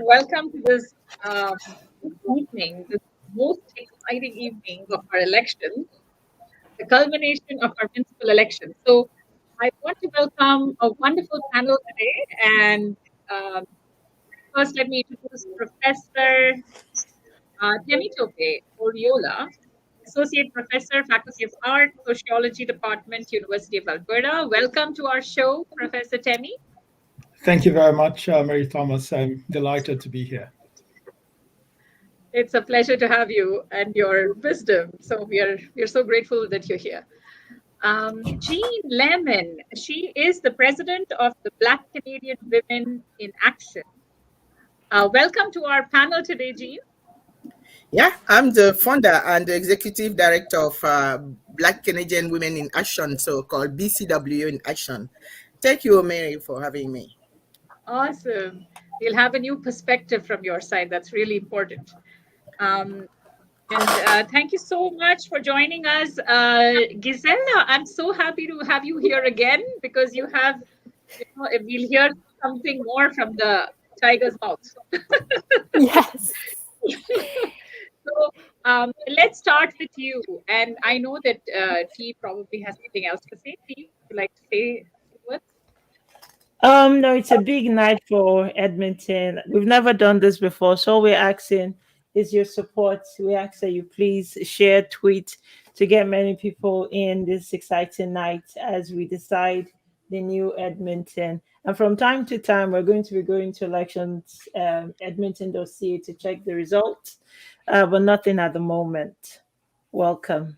welcome to this evening, this most exciting evening of our election, the culmination of our municipal election. So, I want to welcome a wonderful panel today. And um, first, let me introduce Professor Tope Oriola, Associate Professor, Faculty of Art, Sociology Department, University of Alberta. Welcome to our show, Professor Temi. Thank you very much, Mary Thomas. I'm delighted to be here. It's a pleasure to have you and your wisdom. So we are so grateful that you're here. Jeanne Lehman, she is the president of the Black Canadian Women in Action. Welcome to our panel today, Jeanne. Yeah, I'm the founder and the executive director of Black Canadian Women in Action, so called BCW in Action. Thank you, Mary, for having me. Awesome. We'll have a new perspective from your side. That's really important. And thank you so much for joining us. Gisela, I'm so happy to have you here again because you have, we'll hear something more from the tiger's mouth. Yes. So let's start with you. And I know that T probably has something else to say. T, would you like to say words? No, it's a big night for Edmonton. We've never done this before, so we're asking is your support. We ask that you please share, tweet to get many people in this exciting night as we decide the new Edmonton. And from time to time, we're going to be going to elections, Edmonton.ca to check the results, but nothing at the moment. Welcome.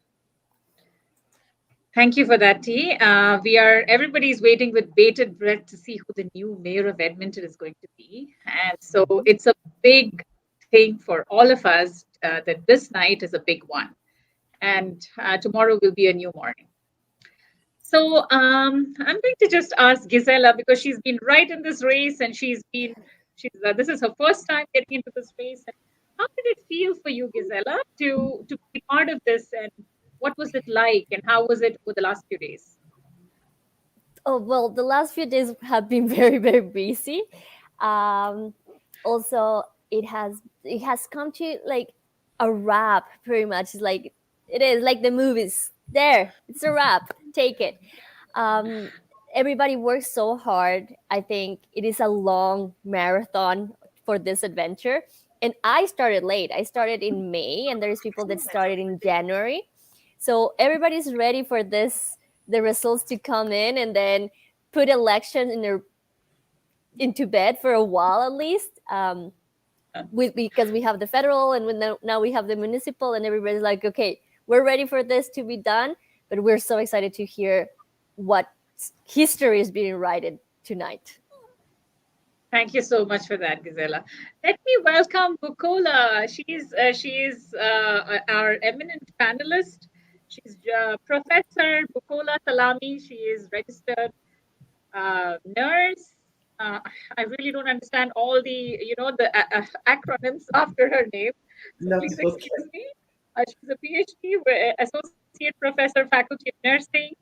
Thank you for that, T. Everybody's waiting with bated breath to see who the new mayor of Edmonton is going to be. And so it's a big thing for all of us that this night is a big one. And tomorrow will be a new morning. So I'm going to just ask Gisela because she's been right in this race and this is her first time getting into this race. And how did it feel for you, Gisela, to be part of this, and what was it like, and how was it for the last few days? Oh, well, the last few days have been very, very busy. Also, it has come to like a wrap, pretty much. Like it is like the movies. There, it's a wrap. Take it. Everybody works so hard. I think it is a long marathon for this adventure. And I started late. I started in May, and there's people that started in January. So everybody's ready for the results to come in, and then put elections into bed for a while at least. Because we have the federal, and now we have the municipal, and everybody's like, okay, we're ready for this to be done. But we're so excited to hear what history is being written tonight. Thank you so much for that, Gisela. Let me welcome Bukola. She is our eminent panelist. She's Professor Bukola Salami. She is registered nurse. I really don't understand all the acronyms after her name. So please excuse me. She's a PhD, Associate Professor, Faculty of Nursing,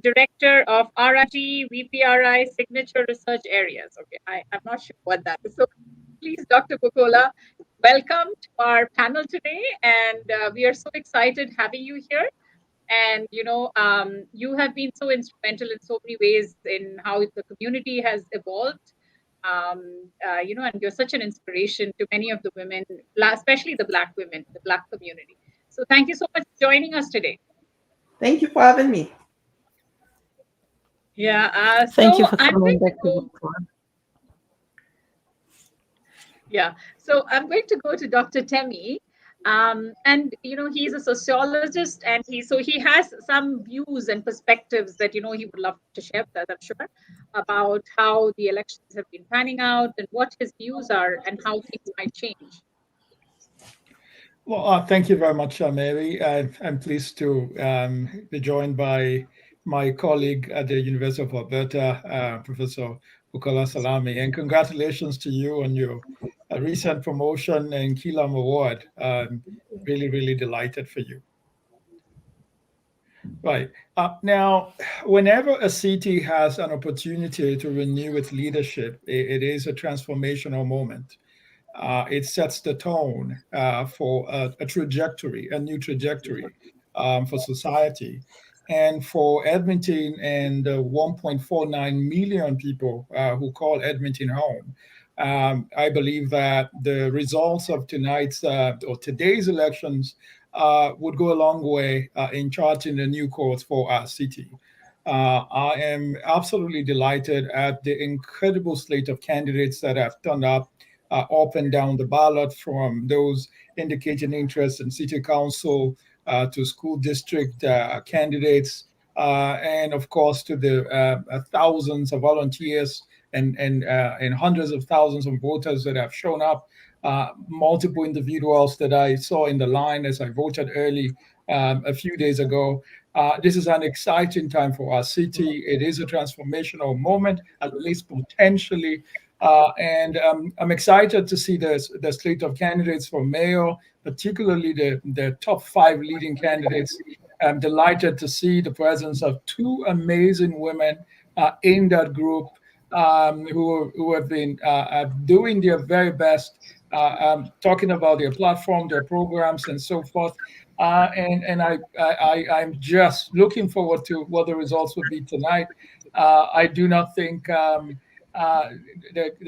Director of RIG, VPRI, Signature Research Areas. Okay, I'm not sure what that is. So please, Dr. Bukola, welcome to our panel today. And we are so excited having you here. And, you have been so instrumental in so many ways in how the community has evolved. And you're such an inspiration to many of the women, especially the Black women, the Black community. So thank you so much for joining us today. Thank you for having me. Yeah. Thank you for coming back. Yeah. So I'm going to go to Dr. Temi. And he's a sociologist, and he has some views and perspectives that he would love to share with us, I'm sure, about how the elections have been panning out and what his views are and how things might change. Well, thank you very much, Mary. I'm pleased to be joined by my colleague at the University of Alberta, Professor Bukola Salami, and congratulations to you on your recent promotion and Kilam Award. Really, really delighted for you. Right. Now, whenever a city has an opportunity to renew its leadership, it is a transformational moment. it sets the tone for a trajectory, a new trajectory for society. And for Edmonton and 1.49 million people who call Edmonton home, I believe that the results of tonight's or today's elections would go a long way in charting a new course for our city. I am absolutely delighted at the incredible slate of candidates that have turned up and down the ballot, from those indicating interest in city council to school district candidates, and of course to the thousands of volunteers and hundreds of thousands of voters that have shown up. Multiple individuals that I saw in the line as I voted early a few days ago. This is an exciting time for our city. It is a transformational moment, at least potentially. And I'm excited to see the slate of candidates for mayor, particularly the top 5 leading candidates. I'm delighted to see the presence of 2 amazing women in that group who have been doing their very best, talking about their platform, their programs, and so forth. I'm just looking forward to what the results will be tonight. I do not think there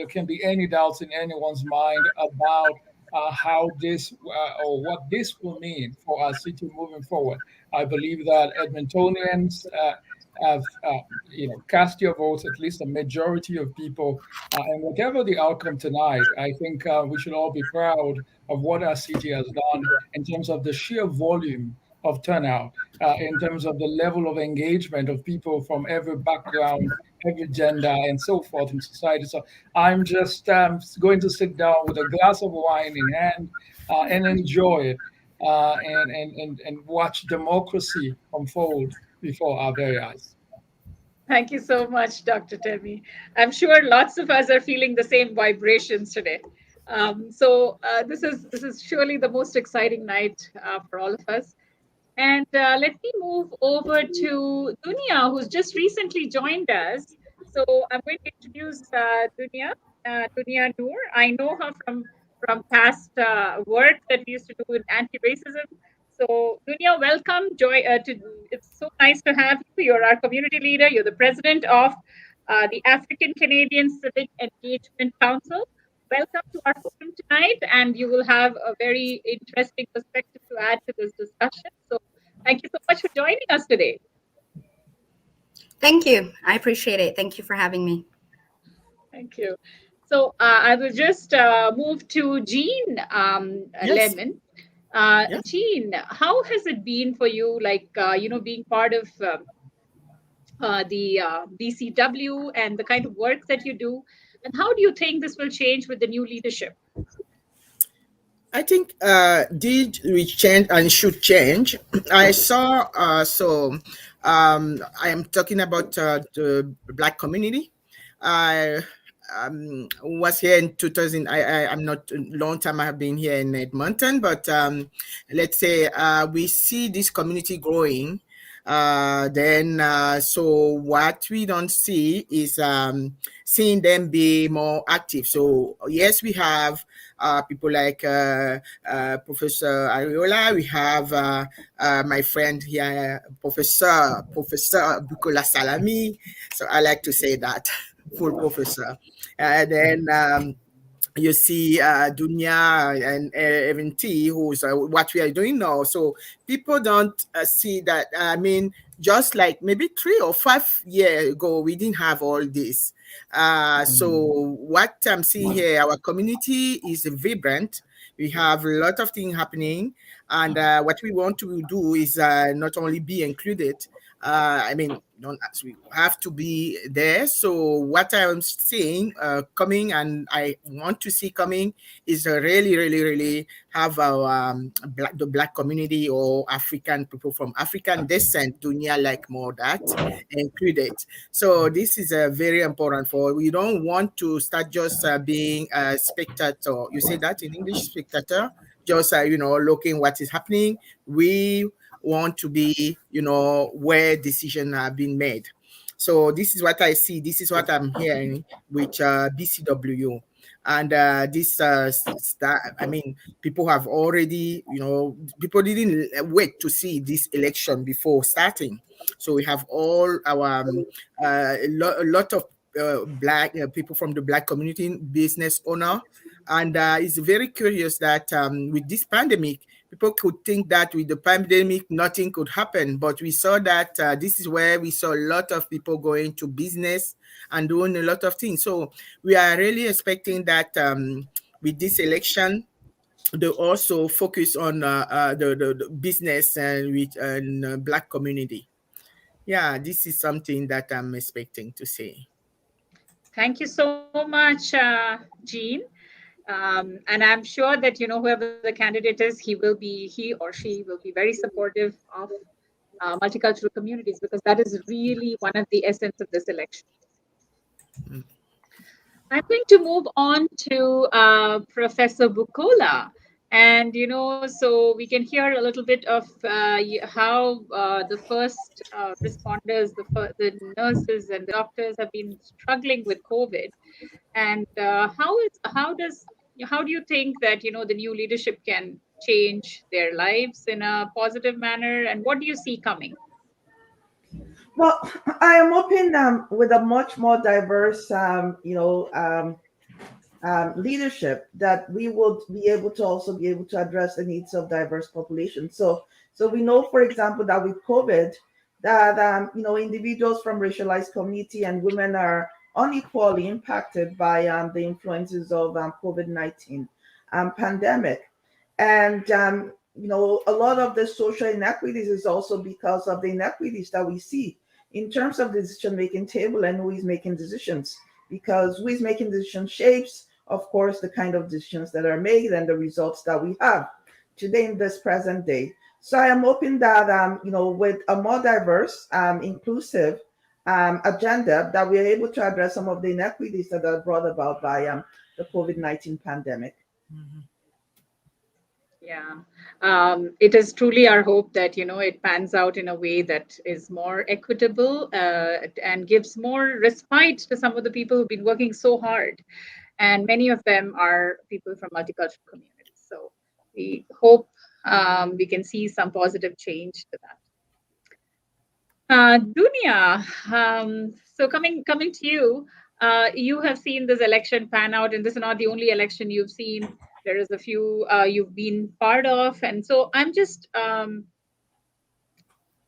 can be any doubts in anyone's mind about how this or what this will mean for our city moving forward. I believe that Edmontonians have cast your votes, at least a majority of people, and whatever the outcome tonight, I think we should all be proud of what our city has done in terms of the sheer volume of turnout, in terms of the level of engagement of people from every background, every gender, and so forth in society. So I'm just going to sit down with a glass of wine in hand and enjoy it, and watch democracy unfold before our very eyes. Thank you so much, Dr. Temi. I'm sure lots of us are feeling the same vibrations today. This is surely the most exciting night for all of us. And let me move over to Dunia, who's just recently joined us. So I'm going to introduce Dunia Noor. I know her from past work that we used to do in anti-racism. So Dunia, welcome. It's so nice to have you. You're our community leader. You're the president of the African Canadian Civic Engagement Council. Welcome to our forum tonight, and you will have a very interesting perspective to add to this discussion. So thank you so much for joining us today. Thank you. I appreciate it. Thank you for having me. Thank you. So I will just move to Jeanne Lehman. Jeanne, how has it been for you, being part of the BCW and the kind of work that you do? And how do you think this will change with the new leadership? I think did we change and should change. I saw I am talking about the Black community. I was here in 2000. I'm not a long time. I have been here in Edmonton, but let's say we see this community growing. So what we don't see is seeing them be more active. So yes, we have people like Professor Oriola. We have my friend here, Professor Bukola Salami. So I like to say that, full professor. You see Dunia and even T, who's what we are doing now. So people don't see that. I mean, just like maybe 3 or 5 years ago, we didn't have all this. So what I'm seeing here, our community is vibrant. We have a lot of things happening. And what we want to do is not only be included, we have to be there. So what I'm seeing coming, and I want to see coming, is really have our the Black community or African people from African descent, Dunia, like more that included. So this is very important. We don't want to start just being a spectator. You say that in English, spectator, just looking what is happening. We want to be, where decisions have been made. So this is what I see. This is what I'm hearing with BCW. And people have already, people didn't wait to see this election before starting. So we have all our a lot of black people from the black community, business owner, and it's very curious that with this pandemic, people could think that with the pandemic nothing could happen, but we saw that this is where we saw a lot of people going to business and doing a lot of things. So we are really expecting that with this election, they also focus on the business and with black community. Yeah, this is something that I'm expecting to see. Thank you so much, Jeanne. And I'm sure that, whoever the candidate is, he or she will be very supportive of multicultural communities, because that is really one of the essence of this election. I'm going to move on to Professor Bukola. And, so we can hear a little bit of how the first responders, the nurses and the doctors have been struggling with COVID. And how do you think that, the new leadership can change their lives in a positive manner? And what do you see coming? Well, I am hoping with a much more diverse, leadership, that we would be able to also be able to address the needs of diverse populations. So we know, for example, that with COVID, that individuals from racialized community and women are unequally impacted by the influences of COVID-19 pandemic, and a lot of the social inequities is also because of the inequities that we see in terms of the decision-making table and who is making decisions, because who is making decisions shapes, of course, the kind of decisions that are made and the results that we have today in this present day. So I am hoping that, with a more diverse, inclusive agenda, that we are able to address some of the inequities that are brought about by the COVID-19 pandemic. Mm-hmm. Yeah, it is truly our hope that, it pans out in a way that is more equitable and gives more respite to some of the people who've been working so hard. And many of them are people from multicultural communities. So we hope we can see some positive change to that. Dunia, so coming to you, you have seen this election pan out, and this is not the only election you've seen. There is a few you've been part of. And so I'm just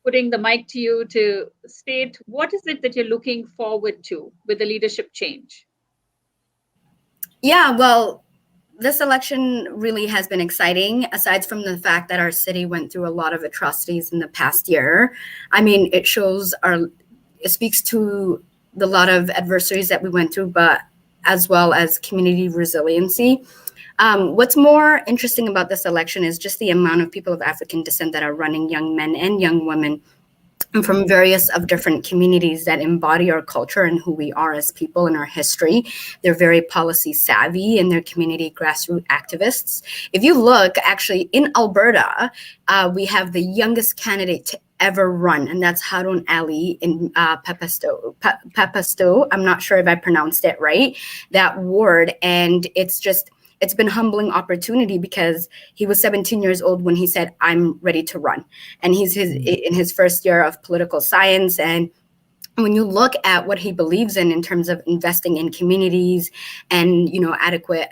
putting the mic to you to state, what is it that you're looking forward to with the leadership change? Yeah, well, this election really has been exciting, aside from the fact that our city went through a lot of atrocities in the past year. I mean, it speaks to the lot of adversaries that we went through, but as well as community resiliency. What's more interesting about this election is just the amount of people of African descent that are running, young men and young women from various of different communities that embody our culture and who we are as people and our history. They're very policy savvy and they're community grassroots activists. If you look, actually, in Alberta, we have the youngest candidate to ever run, and that's Harun Ali in Papasto. I'm not sure if I pronounced it right, that ward. And it's been humbling opportunity, because he was 17 years old when he said, I'm ready to run. And he's in his first year of political science. And when you look at what he believes in terms of investing in communities and, adequate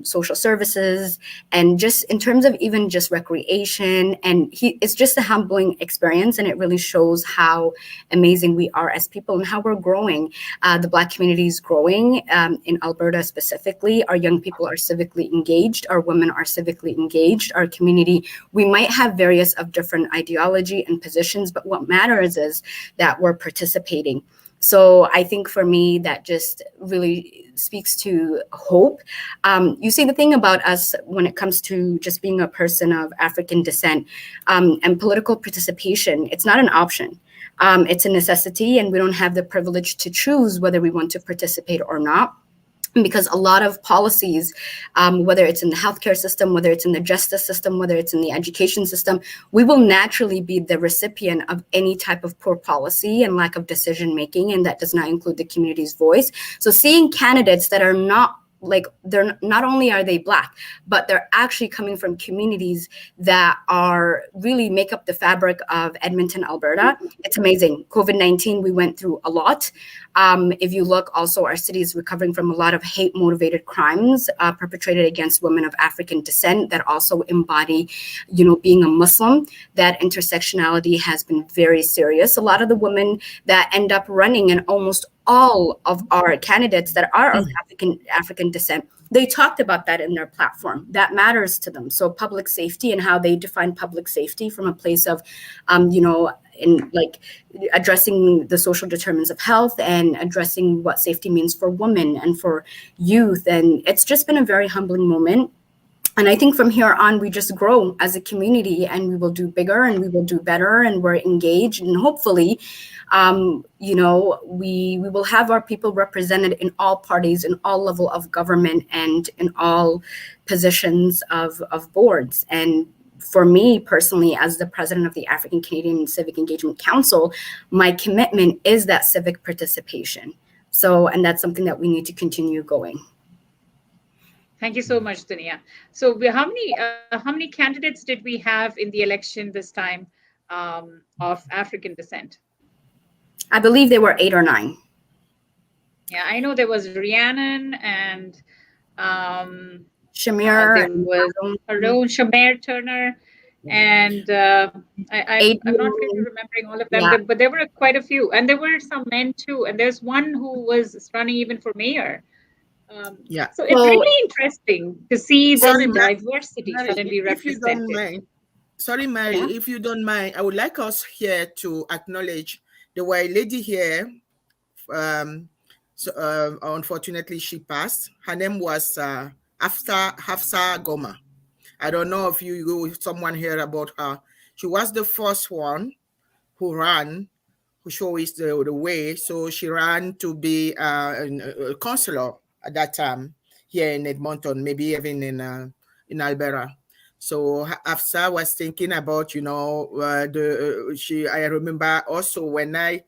social services, and just in terms of even just recreation, and it's just a humbling experience, and it really shows how amazing we are as people and how we're growing. The Black community is growing in Alberta specifically. Our young people are civically engaged. Our women are civically engaged. Our community, we might have various of different ideology and positions, but what matters is that we're participating. So I think for me, that just really speaks to hope. You see, the thing about us when it comes to just being a person of African descent and political participation, it's not an option. It's a necessity, and we don't have the privilege to choose whether we want to participate or not. Because a lot of policies, whether it's in the healthcare system, whether it's in the justice system, whether it's in the education system, we will naturally be the recipient of any type of poor policy and lack of decision making, and that does not include the community's voice. So seeing candidates that are not like they're not only are they Black, but they're actually coming from communities that are really make up the fabric of Edmonton, Alberta. It's amazing. COVID-19, we went through a lot. If you look, also our city is recovering from a lot of hate-motivated crimes perpetrated against women of African descent that also embody, being a Muslim. That intersectionality has been very serious. A lot of the women that end up running, and almost all of our candidates that are of African descent, they talked about that in their platform. That matters to them. So public safety and how they define public safety from a place of, in like addressing the social determinants of health and addressing what safety means for women and for youth. And it's just been a very humbling moment. And I think from here on, we just grow as a community, and we will do bigger and we will do better, and we're engaged. And hopefully, we will have our people represented in all parties, in all level of government, and in all positions of boards. And for me personally, as the president of the African Canadian Civic Engagement Council, my commitment is that civic participation. So, and that's something that we need to continue going. Thank you so much, Dunia. So how many candidates did we have in the election this time of African descent? I believe there were 8 or 9. Yeah, I know there was Rhiannon and Shamir. There was Haroon, Shamir Turner, and I'm not really remembering all of them, but there were quite a few. And there were some men too. And there's one who was running even for mayor. So it's really interesting to see this diversity suddenly represented. Sorry, Mary, if you don't mind, I would like us here to acknowledge there were a lady here. Unfortunately, she passed. Her name was Hafsa Goma. I don't know if someone heard about her. She was the first one who ran, who showed us the way. So she ran to be a councillor at that time here in Edmonton, maybe even in Alberta. So Hafsa was thinking about, I remember also when I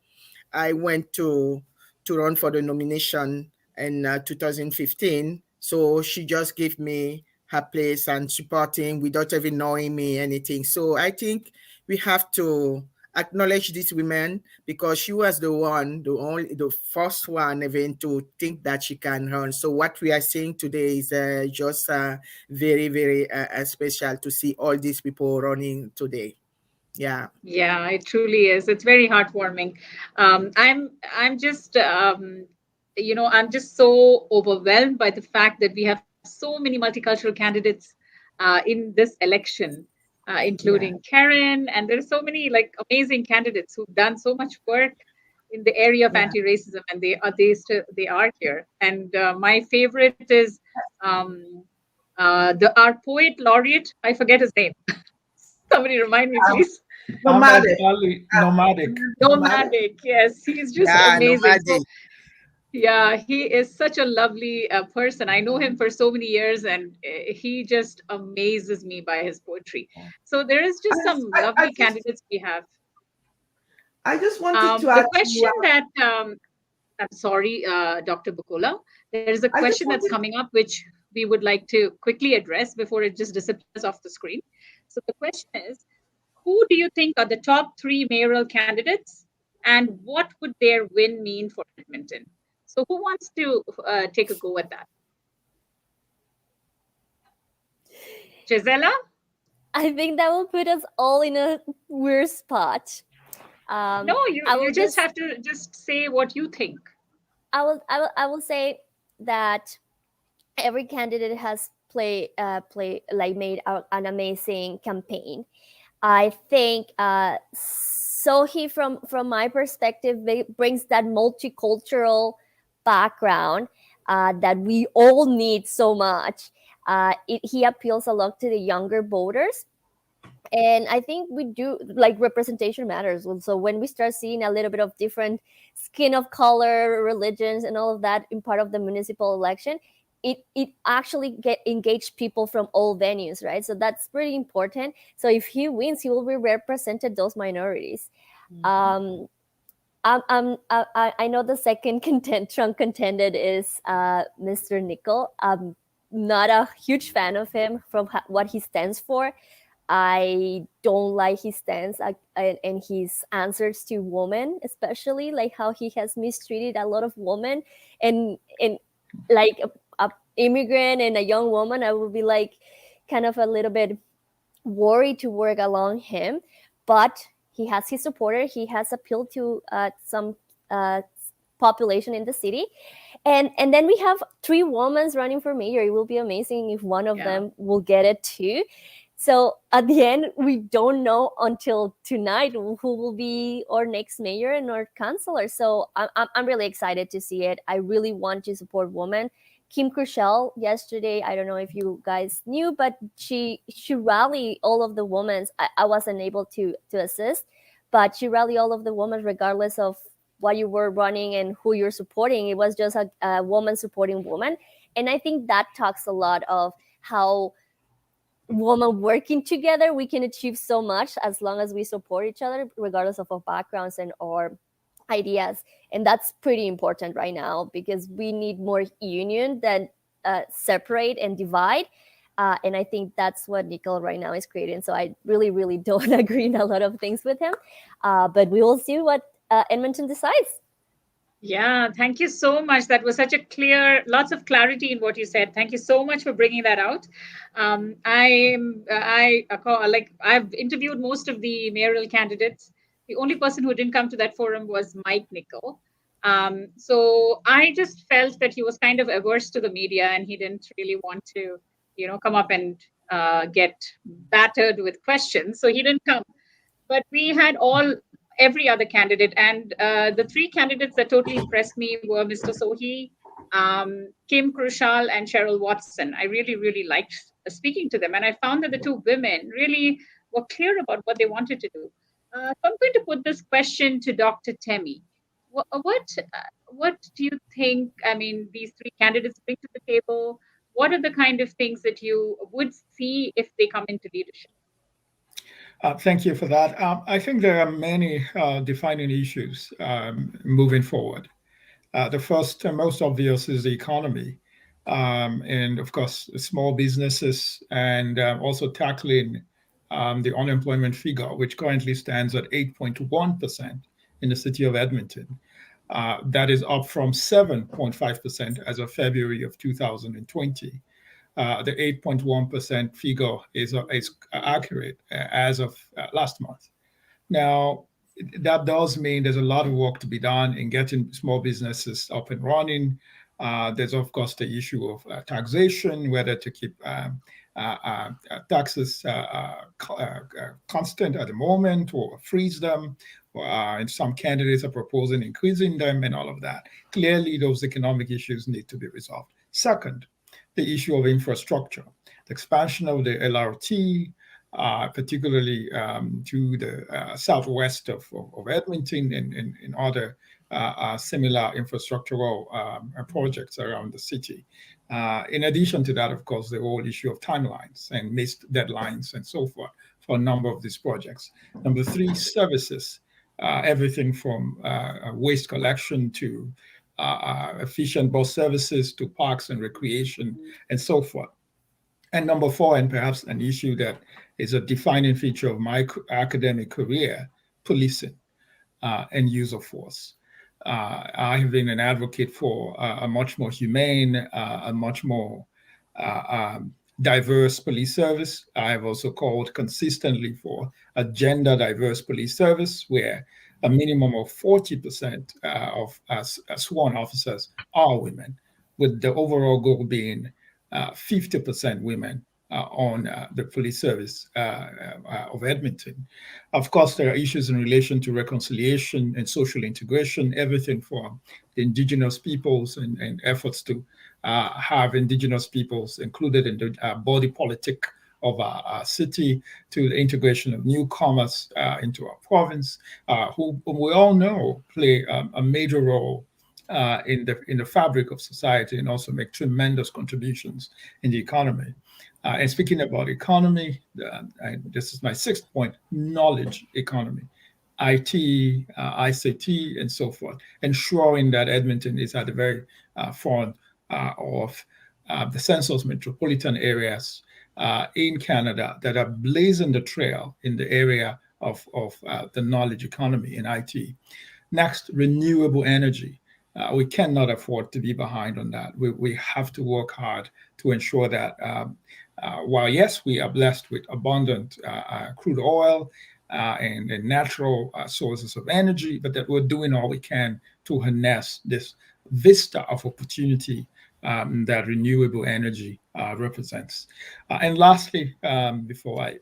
went to run for the nomination in 2015. So she just gave me her place and supporting without even knowing me anything. So I think we have to acknowledge these women, because she was the first one even to think that she can run. So what we are seeing today is just very, very special to see all these people running today. Yeah, it truly is. It's very heartwarming. I'm just I'm just so overwhelmed by the fact that we have so many multicultural candidates in this election, including Karen, and there's so many amazing candidates who've done so much work in the area of anti-racism, and they are here. And my favorite is our poet laureate. I forget his name. Somebody remind me, please. Nomadic. Yes, he's just amazing. So, he is such a lovely person. I know him for so many years, and he just amazes me by his poetry. So there is just some lovely candidates we have. I just wanted to the ask question that I'm sorry, Dr. Bukola, there is a question that's coming up which we would like to quickly address before it just disappears off the screen. So the question is, who do you think are the top 3 mayoral candidates, and what would their win mean for Edmonton? So who wants to take a go at that? Gisela? I think that will put us all in a weird spot. No, you just have to just say what you think. I will say that every candidate has made an amazing campaign. I think Sohi, from my perspective, brings that multicultural background that we all need so much. He appeals a lot to the younger voters. And I think we do, representation matters. So when we start seeing a little bit of different skin of color, religions, and all of that in part of the municipal election, it actually engaged people from all venues, right? So that's pretty important. So if he wins, he will be represented those minorities. I I know the second Trump contended is Mr. Nickel. I'm not a huge fan of him from what he stands for. I don't like his stance and his answers to women, especially like how he has mistreated a lot of women, and like a immigrant and a young woman, I would be like kind of a little bit worried to work along him. But he has his supporter. He has appealed to some population in the city, and then we have 3 women running for mayor. It will be amazing if one of them will get it too. So at the end, we don't know until tonight who will be our next mayor and our councillor. So I'm really excited to see it. I really want to support women. Kim Crushell yesterday, I don't know if you guys knew, but she rallied all of the women. I wasn't able to assist, but she rallied all of the women regardless of what you were running and who you're supporting. It was just a woman supporting woman. And I think that talks a lot of how women working together, we can achieve so much as long as we support each other, regardless of our backgrounds and our ideas. And that's pretty important right now, because we need more union than separate and divide. And I think that's what Nickel right now is creating. So I really, really don't agree in a lot of things with him. But we will see what Edmonton decides. Yeah, thank you so much. That was such a clear, lots of clarity in what you said. Thank you so much for bringing that out. I've interviewed most of the mayoral candidates. The only person who didn't come to that forum was Mike Nickel. So I just felt that he was kind of averse to the media, and he didn't really want to, come up and get battered with questions. So he didn't come. But we had every other candidate, and the 3 candidates that totally impressed me were Mr. Sohi, Kim Krushal, and Cheryl Watson. I really, really liked speaking to them, and I found that the 2 women really were clear about what they wanted to do. So I'm going to put this question to Dr. Temi. What do you think, these 3 candidates bring to the table? What are the kind of things that you would see if they come into leadership? Thank you for that. I think there are many defining issues moving forward. The first and most obvious is the economy, and of course, small businesses, and also tackling the unemployment figure, which currently stands at 8.1% in the city of Edmonton. That is up from 7.5% as of February of 2020. The 8.1% figure is accurate as of last month. Now, that does mean there's a lot of work to be done in getting small businesses up and running. There's, of course, the issue of taxation, whether to keep taxes constant at the moment or freeze them. And some candidates are proposing increasing them and all of that. Clearly, those economic issues need to be resolved. Second, the issue of infrastructure, the expansion of the LRT, particularly to the southwest of Edmonton and other similar infrastructural projects around the city. In addition to that, of course, the whole issue of timelines and missed deadlines and so forth for a number of these projects. Number 3, services, everything from waste collection to efficient bus services to parks and recreation and so forth. And number 4, and perhaps an issue that is a defining feature of my academic career, policing and use of force. I have been an advocate for a much more humane, a much more diverse police service. I have also called consistently for a gender diverse police service where a minimum of 40% of sworn officers are women, with the overall goal being 50% women on the police service of Edmonton. Of course, there are issues in relation to reconciliation and social integration, everything from the Indigenous peoples and efforts to have Indigenous peoples included in the body politic of our city, to the integration of newcomers into our province, who we all know play a major role in the fabric of society and also make tremendous contributions in the economy. And speaking about economy, this is my 6th point: knowledge economy. IT, ICT, and so forth, ensuring that Edmonton is at the very front of the census metropolitan areas in Canada that are blazing the trail in the area of the knowledge economy in IT. Next, renewable energy. We cannot afford to be behind on that. We have to work hard to ensure that while, yes, we are blessed with abundant crude oil and natural sources of energy, but that we're doing all we can to harness this vista of opportunity that renewable energy represents. And lastly, before I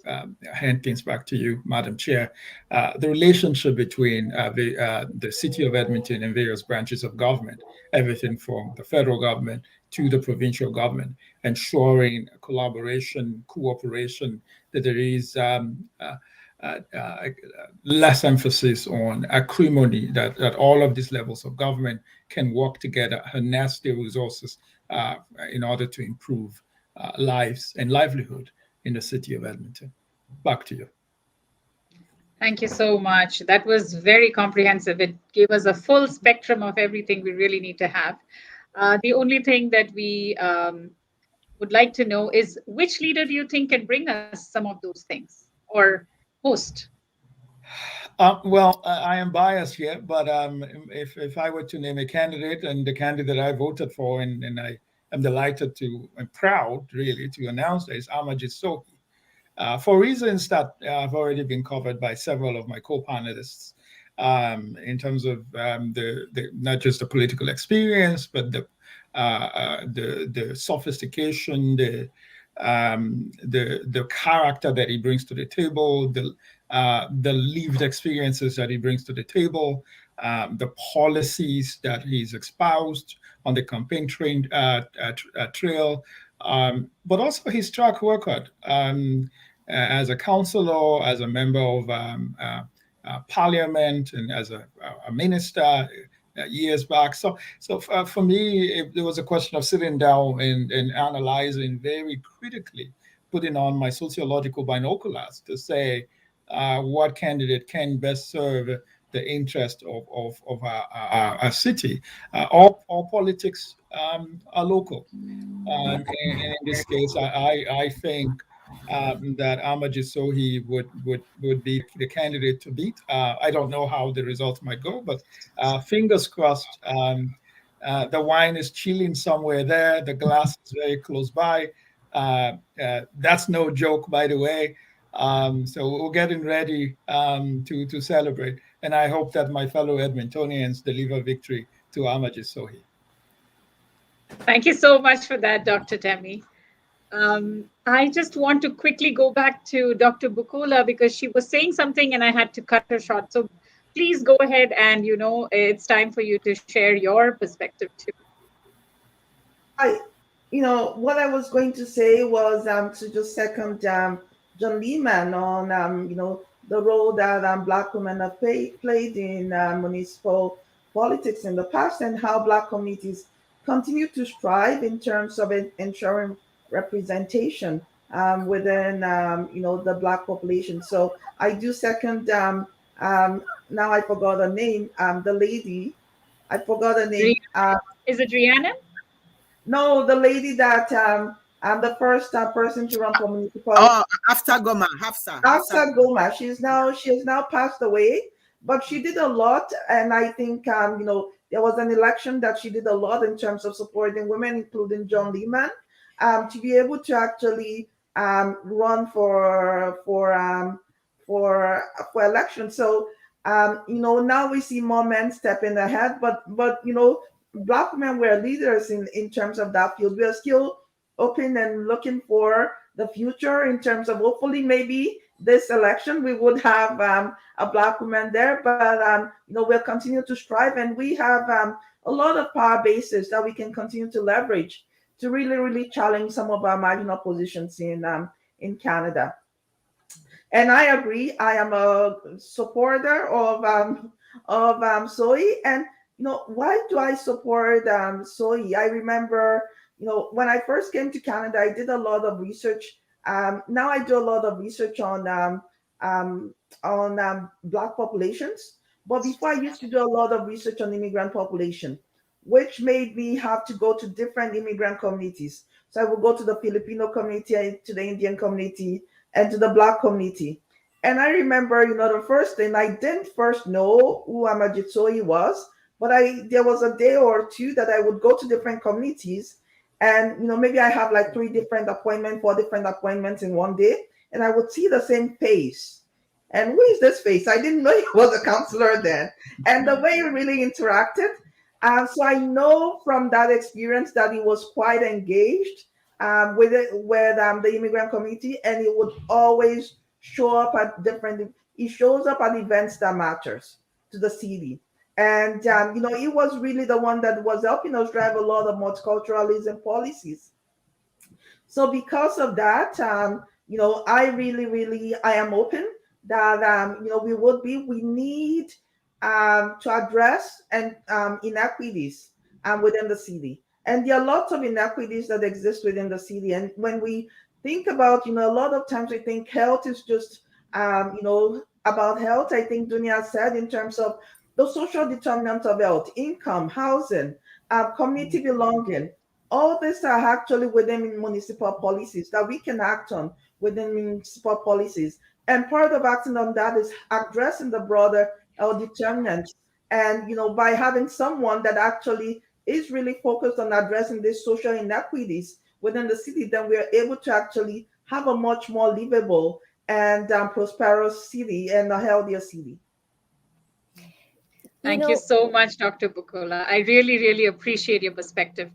hand things back to you, Madam Chair, the relationship between the City of Edmonton and various branches of government, everything from the federal government to the provincial government, ensuring collaboration, cooperation, that there is less emphasis on acrimony, that all of these levels of government can work together, harness their resources in order to improve lives and livelihood in the city of Edmonton. Back to you. Thank you so much. That was very comprehensive. It gave us a full spectrum of everything we really need to have. The only thing that we would like to know is, which leader do you think can bring us some of those things, or host? Well, I am biased here, but if I were to name a candidate, and the candidate I voted for, and I am delighted to and proud really to announce that, is Amajit Sohi. For reasons that have already been covered by several of my co-panelists, in terms of the not just the political experience, but the sophistication, the character that he brings to the table, the lived experiences that he brings to the table, the policies that he's espoused on the campaign trail, but also his track record as a councillor, as a member of parliament, and as a minister years back. So for me, there was a question of sitting down and analyzing very critically, putting on my sociological binoculars to say what candidate can best serve the interest of our city. All politics are local. And in this case, I think that Amajit Sohi would be the candidate to beat. I don't know how the results might go, but fingers crossed. The wine is chilling somewhere there. The glass is very close by. That's no joke, by the way. So we're getting ready to celebrate. And I hope that my fellow Edmontonians deliver victory to Amajit Sohi. Thank you so much for that, Dr. Temi. I just want to quickly go back to Dr. Bukola, because she was saying something and I had to cut her short. So please go ahead, and it's time for you to share your perspective too. What I was going to say was to just second Jeanne Lehman on the role that Black women have played in municipal politics in the past, and how Black communities continue to strive in terms of ensuring representation within the Black population. So I do second. Now I forgot her name. The lady, I forgot her name. Is it Rihanna? No, the lady that the first person to run for municipal. Oh, Hafsa Goma. She has now passed away, but she did a lot, and I think there was an election that she did a lot in terms of supporting women, including Jeanne Lehman, to be able to actually run for election. So now we see more men stepping ahead, but Black women were leaders in terms of that field. We are still open and looking for the future in terms of, hopefully maybe this election we would have a Black woman there, but we'll continue to strive, and we have a lot of power bases that we can continue to leverage to really challenge some of our marginal positions in Canada. And I agree, I am a supporter of Sohi. And why do I support Sohi? I remember, when I first came to Canada, I did a lot of research. Now I do a lot of research on um, on Black populations. But before, I used to do a lot of research on immigrant population, which made me have to go to different immigrant communities. So I would go to the Filipino community, to the Indian community, and to the Black community. And I remember, the first thing, I didn't first know who Amajitsoyi was, but there was a day or two that I would go to different communities, and maybe I have like 4 different appointments in one day, and I would see the same face. And who is this face? I didn't know he was a counselor then. And the way he really interacted. So I know from that experience that he was quite engaged with the immigrant community, and he would always show up at he shows up at events that matters to the city. And, he was really the one that was helping us drive a lot of multiculturalism policies. So because of that, I really, really, I am open that, we need to address and inequities within the city. And there are lots of inequities that exist within the city. And when we think about, a lot of times we think health is just, about health. I think Dunia said in terms of the social determinants of health, income, housing, community belonging. All these are actually within municipal policies that we can act on within municipal policies. And part of acting on that is addressing the broader determinants. And, by having someone that actually is really focused on addressing these social inequities within the city, then we are able to actually have a much more livable and prosperous city and a healthier city. Thank you so much, Dr. Bukola. I really, really appreciate your perspective.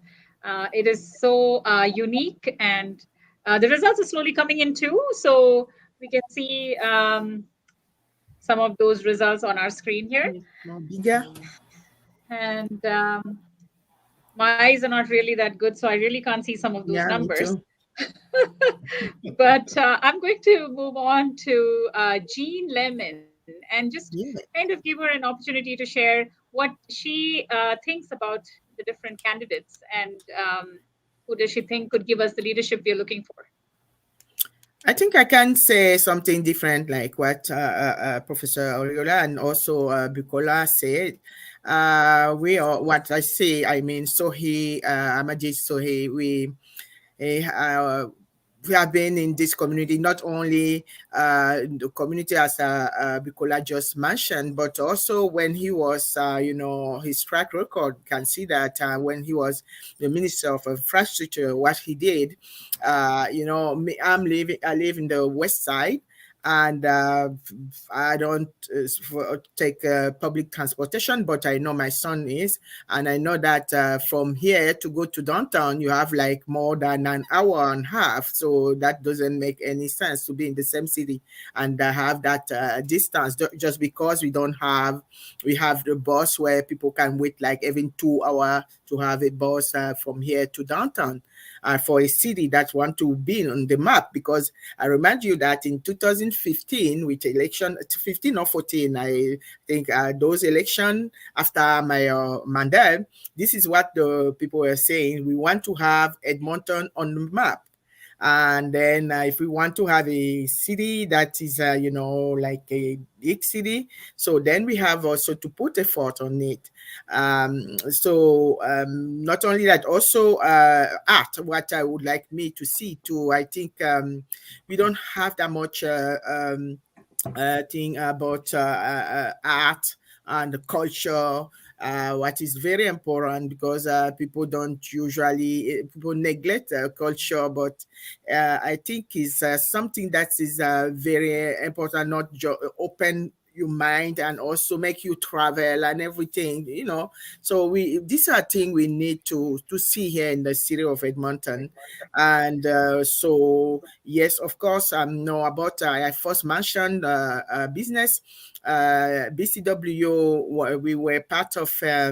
It is so unique, and the results are slowly coming in too. So we can see some of those results on our screen here. Bigger. And my eyes are not really that good, so I really can't see some of those numbers. But I'm going to move on to Jeanne Lehman and just kind of give her an opportunity to share what she thinks about the different candidates and who does she think could give us the leadership we're looking for. I think I can say something different, like what Professor Oriola and also Bukola said. What I say, I mean, Sohi, Amajit Sohi, we have been in this community, not only the community as Bukola just mentioned, but also when he was, his track record, can see that when he was the Minister of Infrastructure, what he did, I live in the West Side, and I don't take public transportation, but I know my son is, and I know that from here to go to downtown, you have like more than an hour and a half, so that doesn't make any sense to be in the same city and have that distance, just because we have the bus where people can wait like even 2 hours to have a bus from here to downtown. For a city that want to be on the map, because I remind you that in 2015, with election 15 or 14, I think those election after my mandate, this is what the people were saying: we want to have Edmonton on the map. And then if we want to have a city that is, like a big city, so then we have also to put effort on it. Not only that, also art, what I would like me to see too. I think we don't have that much thing about art and the culture. What is very important, because people neglect culture, but I think is something that is very important, not open your mind and also make you travel and everything, so these are things we need to see here in the city of Edmonton. And so yes, of course, know about I first mentioned business. BCW, we were part of a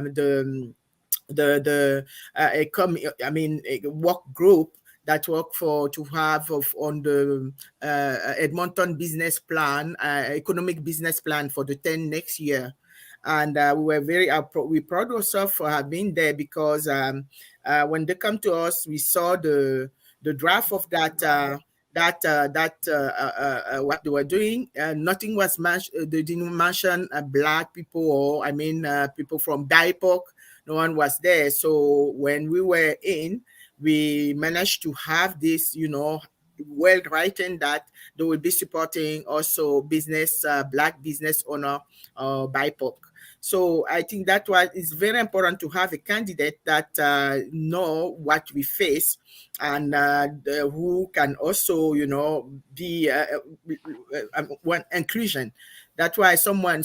work group that work to have on the Edmonton business plan, economic business plan for the 10 next year. And we were very proud ourselves for having been there, because when they come to us, we saw the draft of that what they were doing. Nothing was mentioned. They didn't mention Black people, or I mean people from BIPOC. No one was there. So when we were in, we managed to have this, well written that they will be supporting also business, Black business owner, BIPOC. So I think that is very important to have a candidate that know what we face, and who can also, be one inclusion. That's why someone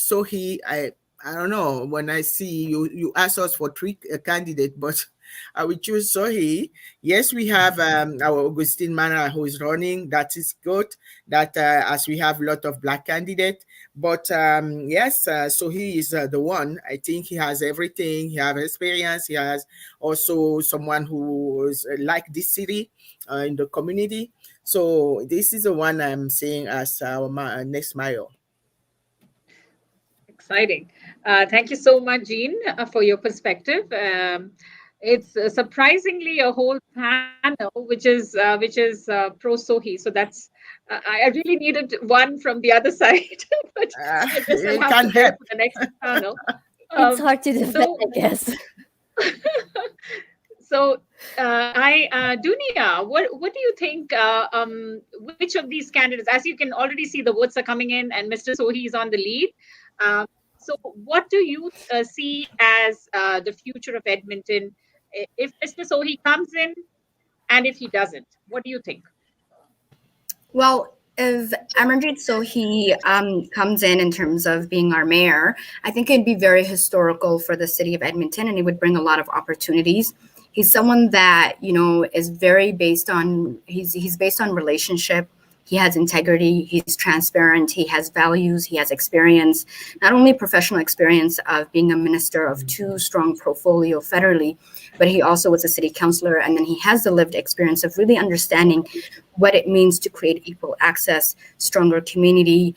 I don't know, when I see you ask us for three candidates, but I will choose Sohi. Yes, we have our Augustine Mana who is running. That is good. That as we have a lot of Black candidates, but yes, Sohi is the one. I think he has everything. He has experience. He has also someone who is like this city in the community. So this is the one I'm seeing as our next mayor. Exciting. Thank you so much, Jeanne, for your perspective. It's surprisingly a whole panel which is pro Sohi. So that's I really needed one from the other side, but I guess I'll have to wait for the next panel. It's hard to defend, I guess. So, Dunia, what do you think? Which of these candidates, as you can already see, the votes are coming in, and Mr. Sohi is on the lead. So, what do you see as the future of Edmonton if Mr. Sohi comes in, and if he doesn't? What do you think? Well, if Amarjeet Sohi comes in terms of being our mayor, I think it'd be very historical for the city of Edmonton, and it would bring a lot of opportunities. He's someone that, is very based on, he's based on relationship. He has integrity, he's transparent, he has values, he has experience, not only professional experience of being a minister of 2 strong portfolio federally, but he also was a city councillor, and then he has the lived experience of really understanding what it means to create equal access, stronger community,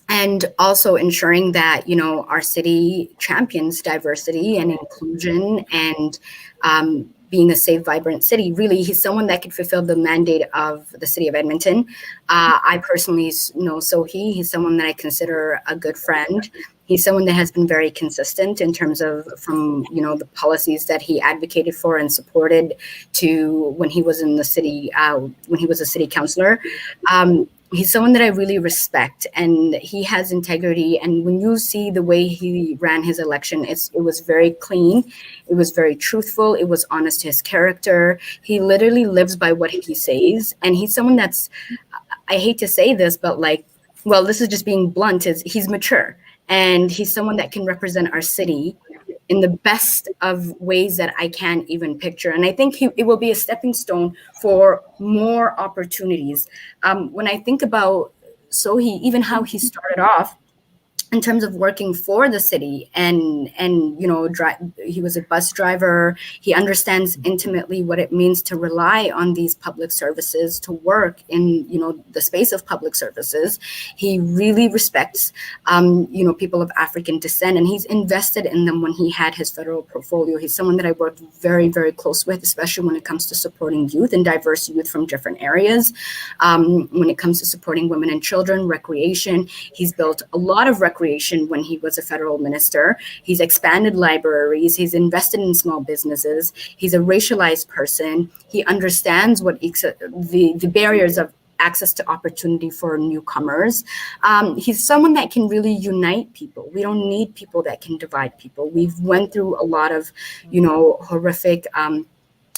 and also ensuring that, our city champions diversity and inclusion and being a safe, vibrant city. Really, he's someone that could fulfill the mandate of the city of Edmonton. I personally know Sohi. He's someone that I consider a good friend. He's someone that has been very consistent in terms of from, the policies that he advocated for and supported to when he was in the city, when he was a city councillor. He's someone that I really respect, and he has integrity. And when you see the way he ran his election, it was very clean. It was very truthful. It was honest to his character. He literally lives by what he says. And he's someone that's, I hate to say this, but this is just being blunt, he's mature. And he's someone that can represent our city in the best of ways that I can't even picture. And I think it will be a stepping stone for more opportunities. When I think about Sohi, even how he started off, in terms of working for the city and he was a bus driver. He understands intimately what it means to rely on these public services, to work in, the space of public services. He really respects, people of African descent, and he's invested in them when he had his federal portfolio. He's someone that I worked very, very close with, especially when it comes to supporting youth and diverse youth from different areas. When it comes to supporting women and children, recreation, he's built a lot of recreation when he was a federal minister. He's expanded libraries. He's invested in small businesses. He's a racialized person. He understands what the barriers of access to opportunity for newcomers. He's someone that can really unite people. We don't need people that can divide people. We've went through a lot of, horrific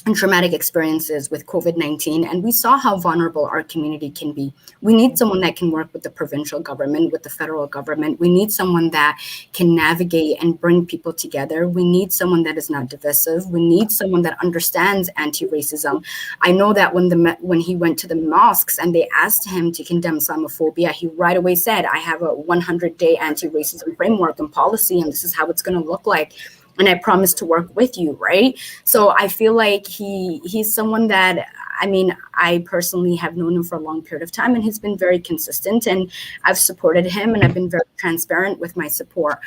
and traumatic experiences with COVID-19, and we saw how vulnerable our community can be. We need someone that can work with the provincial government, with the federal government. We need someone that can navigate and bring people together. We need someone that is not divisive. We need someone that understands anti-racism. I know that when he went to the mosques and they asked him to condemn Islamophobia, he right away said, I have a 100-day anti-racism framework and policy, and this is how it's going to look like. And I promise to work with you, right? So I feel like he's someone that I mean, I personally have known him for a long period of time, and he's been very consistent, and I've supported him, and I've been very transparent with my support.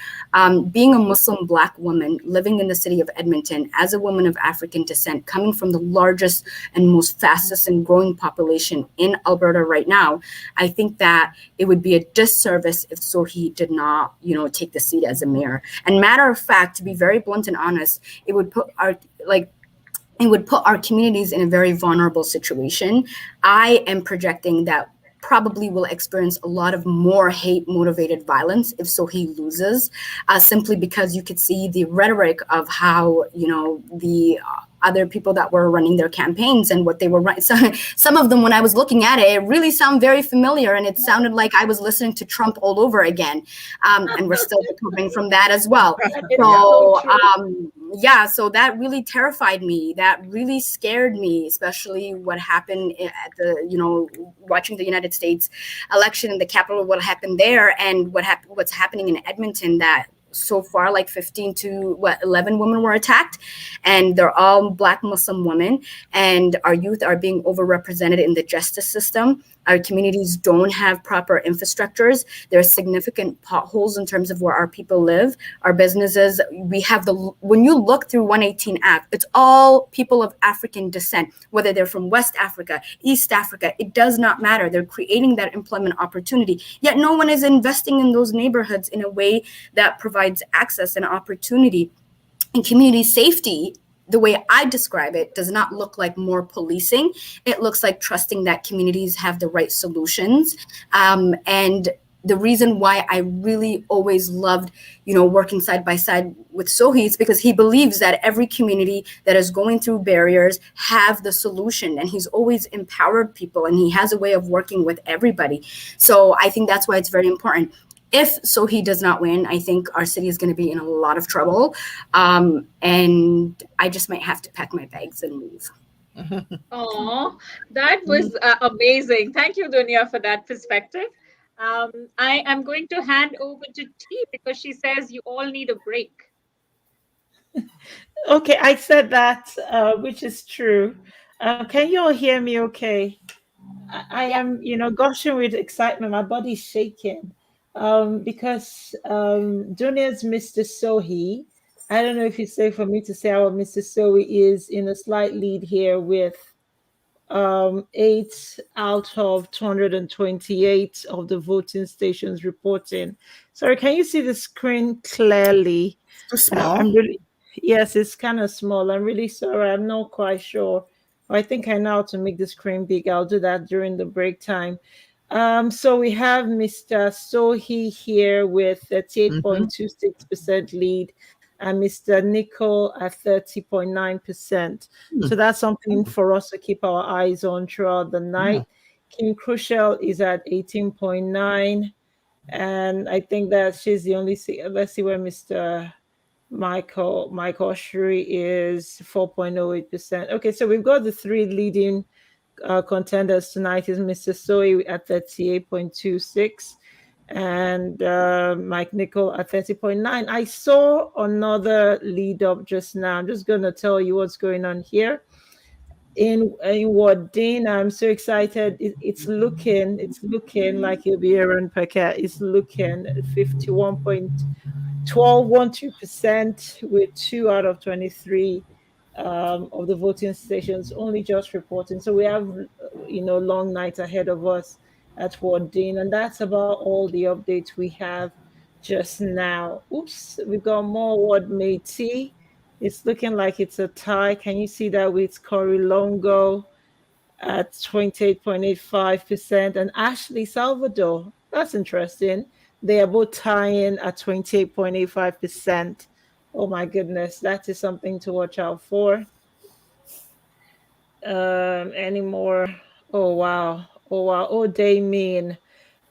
Being a Muslim Black woman living in the city of Edmonton as a woman of African descent, coming from the largest and most fastest and growing population in Alberta right now, I think that it would be a disservice if Sohi did not, take the seat as a mayor. And matter of fact, to be very blunt and honest, it would put our communities in a very vulnerable situation. I am projecting that probably will experience a lot of more hate-motivated violence if Sohi loses, simply because you could see the rhetoric of how, the other people that were running their campaigns and what they were running. So, some of them, when I was looking at it, it really sounded very familiar, and it sounded like I was listening to Trump all over again. And we're still recovering from that as well. So, so that really terrified me. That really scared me, especially what happened at watching the United States election in the Capitol, what happened there, and what's happening in Edmonton, that so far, like 15 to 11 women were attacked, and they're all Black Muslim women, and our youth are being overrepresented in the justice system. Our communities don't have proper infrastructures. There are significant potholes in terms of where our people live, our businesses. We have when you look through 118 Act, it's all people of African descent, whether they're from West Africa, East Africa, it does not matter. They're creating that employment opportunity, yet no one is investing in those neighborhoods in a way that provides access and opportunity and community safety. The way I describe it does not look like more policing. It looks like trusting that communities have the right solutions. And the reason why I really always loved, working side by side with Sohi is because he believes that every community that is going through barriers have the solution, and he's always empowered people, and he has a way of working with everybody. So I think that's why it's very important. If Sohi does not win, I think our city is going to be in a lot of trouble. And I just might have to pack my bags and move. Oh, that was amazing. Thank you, Dunya, for that perspective. I am going to hand over to T because she says you all need a break. Okay, I said that, which is true. Can you all hear me okay? I am, gushing with excitement. My body's shaking. Because Dunya's Mr. Sohi, I don't know if it's safe for me to say our Mr. Sohi is in a slight lead here with 8 out of 228 of the voting stations reporting. Sorry, can you see the screen clearly? Too small. Yes, it's kind of small. I'm really sorry. I'm not quite sure. I think I know how to make the screen big. I'll do that during the break time. So we have Mr. Sohi here with 38.26% lead, and Mr. Nicol at 30.9%. So that's something for us to keep our eyes on throughout the night. Kim Crucial is at 18.9%, and I think that she's the only. Let's see where Mr. Michael Shri is 4.08%. Okay, so we've got the three leading contenders tonight. Is Mr. Sohi at 38.26 and Mike Nicol at 30.9. I saw another lead up just now. I'm just going to tell you what's going on here. In Wardin, I'm so excited. It's looking like it'll be Aaron Paquette. It's looking at 51.12% with 2 out of 23 of the voting stations only just reporting. So we have, long nights ahead of us at Wardin, and that's about all the updates we have just now. Oops, we've got more Ward Métis. It's looking like it's a tie. Can you see that with Cory Longo at 28.85% and Ashley Salvador? That's interesting. They are both tying at 28.85%. Oh my goodness, that is something to watch out for. Any more? Oh wow. Oh Damien.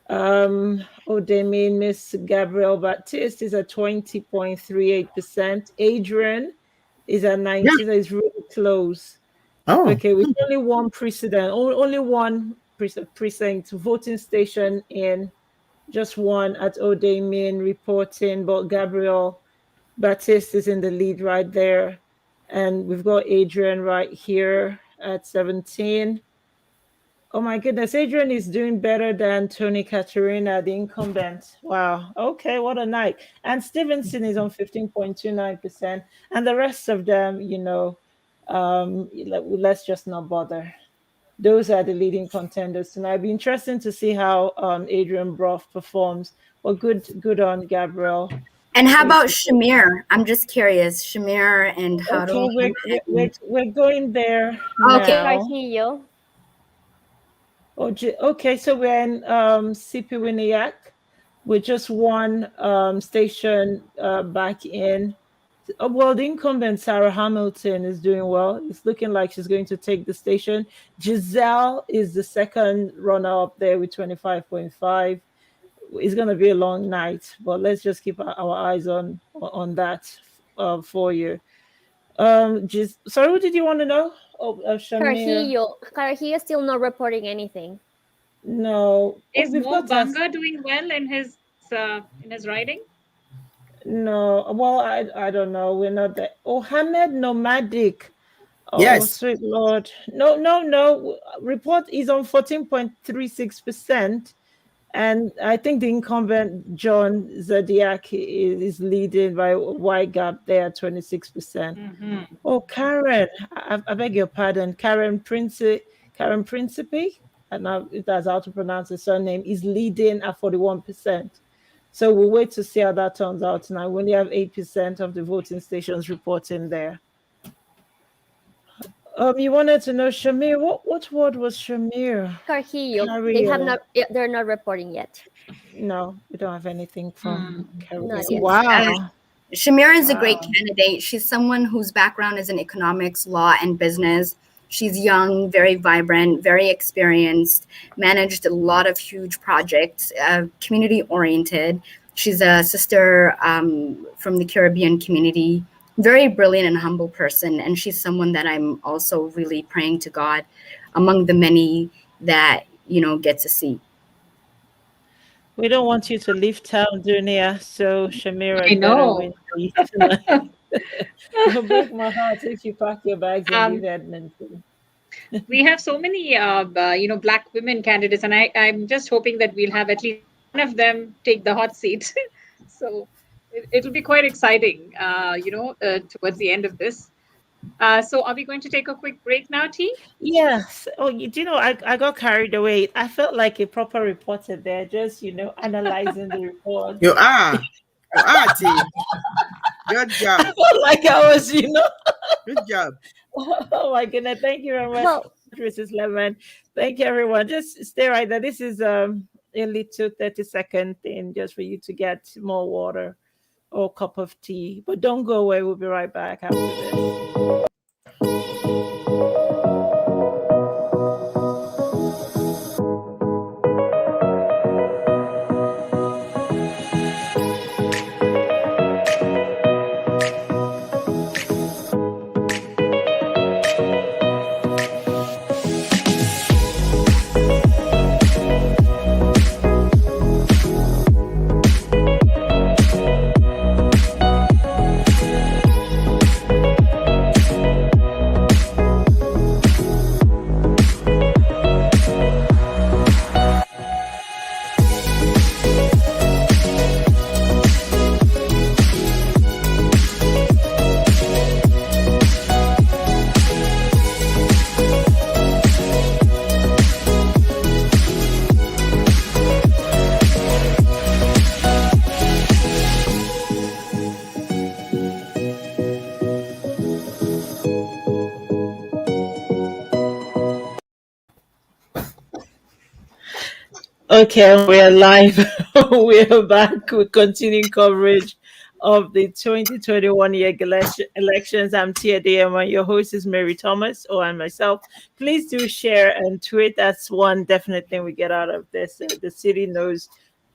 Miss Gabrielle Battiste is at 20.38%. Adrian is at 19. Yeah. It's really close. Oh. Okay, with only one precedent, only one precinct voting station in, just one at O'Damien reporting, but Gabrielle Battiste is in the lead right there. And we've got Adrian right here at 17. Oh my goodness, Adrian is doing better than Tony Katerina, the incumbent. Wow. Okay, what a night. And Stevenson is on 15.29%. And the rest of them, let's just not bother. Those are the leading contenders tonight. It'll be interesting to see how Adrian Brough performs. Well, good on Gabrielle. And how about Shamir? I'm just curious. Shamir and how Okay, we're going there Okay. now. Carquillo. Okay, so we're in CP Winiak. We just one station back in. Well, the incumbent Sarah Hamilton is doing well. It's looking like she's going to take the station. Giselle is the second runner up there with 25.5. It's going to be a long night, but let's just keep our eyes on that for you. Sorry, what did you want to know? Shamir. Carquillo still not reporting anything. No. Is Mo Banga doing well in his riding? No. Well, I don't know. We're not there. Oh, Hamed Nomadic. Oh, yes. Sweet Lord. No. Report is on 14.36%. And I think the incumbent John Zodiac is leading by a wide gap there, 26%. Mm-hmm. Oh, Karen, I beg your pardon. Karen Principe, and that's how to pronounce the surname, is leading at 41%. So we'll wait to see how that turns out tonight. We only have 8% of the voting stations reporting there. You wanted to know Shamir. What word was Shamir? Carquillo. They're not reporting yet. No, we don't have anything from Carquillo. Wow. Shamir is a great candidate. She's someone whose background is in economics, law, and business. She's young, very vibrant, very experienced, managed a lot of huge projects, community-oriented. She's a sister from the Caribbean community, very brilliant and humble person. And she's someone that I'm also really praying to God among the many that, get to see. We don't want you to leave town, Dunia. So Shamira, I know. Win tonight. It'll break my heart if you pack your bags and leave Edmonton. We have so many, Black women candidates, and I'm just hoping that we'll have at least one of them take the hot seat. So it'll be quite exciting, towards the end of this. So are we going to take a quick break now, T? Yes. Oh, I got carried away. I felt like a proper reporter there, just, analyzing the report. You are. T. Good job. I felt like I was, Good job. Oh my goodness. Thank you very much, Mrs. Lehman. Thank you, everyone. Just stay right there. This is a little 30-second thing just for you to get more water or cup of tea. But don't go away. We'll be right back after this. Okay, we're live. We're back with continuing coverage of the 2021 year elections. I'm Tee Adeyemo. Your host is Mary Thomas, and myself. Please do share and tweet. That's one definite thing we get out of this. The city knows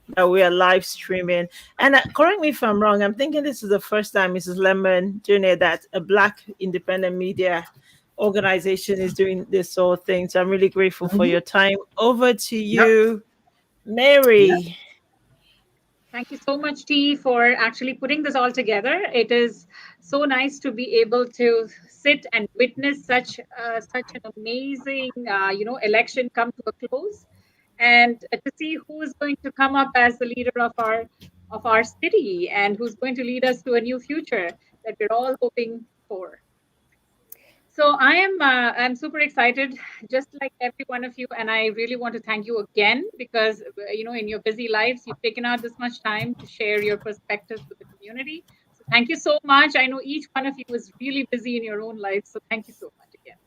that we are live streaming. And correct me if I'm wrong, I'm thinking this is the first time, Mrs. Lehman, Junior, that a Black independent media organization is doing this whole thing. So I'm really grateful for your time. Over to you. Mary. Thank you so much, T, for actually putting this all together. It is so nice to be able to sit and witness such an amazing, election come to a close, and to see who is going to come up as the leader of our city and who's going to lead us to a new future that we're all hoping for. So I'm super excited, just like every one of you, and I really want to thank you again because in your busy lives you've taken out this much time to share your perspectives with the community. So thank you so much. I know each one of you is really busy in your own lives, so thank you so much again.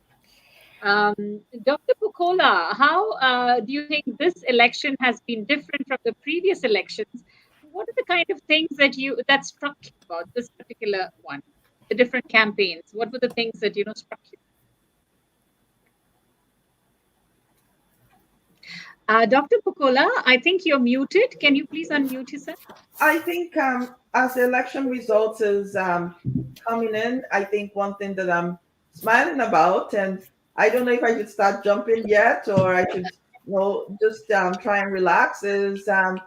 Dr. Bukola, how do you think this election has been different from the previous elections? What are the kind of things that struck you about this particular one? The different campaigns. What were the things that struck you? Dr. Bukola, I think you're muted. Can you please unmute yourself? I think as the election results is coming in, I think one thing that I'm smiling about, and I don't know if I should start jumping yet or I should just try and relax, is the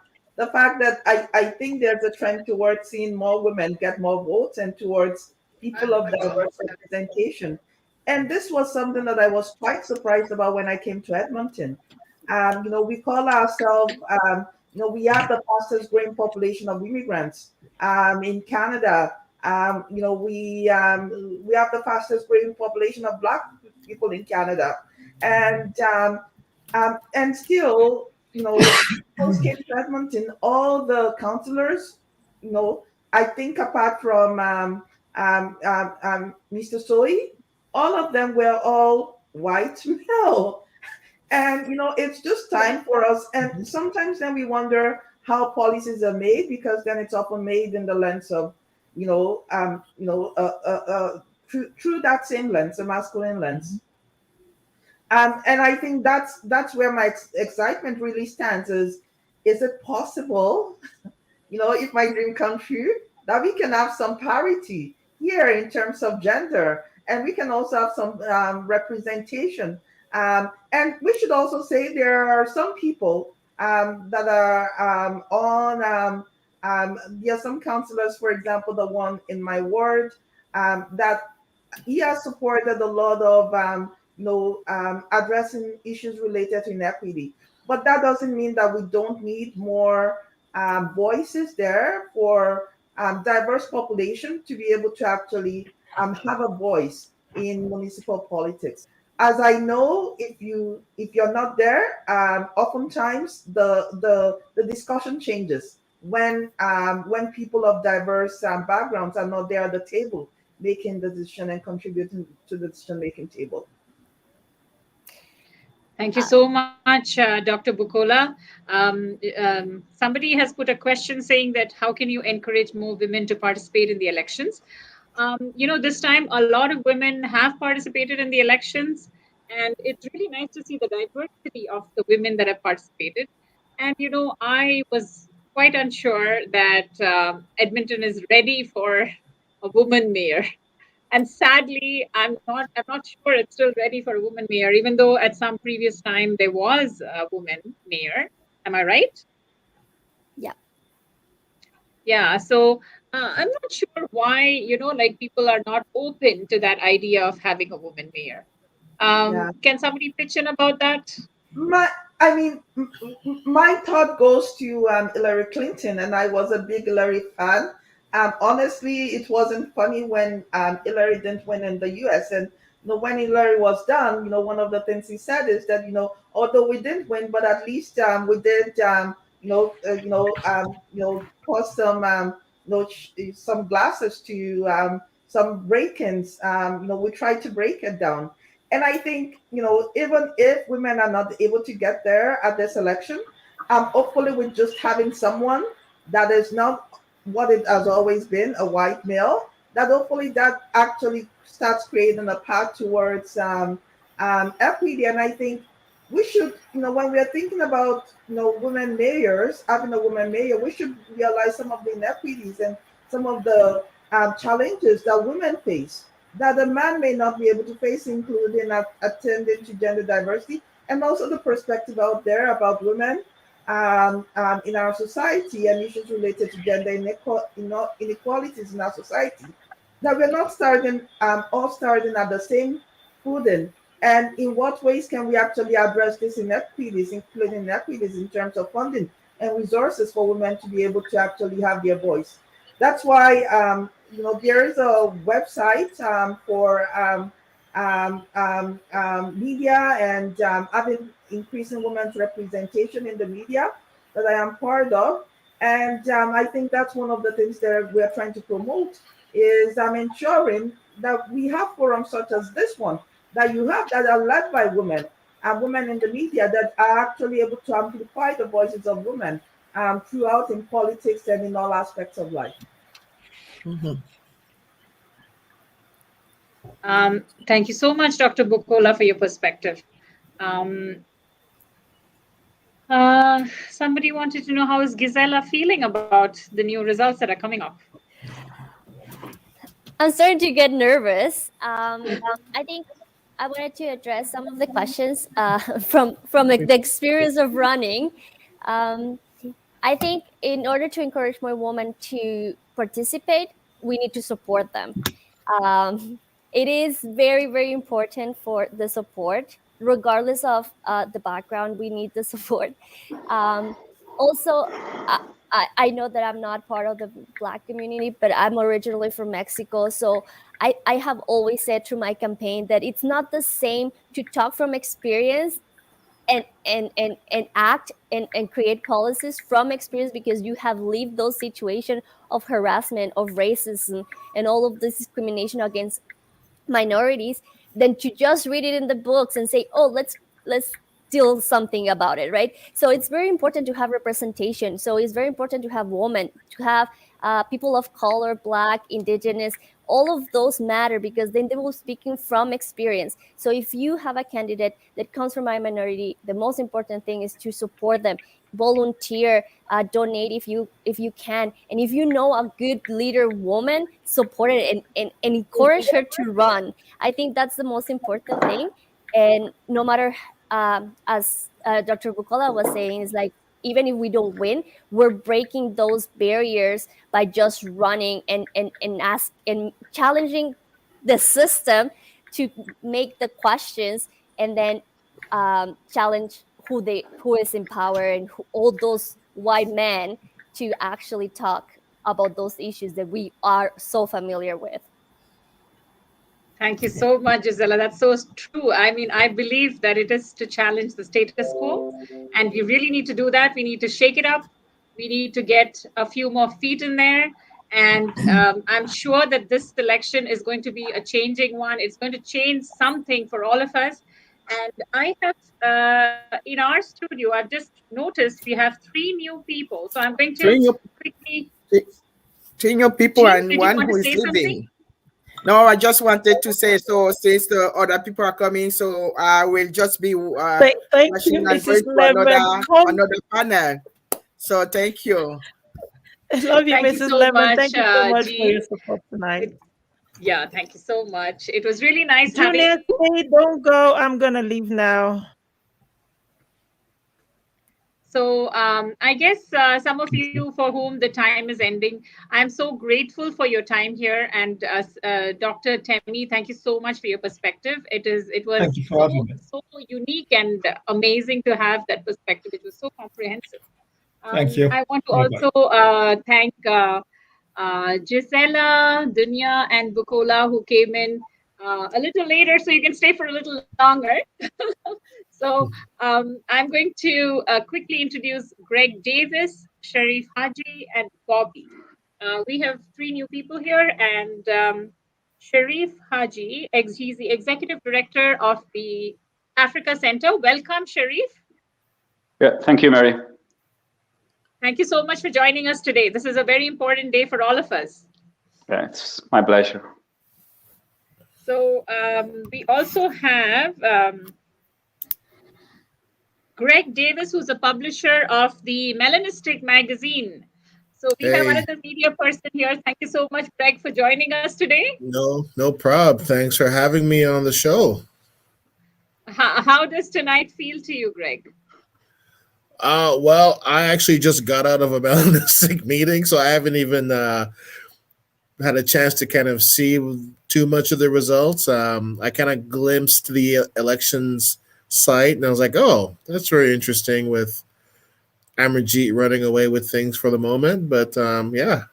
fact that I think there's a trend towards seeing more women get more votes and towards people of diverse representation. And this was something that I was quite surprised about when I came to Edmonton. We call ourselves, we have the fastest growing population of immigrants in Canada. We have the fastest growing population of Black people in Canada, and still, post came to Edmonton, all the councillors, I think apart from Mr. Soy, all of them were all white male. And it's just time for us. And sometimes then we wonder how policies are made, because then it's often made in the lens of, through that same lens, a masculine lens. And I think that's where my excitement really stands. Is it possible, if my dream comes true, that we can have some parity here in terms of gender, and we can also have some representation. And we should also say there are some people that are there are some councillors, for example, the one in my ward, that he has supported a lot of addressing issues related to inequity. But that doesn't mean that we don't need more voices there for diverse population to be able to actually have a voice in municipal politics. As I know, if you're not there, oftentimes the discussion changes when people of diverse backgrounds are not there at the table making the decision and contributing to the decision making table. Thank you so much, Dr. Bukola. Somebody has put a question saying that how can you encourage more women to participate in the elections? This time a lot of women have participated in the elections, and it's really nice to see the diversity of the women that have participated. And I was quite unsure that Edmonton is ready for a woman mayor. And sadly, I'm not sure it's still ready for a woman mayor, even though at some previous time there was a woman mayor. Am I right? Yeah. Yeah. So I'm not sure why, people are not open to that idea of having a woman mayor. Can somebody pitch in about that? My thought goes to Hillary Clinton, and I was a big Hillary fan. Honestly, it wasn't funny when Hillary didn't win in the U.S. And when Hillary was done, one of the things he said is that although we didn't win, but at least we did cause some glasses to some break-ins. We tried to break it down. And I think, even if women are not able to get there at this election, hopefully with just having someone that is not what it has always been, a white male, that hopefully that actually starts creating a path towards equity. And I think we should, when we're thinking about, women mayors, having a woman mayor, we should realize some of the inequities and some of the challenges that women face that a man may not be able to face, including attending to gender diversity, and also the perspective out there about women in our society and issues related to gender inequalities in our society, that we're not starting all starting at the same footing. And in what ways can we actually address these inequities, including inequities in terms of funding and resources for women to be able to actually have their voice? That's why there is a website for media and having increasing women's representation in the media that I am part of. And I think that's one of the things that we're trying to promote is ensuring that we have forums such as this one that you have that are led by women and women in the media that are actually able to amplify the voices of women throughout in politics and in all aspects of life. Thank you so much, Dr. Bukola, for your perspective. Somebody wanted to know how is Gisela feeling about the new results that are coming up? I'm starting to get nervous. I think I wanted to address some of the questions from the experience of running. I think in order to encourage more women to participate, we need to support them. It is very, very important for the support, regardless of the background. We need the support. Also, I know that I'm not part of the Black community, but I'm originally from Mexico. So I have always said through my campaign that it's not the same to talk from experience and act and create policies from experience, because you have lived those situations of harassment, of racism, and all of this discrimination against minorities, than to just read it in the books and say, oh, let's do something about it, right? So it's very important to have representation. So it's very important to have women, to have people of color, Black, Indigenous, all of those matter, because then they will speaking from experience. So if you have a candidate that comes from a minority, the most important thing is to support them, volunteer, donate if you can, and if you know a good leader woman, support it and encourage her to run. I think that's the most important thing. And no matter as Dr. Bukola was saying, is like, even if we don't win, we're breaking those barriers by just running and ask and challenging the system to make the questions, and then challenge who is in power and all those white men to actually talk about those issues that we are so familiar with. Thank you so much, Gisela. That's so true. I mean, I believe that it is to challenge the status quo, and we really need to do that. We need to shake it up. We need to get a few more feet in there. And I'm sure that this election is going to be a changing one. It's going to change something for all of us. And I have, in our studio, I've just noticed we have 3 new people. So I'm going to quickly... 3 new people Jeanne, and one who is leaving. Something? No, I just wanted to say, so since the other people are coming, so I will just be thank you, Mrs. Lehman. Another panel. So thank you. I love you, Thank Mrs. you so Lehman. much, Thank you so much Jeanne. for your support tonight. Yeah, thank you so much. It was really nice Junior, having you. hey, don't go. I'm gonna leave now. So I guess some of you for whom the time is ending, I'm so grateful for your time here. And Dr. Temi, thank you so much for your perspective. It was so unique and amazing to have that perspective. It was so comprehensive. Thank you. I want to also thank Gisela, Dunya, and Bukola, who came in a little later, so you can stay for a little longer. So I'm going to quickly introduce Greg Davis, Sharif Haji, and Bobby. We have 3 new people here, and Sharif Haji, he's the Executive Director of the Africa Center. Welcome, Sharif. Yeah, thank you, Mary. Thank you so much for joining us today. This is a very important day for all of us. Yeah, it's my pleasure. So we also have Greg Davis, who's a publisher of the Melanistic magazine. So we have another media person here. Thank you so much, Greg, for joining us today. No problem. Thanks for having me on the show. How does tonight feel to you, Greg? Well, I actually just got out of a melanistic meeting, so I haven't even had a chance to kind of see too much of the results. I kind of glimpsed the elections site, and I was like, "Oh, that's very interesting." With Amarjeet running away with things for the moment, but yeah,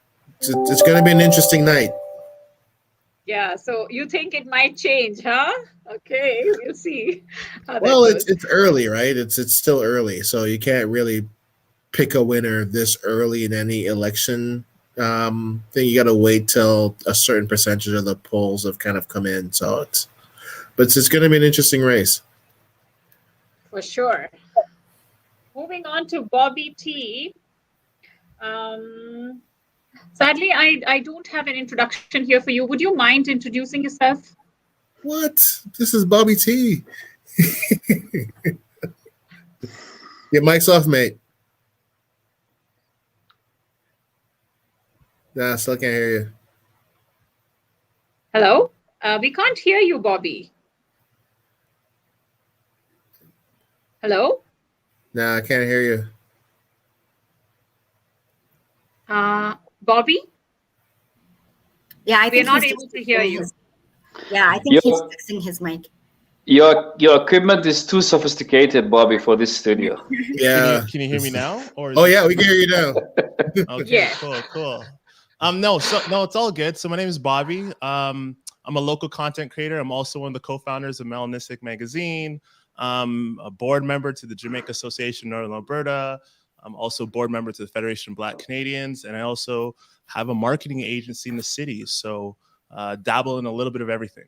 it's going to be an interesting night. Yeah, so you think it might change, huh? Okay, we'll see how Well, that goes. it's early, right? It's still early, so you can't really pick a winner this early in any election thing. You got to wait till a certain percentage of the polls have kind of come in. So it's going to be an interesting race. For sure. Moving on to Bobby T. Sadly, I don't have an introduction here for you. Would you mind introducing yourself? What? This is Bobby T. Get mic's off, mate. Nah, still can't hear you. Hello? We can't hear you, Bobby. Hello? Nah, I can't hear you. Bobby? Yeah, I We're think not he's able to hear you. Yeah, I think he's fixing his mic. Your equipment is too sophisticated, Bobby, for this studio. Yeah. Can you hear me now? Or Oh yeah, we can hear you now. Okay, Yeah. cool. No, it's all good. So my name is Bobby. I'm a local content creator. I'm also one of the co-founders of Melanistic Magazine. I'm a board member to the Jamaica Association of Northern Alberta. I'm also board member to the Federation of Black Canadians, and I also have a marketing agency in the city. So dabble in a little bit of everything.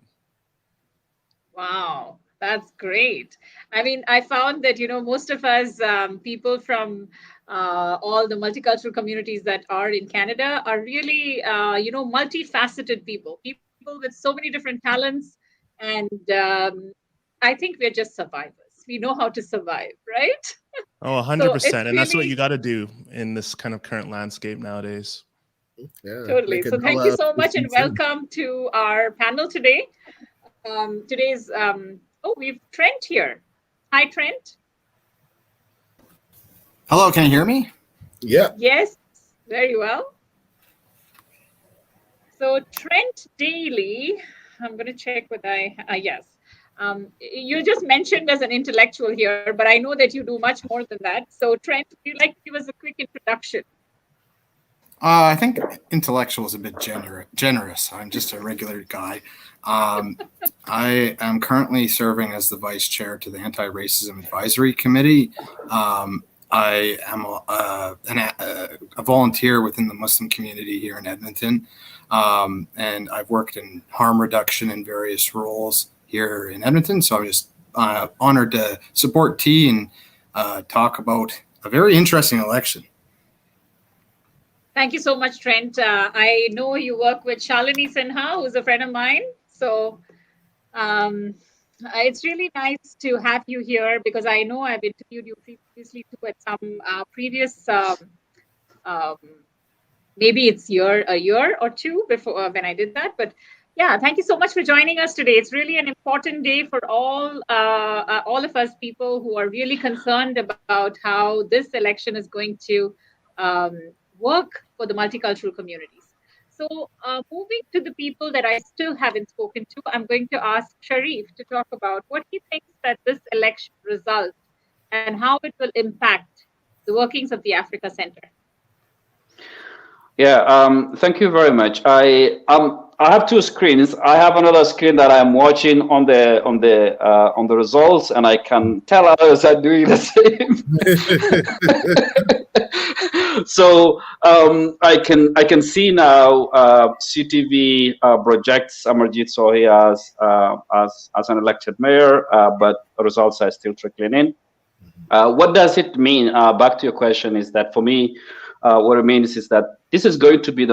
Wow, that's great. I mean, I found that, most of us people from all the multicultural communities that are in Canada are really, multifaceted people with so many different talents. And I think we're just survivors. We know how to survive, right? Oh, 100%. And that's what you got to do in this kind of current landscape nowadays. Yeah, Totally. So thank you so much and welcome to our panel today. Today's, we've Trent here. Hi, Trent. Hello, can you hear me? Yeah. Yes, very well. So Trent Daley, I'm going to check what yes. You just mentioned as an intellectual here, but I know that you do much more than that. So Trent, would you like to give us a quick introduction? I think intellectual is a bit generous. I'm just a regular guy. I am currently serving as the vice chair to the Anti-Racism Advisory Committee. I am a volunteer within the Muslim community here in Edmonton, and I've worked in harm reduction in various roles here in Edmonton. So I'm just honored to support T and talk about a very interesting election. Thank you so much, Trent. I know you work with Shalini Sinha, who's a friend of mine. So it's really nice to have you here because I know I've interviewed you previously too at some previous, maybe it's a year or two before when I did that. But yeah, thank you so much for joining us today. It's really an important day for all of us people who are really concerned about how this election is going to work for the multicultural communities. So moving to the people that I still haven't spoken to, I'm going to ask Sharif to talk about what he thinks that this election result and how it will impact the workings of the Africa Center. Yeah, thank you very much. I have two screens. I have another screen that I'm watching on the results, and I can tell others are doing the same. So I can see now CTV projects Amarjeet Sohi as an elected mayor, but the results are still trickling in. What does it mean? Back to your question is that for me, what it means is that this is going to be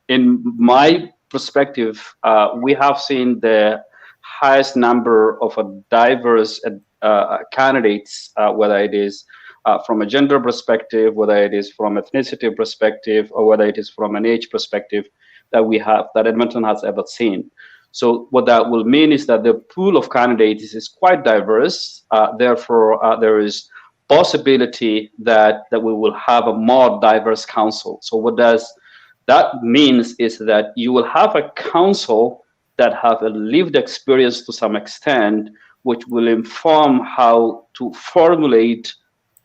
in my perspective, we have seen the highest number of diverse candidates, whether it is from a gender perspective, whether it is from ethnicity perspective, or whether it is from an age perspective that Edmonton has ever seen. So what that will mean is that the pool of candidates is quite diverse. Therefore, there is possibility that we will have a more diverse council. So what does that means is that you will have a council that have a lived experience to some extent, which will inform how to formulate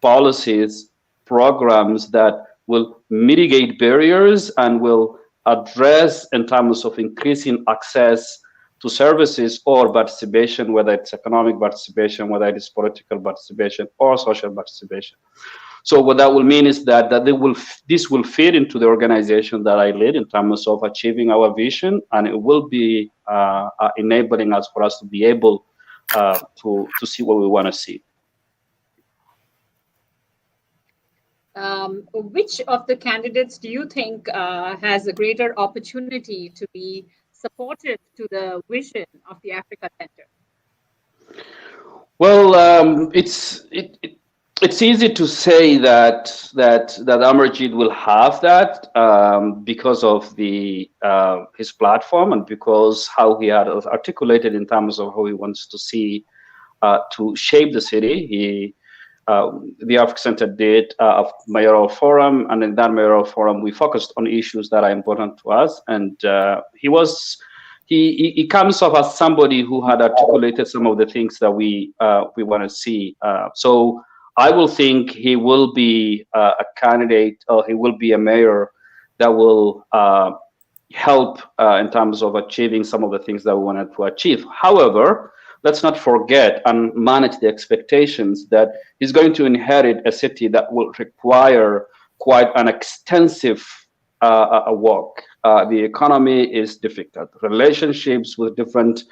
policies, programs that will mitigate barriers and will address in terms of increasing access to services or participation, whether it's economic participation, whether it is political participation or social participation. So what that will mean is that this will fit into the organization that I lead in terms of achieving our vision, and it will be enabling us for us to be able to see what we want to see. Which of the candidates do you think has a greater opportunity to be supportive to the vision of the Africa Center? Well, it's easy to say that Amarjeet will have that because of his platform and because how he had articulated in terms of how he wants to see to shape the city. The Africa Center did a mayoral forum, and in that mayoral forum, we focused on issues that are important to us. And he comes off as somebody who had articulated some of the things that we want to see. So I will think he will be a candidate, or he will be a mayor that will help in terms of achieving some of the things that we wanted to achieve. However, let's not forget and manage the expectations that he's going to inherit a city that will require quite an extensive work. The economy is difficult. Relationships with different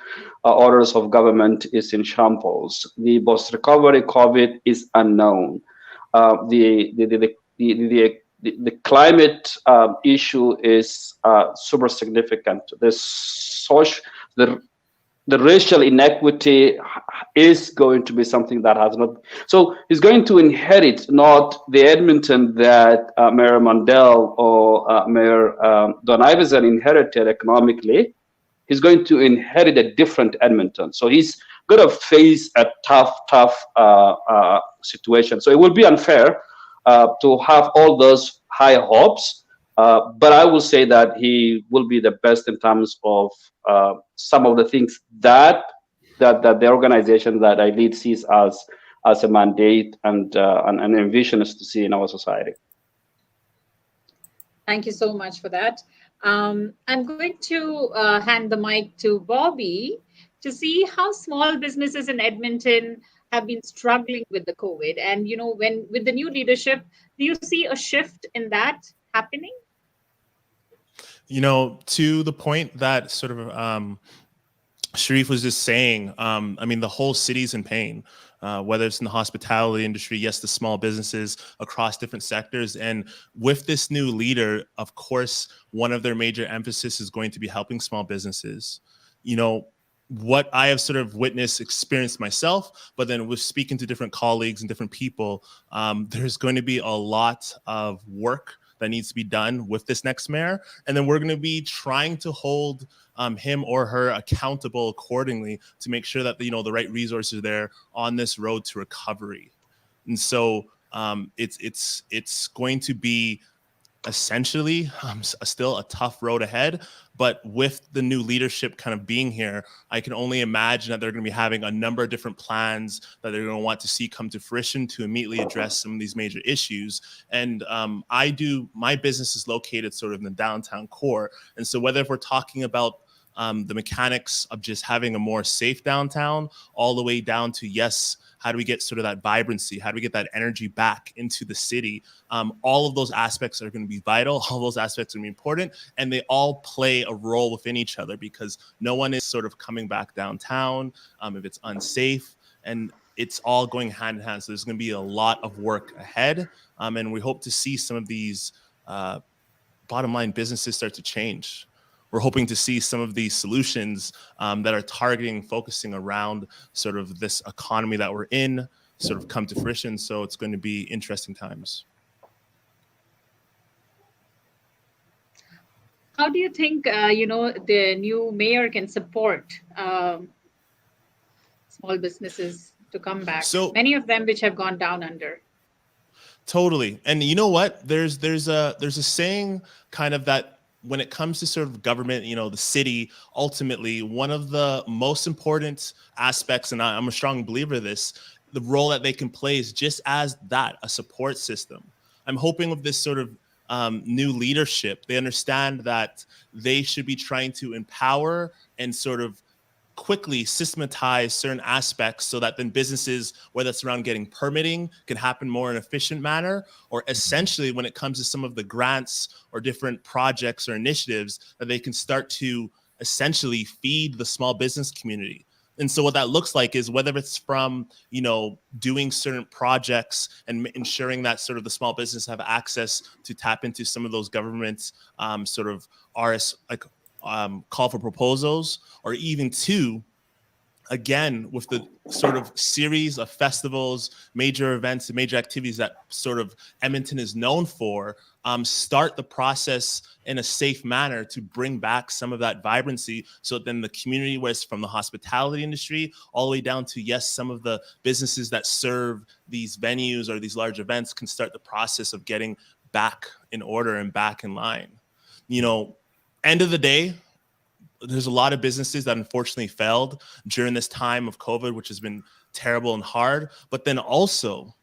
orders of government is in shambles. The post-recovery COVID is unknown. The climate issue is super significant. The racial inequity is going to be something that has not. So he's going to inherit not the Edmonton that Mayor Mandel or Mayor Don Iverson inherited economically. He's going to inherit a different Edmonton. So he's going to face a tough situation. So it will be unfair to have all those high hopes. But I will say that he will be the best in terms of some of the things that the organization that I lead sees as a mandate and envisions to see in our society. Thank you so much for that. I'm going to hand the mic to Bobby to see how small businesses in Edmonton have been struggling with the COVID. And, with the new leadership, do you see a shift in that happening? To the point that sort of Sharif was just saying, the whole city's in pain, whether it's in the hospitality industry, yes, the small businesses across different sectors. And with this new leader, of course, one of their major emphasis is going to be helping small businesses. What I have sort of experienced myself, but then with speaking to different colleagues and different people, there's going to be a lot of work that needs to be done with this next mayor. And then we're going to be trying to hold him or her accountable accordingly to make sure that, the right resources are there on this road to recovery. And so it's going to be essentially still a tough road ahead, but with the new leadership kind of being here, I can only imagine that they're going to be having a number of different plans that they're going to want to see come to fruition to immediately address some of these major issues. And my business is located sort of in the downtown core. And so whether if we're talking about the mechanics of just having a more safe downtown, all the way down to, yes, how do we get sort of that vibrancy? How do we get that energy back into the city? All of those aspects are going to be vital. All those aspects are going to be important. And they all play a role within each other because no one is sort of coming back downtown if it's unsafe. And it's all going hand in hand. So there's going to be a lot of work ahead. And we hope to see some of these bottom line businesses start to change. We're hoping to see some of these solutions that are focusing around sort of this economy that we're in, sort of come to fruition. So it's going to be interesting times. How do you think, the new mayor can support small businesses to come back? So many of them which have gone down under. Totally. And you know what? There's a saying kind of that when it comes to sort of government, the city, ultimately, one of the most important aspects, and I'm a strong believer of this, the role that they can play is just as that, a support system. I'm hoping with this sort of new leadership, they understand that they should be trying to empower and sort of quickly systematize certain aspects so that then businesses, whether it's around getting permitting, can happen more in an efficient manner, or essentially when it comes to some of the grants or different projects or initiatives, that they can start to essentially feed the small business community. And so what that looks like is whether it's from, doing certain projects and ensuring that sort of the small business have access to tap into some of those government sort of call for proposals, or even again, with the sort of series of festivals, major events, and major activities that sort of Edmonton is known for, start the process in a safe manner to bring back some of that vibrancy, so then the community, where it's from the hospitality industry all the way down to, yes, some of the businesses that serve these venues or these large events, can start the process of getting back in order and back in line. End of the day, there's a lot of businesses that unfortunately failed during this time of COVID, which has been terrible and hard. But then also,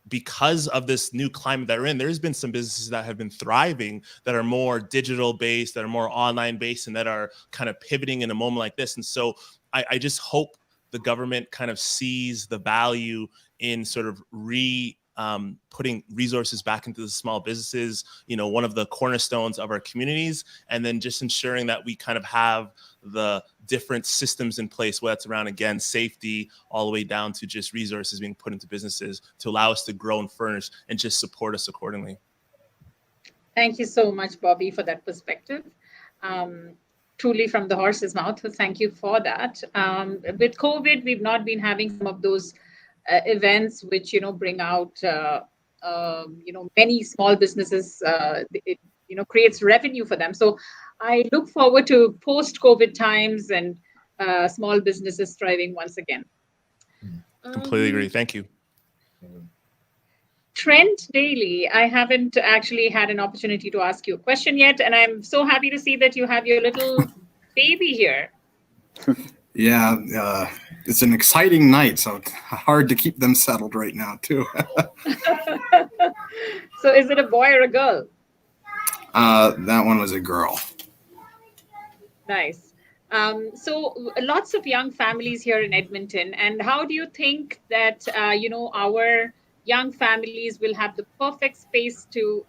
because of this new climate that we're in, there's been some businesses that have been thriving, that are more digital based, that are more online based, and that are kind of pivoting in a moment like this. And so I just hope the government kind of sees the value in sort of putting resources back into the small businesses, one of the cornerstones of our communities, and then just ensuring that we kind of have the different systems in place, whether it's around, again, safety, all the way down to just resources being put into businesses to allow us to grow and furnish and just support us accordingly. Thank you so much, Bobby, for that perspective. Truly from the horse's mouth. So thank you for that. With COVID, we've not been having some of those events which bring out many small businesses. It creates revenue for them. So I look forward to post-COVID times and small businesses thriving once again. Completely agree. Thank you. Trent Daley, I haven't actually had an opportunity to ask you a question yet, and I'm so happy to see that you have your little baby here. Yeah, it's an exciting night, so it's hard to keep them settled right now, too. So is it a boy or a girl? That one was a girl. Nice. So lots of young families here in Edmonton. And how do you think that, our young families will have the perfect space to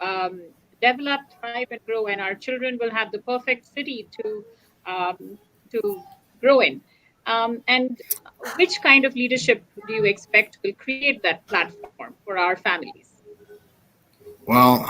develop, thrive, and grow, and our children will have the perfect city to grow in? And which kind of leadership do you expect will create that platform for our families? Well,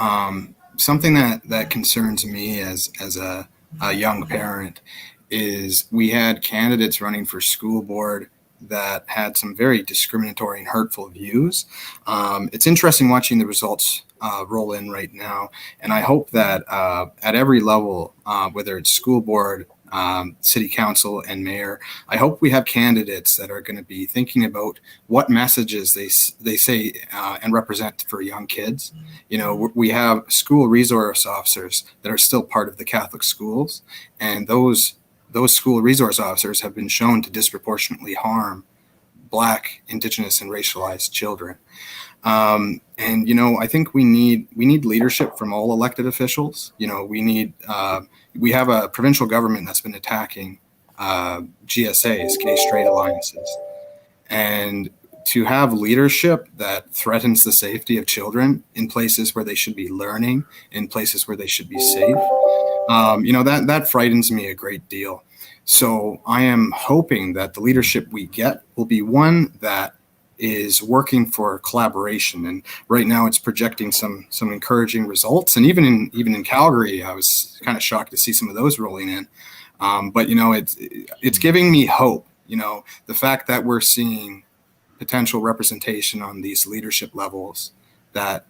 something that concerns me as a young parent is we had candidates running for school board that had some very discriminatory and hurtful views. It's interesting watching the results roll in right now, and I hope that at every level, whether it's school board, city council, and mayor, I hope we have candidates that are going to be thinking about what messages they say and represent for young kids. We have school resource officers that are still part of the Catholic schools, and those school resource officers have been shown to disproportionately harm Black, Indigenous, and racialized children. I think we need leadership from all elected officials. We have a provincial government that's been attacking GSAs, gay straight alliances, and to have leadership that threatens the safety of children in places where they should be learning, in places where they should be safe, that frightens me a great deal. So I am hoping that the leadership we get will be one that is working for collaboration. And right now it's projecting some encouraging results. And even in Calgary, I was kind of shocked to see some of those rolling in. But it's giving me hope. The fact that we're seeing potential representation on these leadership levels, that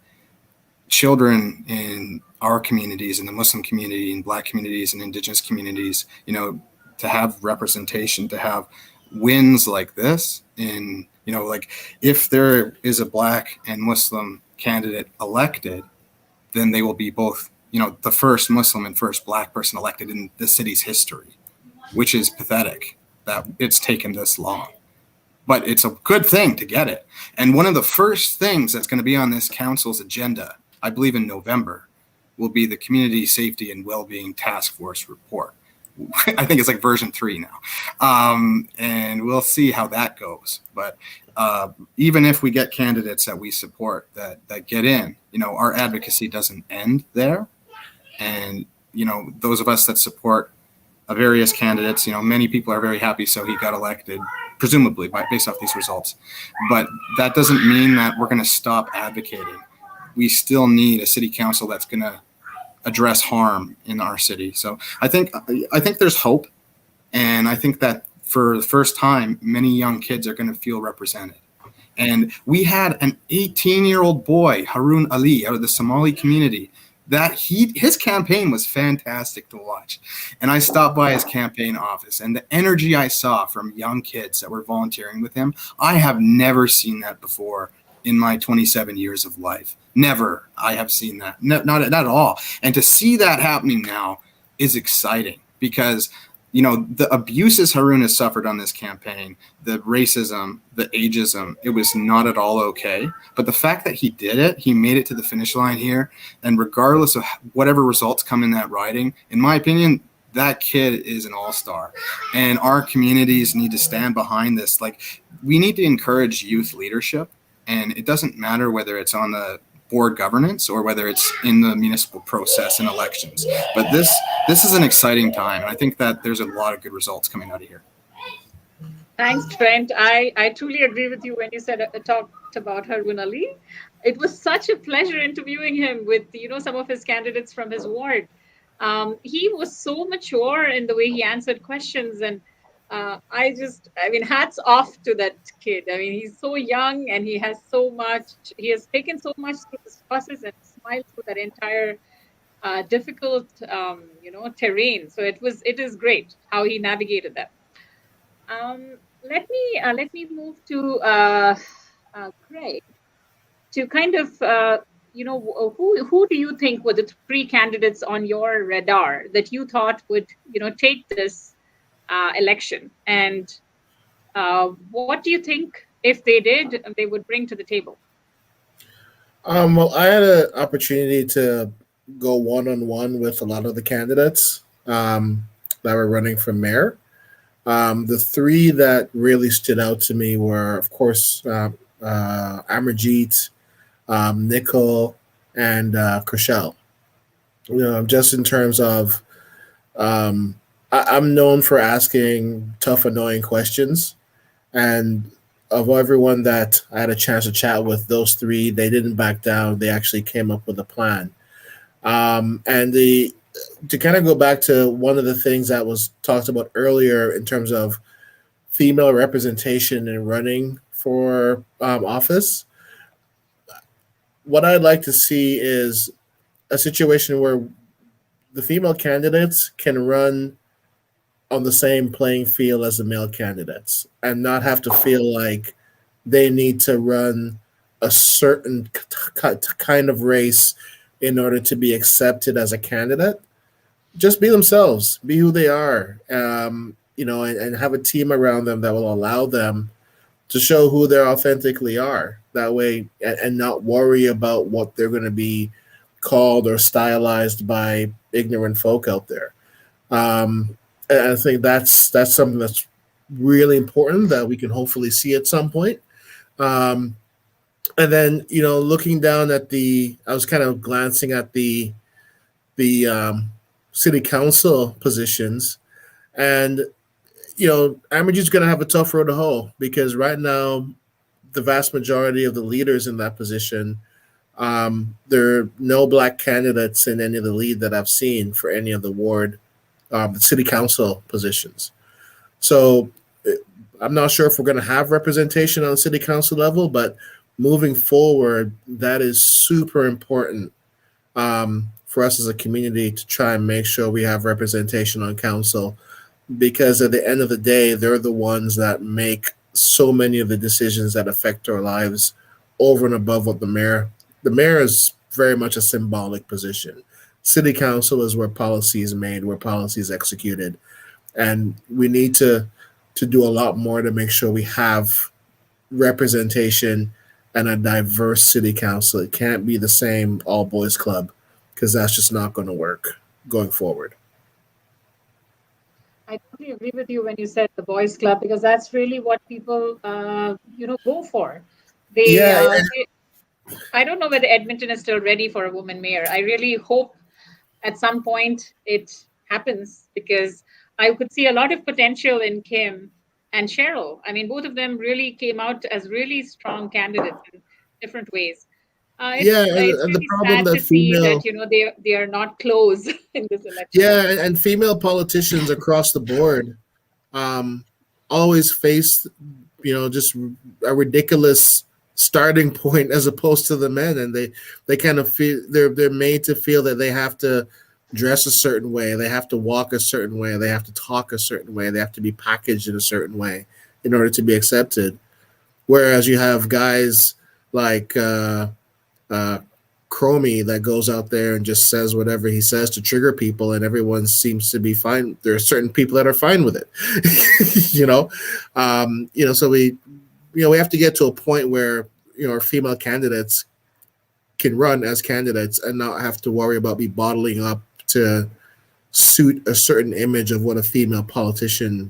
children in our communities, in the Muslim community, in Black communities, and Indigenous communities, to have representation, to have wins like this in, like if there is a Black and Muslim candidate elected, then they will be both, the first Muslim and first Black person elected in the city's history, which is pathetic that it's taken this long. But it's a good thing to get it. And one of the first things that's going to be on this council's agenda, I believe in November, will be the Community Safety and Wellbeing Task Force report. I think it's like version 3 now. And we'll see how that goes. But even if we get candidates that we support that get in, our advocacy doesn't end there. And, those of us that support various candidates, many people are very happy so he got elected, presumably based off these results. But that doesn't mean that we're going to stop advocating. We still need a city council that's going to address harm in our city. So I think there's hope. And I think that for the first time, many young kids are going to feel represented. And we had an 18-year-old boy, Harun Ali, out of the Somali community, his campaign was fantastic to watch. And I stopped by his campaign office, and the energy I saw from young kids that were volunteering with him, I have never seen that before in my 27 years of life. Never I have seen that. Not at all. And to see that happening now is exciting because, the abuses Harun has suffered on this campaign, the racism, the ageism, it was not at all okay. But the fact that he did it, he made it to the finish line here. And regardless of whatever results come in that riding, in my opinion, that kid is an all-star. And our communities need to stand behind this. Like, we need to encourage youth leadership. And it doesn't matter whether it's on the board governance or whether it's in the municipal process and elections. But this is an exciting time. And I think that there's a lot of good results coming out of here. Thanks, Trent. I truly agree with you when you talked about Harun Ali. It was such a pleasure interviewing him with, some of his candidates from his ward. He was so mature in the way he answered questions. And hats off to that kid. He's so young and he has taken so much through this process and smiled through that entire difficult, terrain. So it is great how he navigated that. Let me move to Craig to kind of, who do you think were the 3 candidates on your radar that you thought would, take this election, and what do you think if they did, they would bring to the table? Well, I had an opportunity to go one-on-one with a lot of the candidates that were running for mayor. The 3 that really stood out to me were, of course, Amarjeet, Nicole, and Kushal. Just in terms of I'm known for asking tough, annoying questions. And of everyone that I had a chance to chat with, those 3, they didn't back down. They actually came up with a plan. To kind of go back to one of the things that was talked about earlier in terms of female representation and running for office, what I'd like to see is a situation where the female candidates can run on the same playing field as the male candidates and not have to feel like they need to run a certain kind of race in order to be accepted as a candidate. Just be themselves, be who they are, and have a team around them that will allow them to show who they authentically are. That way, and not worry about what they're going to be called or stylized by ignorant folk out there. And I think that's something that's really important that we can hopefully see at some point. And then, looking down at I was kind of glancing at the city council positions, and Amarjeet's going to have a tough road to hoe because right now, the vast majority of the leaders in that position, there are no Black candidates in any of the lead that I've seen for any of the ward, the city council positions. So I'm not sure if we're going to have representation on the city council level, but moving forward, that is super important for us as a community to try and make sure we have representation on council, because at the end of the day, they're the ones that make so many of the decisions that affect our lives over and above what the mayor the mayor is very much a symbolic position. City council is where policy is made, where policy is executed. And we need to do a lot more to make sure we have representation and a diverse city council. It can't be the same all boys club, because that's just not going to work going forward. I totally agree with you when you said the boys club, because that's really what people, go for. I don't know whether Edmonton is still ready for a woman mayor. I really hope at some point it happens, because I could see a lot of potential in Kim and Cheryl. I mean, both of them really came out as really strong candidates in different ways. It's and the really problem sad that to see female, that they are not close in this election. yeah, and female politicians across the board always face, just a ridiculous starting point as opposed to the men, and they kind of feel they're made to feel that they have to dress a certain way, they have to walk a certain way, they have to talk a certain way, they have to be packaged in a certain way in order to be accepted. Whereas you have guys like Chromie that goes out there and just says whatever he says to trigger people, and everyone seems to be fine. There are certain people that are fine with it, So we have to get to a point where our female candidates can run as candidates and not have to worry about be bottling up to suit a certain image of what a female politician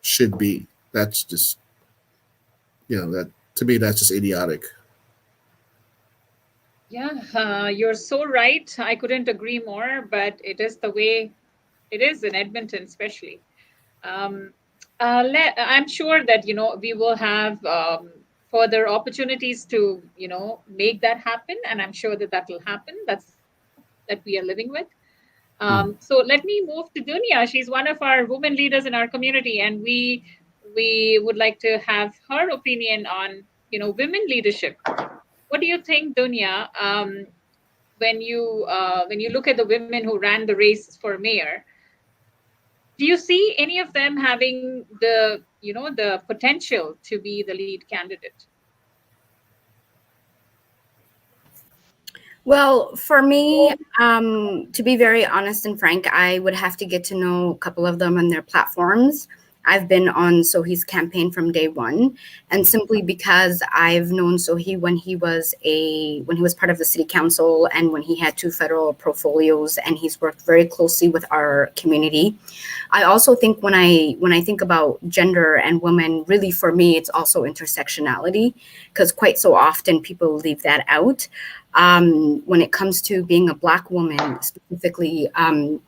should be. That's just, that to me, that's just idiotic. Yeah, you're so right. I couldn't agree more, but it is the way it is in Edmonton, especially. I'm sure that, we will have further opportunities to, make that happen. And I'm sure that will happen. That we are living with. So let me move to Dunya. She's one of our women leaders in our community, and we would like to have her opinion on, women leadership. What do you think, Dunya, when you look at the women who ran the race for mayor? Do you see any of them having the potential to be the lead candidate? Well, for me, to be very honest and frank, I would have to get to know a couple of them and their platforms. I've been on Sohi's campaign from day one, and simply because I've known Sohi when he was part of the city council and when he had 2 federal portfolios, and he's worked very closely with our community. I also think when I think about gender and women, really for me, it's also intersectionality, because quite so often people leave that out. When it comes to being a Black woman, specifically, a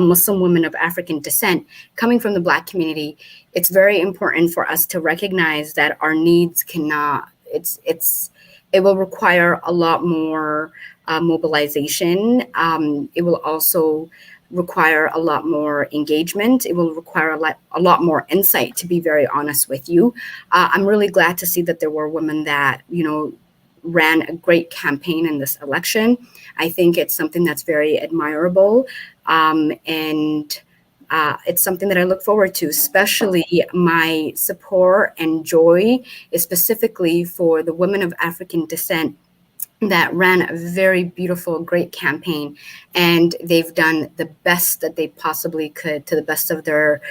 Muslim woman of African descent coming from the Black community, it's very important for us to recognize that our needs it will require a lot more mobilization. It will also require a lot more engagement. It will require a lot more insight, to be very honest with you. I'm really glad to see that there were women that, ran a great campaign in this election. I think it's something that's very admirable. And it's something that I look forward to, especially my support and joy is specifically for the women of African descent that ran a very beautiful, great campaign, and they've done the best that they possibly could to the best of their,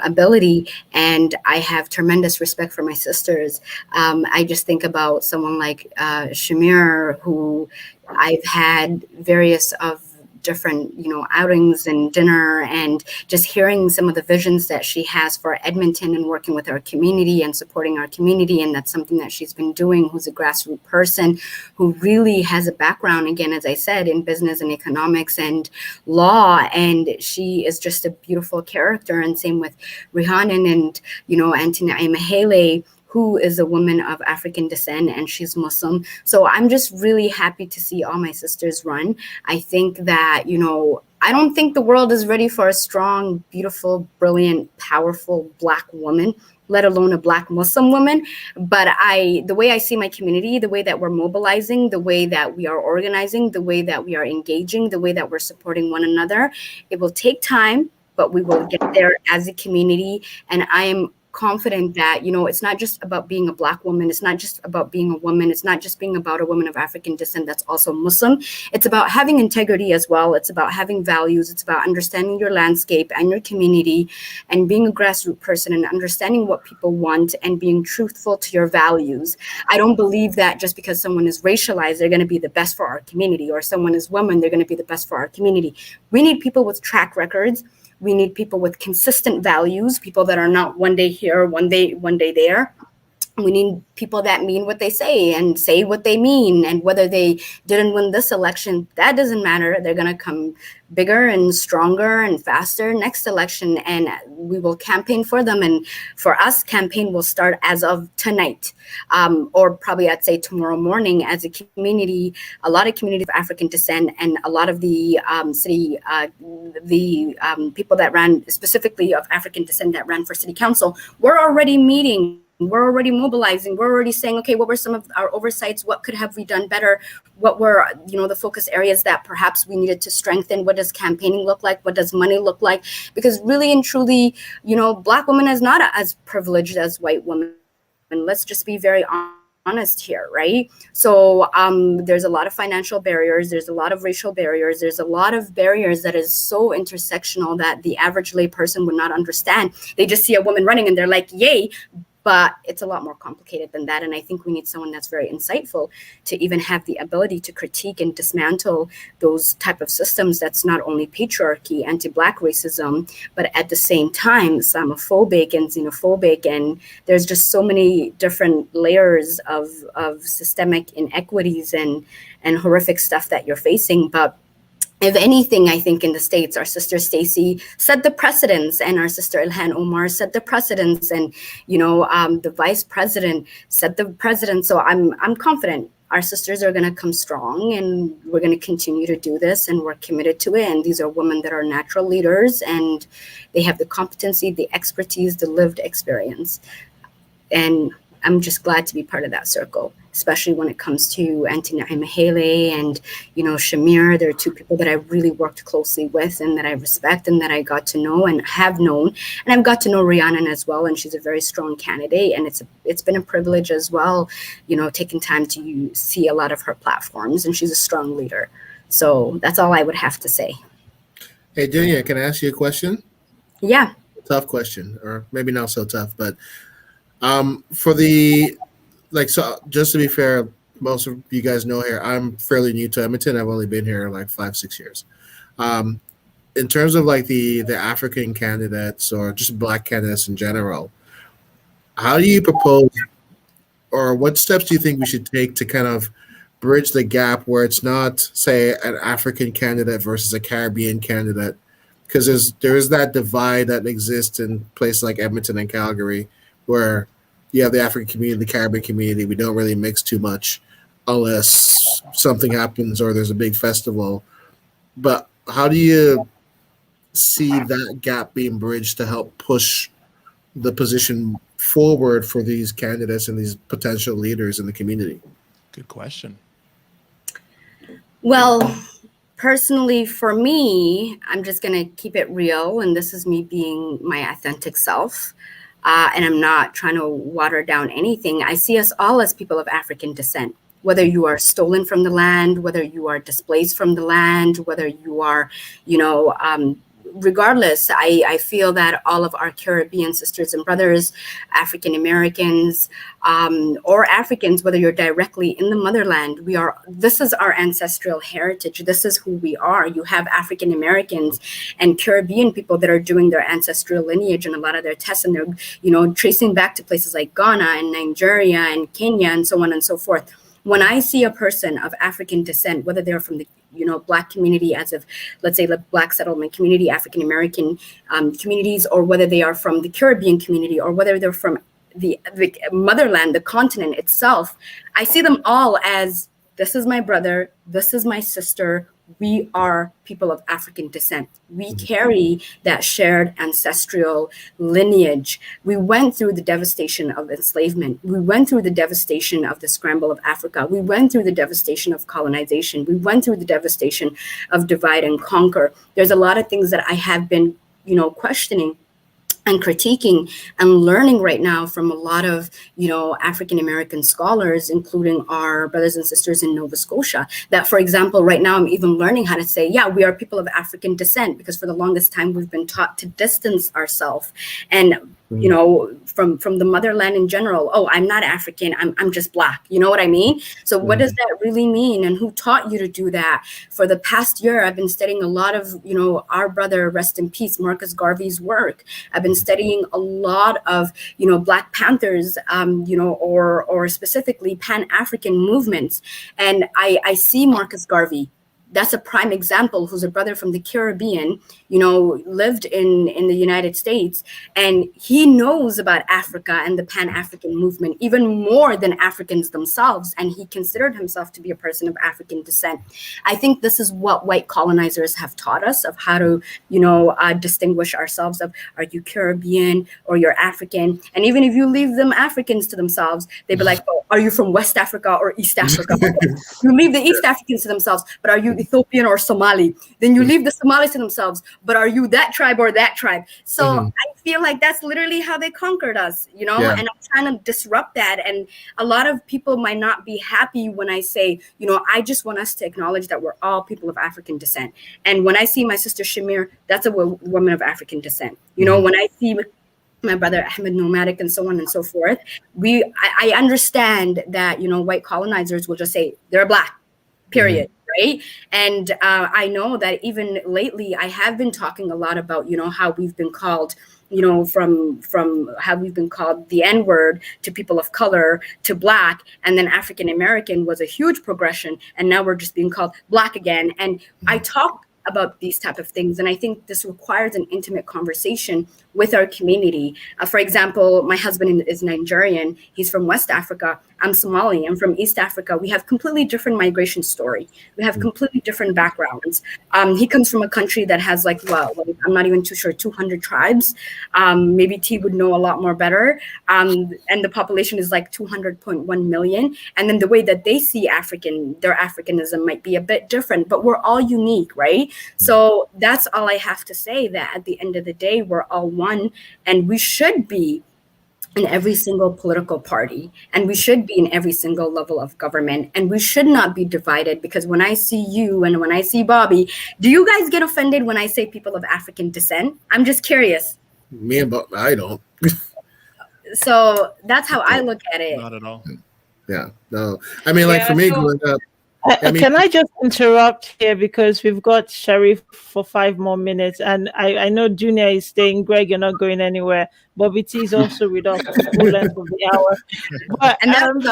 ability. And I have tremendous respect for my sisters. I just think about someone like Shamir, who I've had various of different, outings and dinner, and just hearing some of the visions that she has for Edmonton and working with our community and supporting our community. And that's something that she's been doing, who's a grassroots person who really has a background, again, as I said, in business and economics and law. And she is just a beautiful character. And same with Rihanna and, Antina Mahele, who is a woman of African descent, and she's Muslim. So I'm just really happy to see all my sisters run. I think that, I don't think the world is ready for a strong, beautiful, brilliant, powerful Black woman, let alone a Black Muslim woman. But the way I see my community, the way that we're mobilizing, the way that we are organizing, the way that we are engaging, the way that we're supporting one another, it will take time, but we will get there as a community. And I am confident that, you know, it's not just about being a Black woman. It's not just about being a woman. It's not just being about a woman of African descent that's also Muslim. It's about having integrity as well. It's about having values. It's about understanding your landscape and your community and being a grassroots person and understanding what people want and being truthful to your values. I don't believe that just because someone is racialized, they're going to be the best for our community, or someone is woman, they're going to be the best for our community. We need people with track records. We need people with consistent values, people that are not one day here, one day there. We need people that mean what they say and say what they mean. And whether they didn't win this election, that doesn't matter. They're going to come bigger and stronger and faster next election. And we will campaign for them. And for us, campaign will start as of tonight, or probably I'd say tomorrow morning, as a community, a lot of community of African descent and a lot of the people that ran specifically of African descent that ran for city council, we're already meeting. We're already mobilizing. We're already saying, okay, what were some of our oversights? What could have we done better? What were, you know, the focus areas that perhaps we needed to strengthen? What does campaigning look like? What does money look like? Because really and truly, you know, Black women is not as privileged as white women. And let's just be very honest here, right? So there's a lot of financial barriers. There's a lot of racial barriers. There's a lot of barriers that is so intersectional that the average lay person would not understand. They just see a woman running and they're like, yay. But it's a lot more complicated than that. And I think we need someone that's very insightful to even have the ability to critique and dismantle those type of systems that's not only patriarchy, anti-Black racism, but at the same time, Islamophobic and xenophobic. And there's just so many different layers of systemic inequities and horrific stuff that you're facing. But if anything, I think in the States, our sister Stacey set the precedence, and our sister Ilhan Omar set the precedence, and you know, the vice president set the precedent. So I'm confident our sisters are going to come strong, and we're going to continue to do this, and we're committed to it. And these are women that are natural leaders, and they have the competency, the expertise, the lived experience. And I'm just glad to be part of that circle, especially when it comes to Auntie Naima Haley and, you know, Shamir. They're two people that I really worked closely with and that I respect and that I got to know and have known. And I've got to know Rhiannon as well, and she's a very strong candidate. And it's been a privilege as well, you know, taking time to see a lot of her platforms, and she's a strong leader. So that's all I would have to say. Hey, Dunya, can I ask you a question? Yeah. Tough question, or maybe not so tough, but for the, like, so just to be fair, most of you guys know here, I'm fairly new to Edmonton. I've only been here like 5-6 years. In terms of like the African candidates or just Black candidates in general, how do you propose, or what steps do you think we should take to kind of bridge the gap where it's not, say, an African candidate versus a Caribbean candidate? Because there is that divide that exists in places like Edmonton and Calgary, where you have the African community, the Caribbean community. We don't really mix too much unless something happens or there's a big festival. But how do you see that gap being bridged to help push the position forward for these candidates and these potential leaders in the community? Good question. Well, personally, for me, I'm just going to keep it real. And this is me being my authentic self. And I'm not trying to water down anything. I see us all as people of African descent, whether you are stolen from the land, whether you are displaced from the land, whether you are, you know, regardless, I feel that all of our Caribbean sisters and brothers, African Americans, or Africans, whether you're directly in the motherland, this is our ancestral heritage. This is who we are. You have African Americans and Caribbean people that are doing their ancestral lineage and a lot of their tests, and they're, you know, tracing back to places like Ghana and Nigeria and Kenya and so on and so forth. When I see a person of African descent, whether they're from the, you know, Black community, as of, let's say, the Black settlement community, African American communities, or whether they are from the Caribbean community, or whether they're from the motherland, the continent itself, I see them all as, this is my brother, this is my sister. We are people of African descent. We carry that shared ancestral lineage. We went through the devastation of enslavement. We went through the devastation of the scramble of Africa. We went through the devastation of colonization. We went through the devastation of divide and conquer. There's a lot of things that I have been, you know, questioning. and critiquing and learning right now from a lot of, African American scholars, including our brothers and sisters in Nova Scotia, that, for example, right now I'm even learning how to say, yeah, we are people of African descent, because for the longest time we've been taught to distance ourselves and from the motherland in general. Oh, I'm not African, I'm just Black. You know what I mean? So what does that really mean? And who taught you to do that? For the past year, I've been studying a lot of, our brother, rest in peace, Marcus Garvey's work. I've been studying a lot of, Black Panthers, or specifically Pan-African movements. And I see Marcus Garvey. That's a prime example, who's a brother from the Caribbean, lived in the United States, and he knows about Africa and the Pan-African movement even more than Africans themselves, and he considered himself to be a person of African descent. I think this is what white colonizers have taught us, of how to, distinguish ourselves, of, are you Caribbean or you're African? And even if you leave them Africans to themselves, they'd be like, oh, are you from West Africa or East Africa? You leave the East Africans to themselves, but are you Ethiopian or Somali? Then you leave the Somalis to themselves, but are you that tribe or that tribe? So I feel like that's literally how they conquered us, and I'm trying to disrupt that. And a lot of people might not be happy when I say, I just want us to acknowledge that we're all people of African descent. And when I see my sister Shamir, that's a woman of African descent. When I see my brother Ahmed Nomadic and so on and so forth, I understand that, white colonizers will just say they're Black, period. Right. And I know that even lately I have been talking a lot about, how we've been called, from how we've been called the N-word to people of color to Black, and then African American was a huge progression. And now we're just being called Black again. And I talk about these type of things. And I think this requires an intimate conversation with our community. For example, my husband is Nigerian. He's from West Africa. I'm Somali. I'm from East Africa. We have completely different migration story. We have completely different backgrounds. He comes from a country that has I'm not even too sure, 200 tribes. Maybe T would know a lot more better. And the population is like 200.1 million. And then the way that they see their Africanism might be a bit different, but we're all unique, right? So that's all I have to say, that at the end of the day, we're all one, and we should be in every single political party, and we should be in every single level of government, and we should not be divided. Because when I see you and when I see Bobby, do you guys get offended when I say people of African descent? I'm just curious. Me and Bob, I don't. So that's how I look at it. Not at all. Yeah, no. I mean, for me growing up. Can I just interrupt here, because we've got Sharif for 5 more minutes, and I know Junior is staying. Greg, you're not going anywhere. Bobby T is also with us for the full length of the hour. But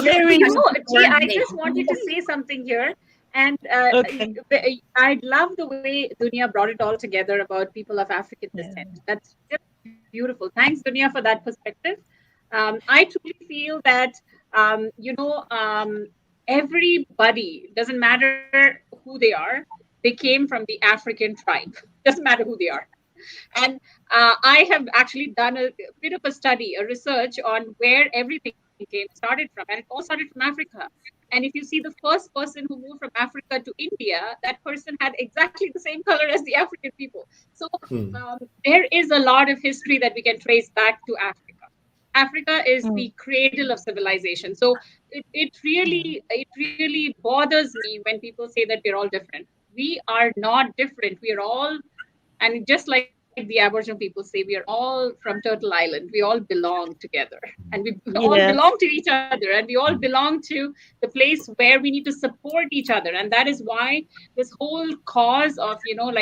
Mary, I just wanted to say something here. And I love the way Dunia brought it all together about people of African descent. That's just beautiful. Thanks, Dunia, for that perspective. I truly feel that, everybody, doesn't matter who they are, they came from the African tribe. Doesn't matter who they are. And I have actually done a bit of a study, a research on where everything started from. And it all started from Africa. And if you see the first person who moved from Africa to India, that person had exactly the same color as the African people. So there is a lot of history that we can trace back to Africa. Africa is the cradle of civilization. So it really bothers me when people say that we're all different. We are not different. We are all, and just like the Aboriginal people say, we are all from Turtle Island. We all belong together, and we all belong to each other, and we all belong to the place where we need to support each other. And that is why this whole cause of,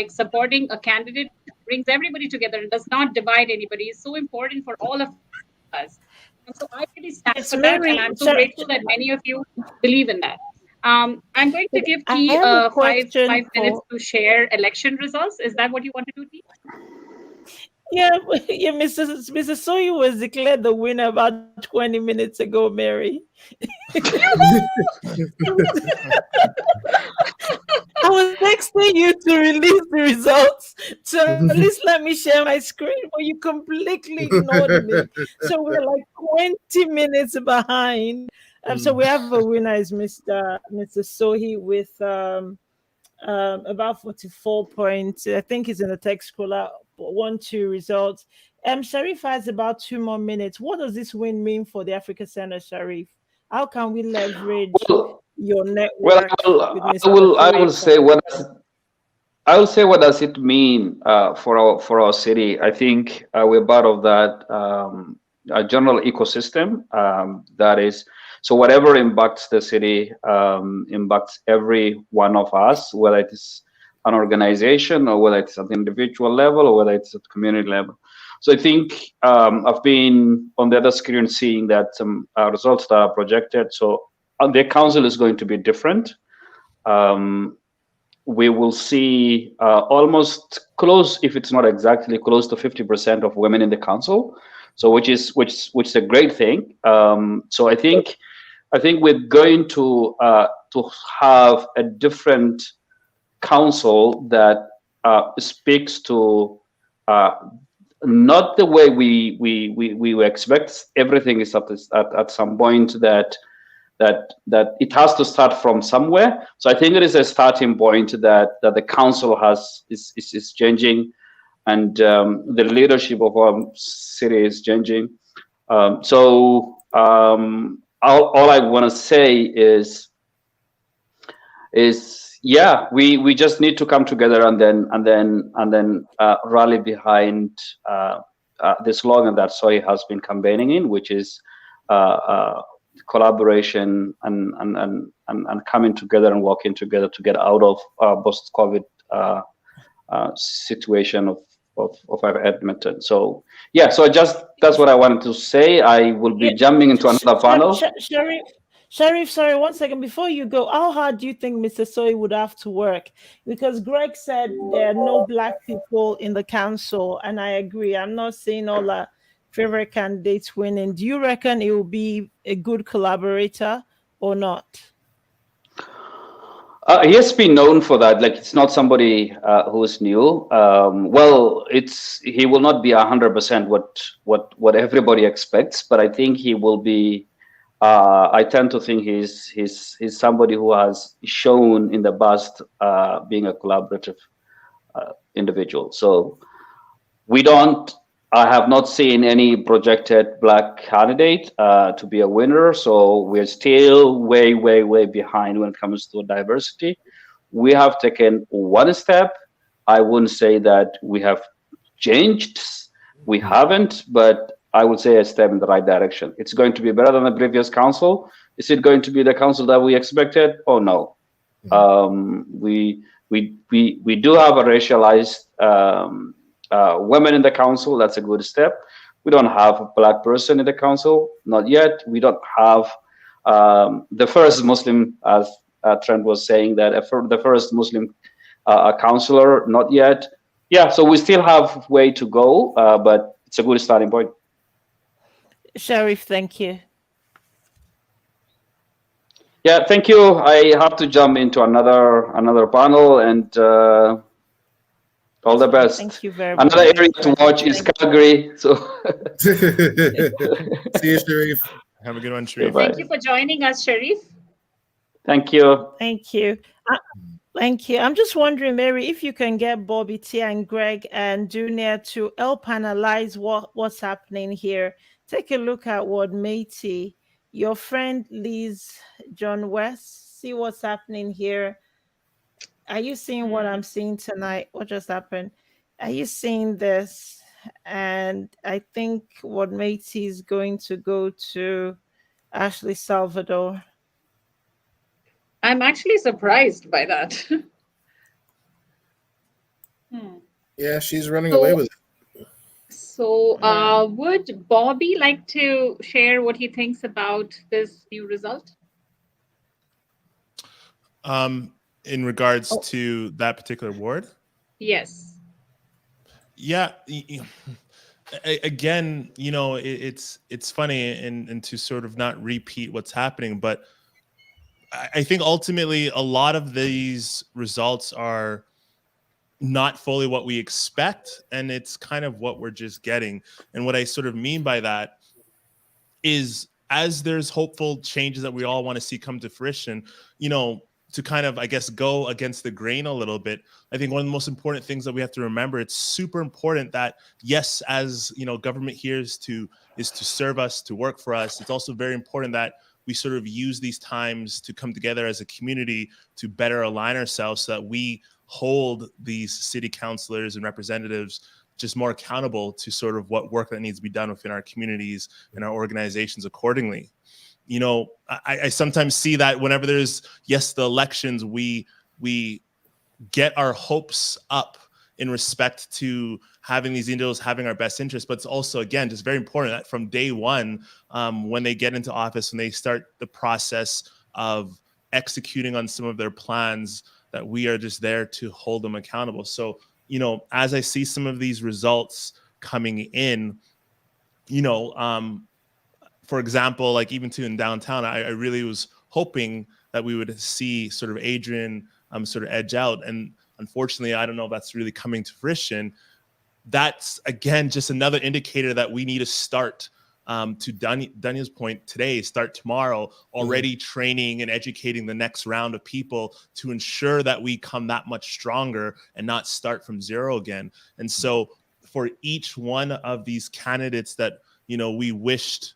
supporting a candidate brings everybody together and does not divide anybody is so important for all of us. And so I really stand for that, and I'm so grateful that many of you believe in that. I'm going to give T 5 minutes to share election results. Is that what you want to do, T? Yeah, Mr. Soyi was declared the winner about 20 minutes ago, Mary. I was texting you to release the results. So at least let me share my screen, but you completely ignored me. So we're like 20 minutes behind. So we have a winner is Mr. Sohi with about 44 points. I think he's in the text scroller. 1-2 results. Sharif has about 2 more minutes. What does this win mean for the Africa Center, Sharif? How can we leverage Well, your well, network with I Mr. will Foye say from- what does it mean for our city? I think we're part of that a general ecosystem that is, so whatever impacts the city impacts every one of us, whether it is an organization or whether it's at the individual level or whether it's at community level. So I think I've been on the other screen seeing that some results that are projected. So the council is going to be different. We will see almost close, if it's not exactly close to 50% of women in the council. So which is a great thing. So I think we're going to have a different council that speaks to not the way we expect. Everything is at some point that it has to start from somewhere. So I think it is a starting point that the council is changing, and the leadership of our city is changing. So all I want to say is yeah, we just need to come together and then rally behind the slogan that Soy has been campaigning in, which is collaboration and coming together and working together to get out of post-COVID situation of Edmonton. So yeah, so that's what I wanted to say. I will be jumping into another panel. Sharif, sorry, 1 second before you go. How hard do you think Mr. Soy would have to work? Because Greg said there are no Black people in the council, and I agree. I'm not seeing all the favorite candidates winning. Do you reckon it will be a good collaborator or not? He has been known for that. Like, it's not somebody who is new. Well, he will not be 100% what everybody expects, but I think he will be. I tend to think he's somebody who has shown in the past being a collaborative individual. So I have not seen any projected Black candidate to be a winner. So we're still way behind when it comes to diversity. We have taken one step. I wouldn't say that we have changed. We haven't, but I would say a step in the right direction. It's going to be better than the previous council. Is it going to be the council that we expected? Oh no. We do have a racialized women in the council. That's a good step. We don't have a Black person in the council, not yet. We don't have the first Muslim, as Trent was saying, that the first Muslim councillor, not yet. Yeah, so we still have way to go, but it's a good starting point. Sharif, thank you. Yeah, thank you. I have to jump into another panel, and all the best. Thank you very much. Another area to watch is Calgary. So see you, Sharif. Have a good one, Sharif. Thank you for joining us, Sharif. Thank you. Thank you. Thank you. I'm just wondering, Mary, if you can get Bobby, Tia, and Greg and Dunia to help analyze what's happening here. Take a look at what Métis, your friend Liz John West, see what's happening here. Are you seeing what I'm seeing tonight? What just happened? Are you seeing this? And I think what Métis is going to go to Ashley Salvador. I'm actually surprised by that. Yeah, she's running away with it. So would Bobby like to share what he thinks about this new result? In regards to that particular ward? Yes. Yeah. Again, it's funny and to sort of not repeat what's happening, but I think ultimately a lot of these results are not fully what we expect, and it's kind of what we're just getting. And what I sort of mean by that is, as there's hopeful changes that we all want to see come to fruition, to kind of, I guess, go against the grain a little bit, I think one of the most important things that we have to remember, it's super important that, yes, as government here is to serve us, to work for us. It's also very important that we sort of use these times to come together as a community to better align ourselves so that we hold these city councilors and representatives just more accountable to sort of what work that needs to be done within our communities and our organizations accordingly. I sometimes see that whenever there's, yes, the elections, we get our hopes up in respect to having these individuals having our best interests, but it's also, again, just very important that from day one, when they get into office, when they start the process of executing on some of their plans, that we are just there to hold them accountable. So, as I see some of these results coming in, for example, like even in downtown, I really was hoping that we would see sort of Adrian sort of edge out. And unfortunately, I don't know if that's really coming to fruition. That's, again, just another indicator that we need to start, to Danya's point today, start tomorrow, already training and educating the next round of people to ensure that we come that much stronger and not start from zero again. And so for each one of these candidates that, we wished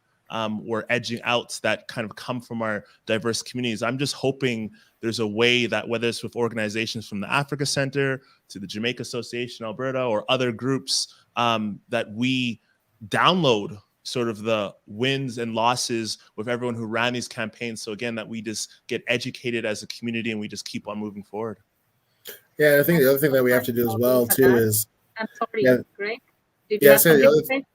were edging out, that kind of come from our diverse communities, I'm just hoping there's a way that, whether it's with organizations from the Africa Center to the Jamaica Association Alberta or other groups, that we download sort of the wins and losses with everyone who ran these campaigns. So again, that we just get educated as a community and we just keep on moving forward. Yeah, I think the other thing that we have to do as well too is, I'm sorry, Greg. Did yeah, you have something to say?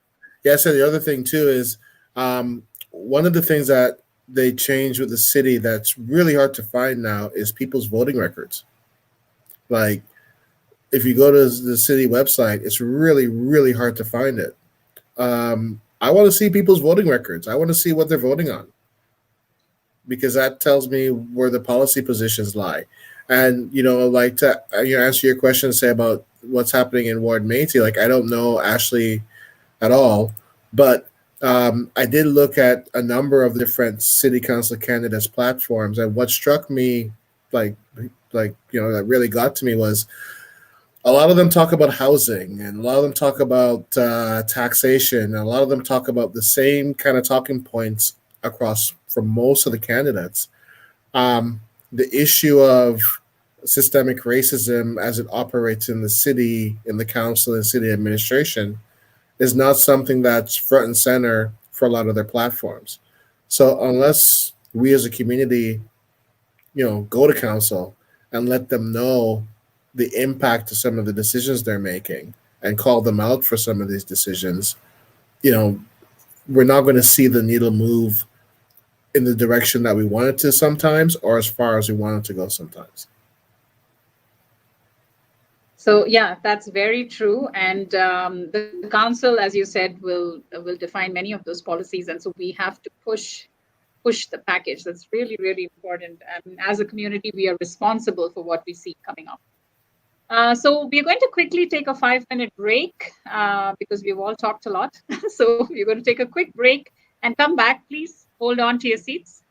Yeah, so the other thing too is, one of the things that they changed with the city that's really hard to find now is people's voting records. Like, if you go to the city website, it's really, really hard to find it. I want to see people's voting records. I want to see what they're voting on, because that tells me where the policy positions lie. And, like to answer your question, say about what's happening in Ward Métis, like I don't know Ashley at all, but I did look at a number of different city council candidates' platforms, and what struck me, that really got to me was a lot of them talk about housing, and a lot of them talk about taxation, and a lot of them talk about the same kind of talking points across from most of the candidates. The issue of systemic racism as it operates in the city, in the council and city administration, is not something that's front and center for a lot of their platforms. So unless we as a community, go to council and let them know the impact of some of the decisions they're making and call them out for some of these decisions, we're not going to see the needle move in the direction that we want it to sometimes, or as far as we want it to go sometimes. So yeah, that's very true. And the council, as you said, will define many of those policies. And so we have to push the package. That's really, really important. And as a community, we are responsible for what we see coming up. So we're going to quickly take a 5-minute break because we've all talked a lot. So we're going to take a quick break and come back. Please hold on to your seats.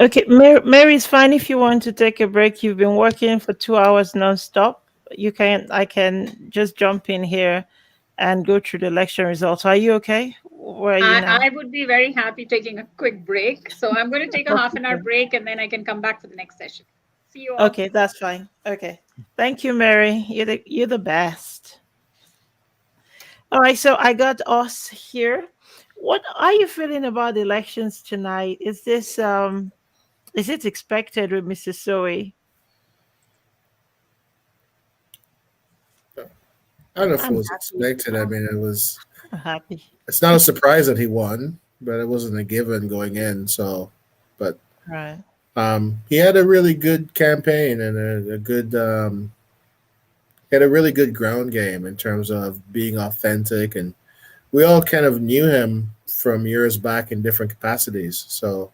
Okay, Mary's fine if you want to take a break. You've been working for 2 hours nonstop. I can just jump in here and go through the election results. Are you okay? Where are you now? I would be very happy taking a quick break. So I'm going to take a half an hour break and then I can come back for the next session. See you all. Okay, that's fine. Okay. Thank you, Mary. You're the best. All right, so I got us here. What are you feeling about the elections tonight? Is it expected with Mr. Soe? I don't know if it was expected. I mean, I'm happy. It's not a surprise that he won, but it wasn't a given going in. So, but Right. he had a really good campaign and a good he had a really good ground game in terms of being authentic, and we all kind of knew him from years back in different capacities. So,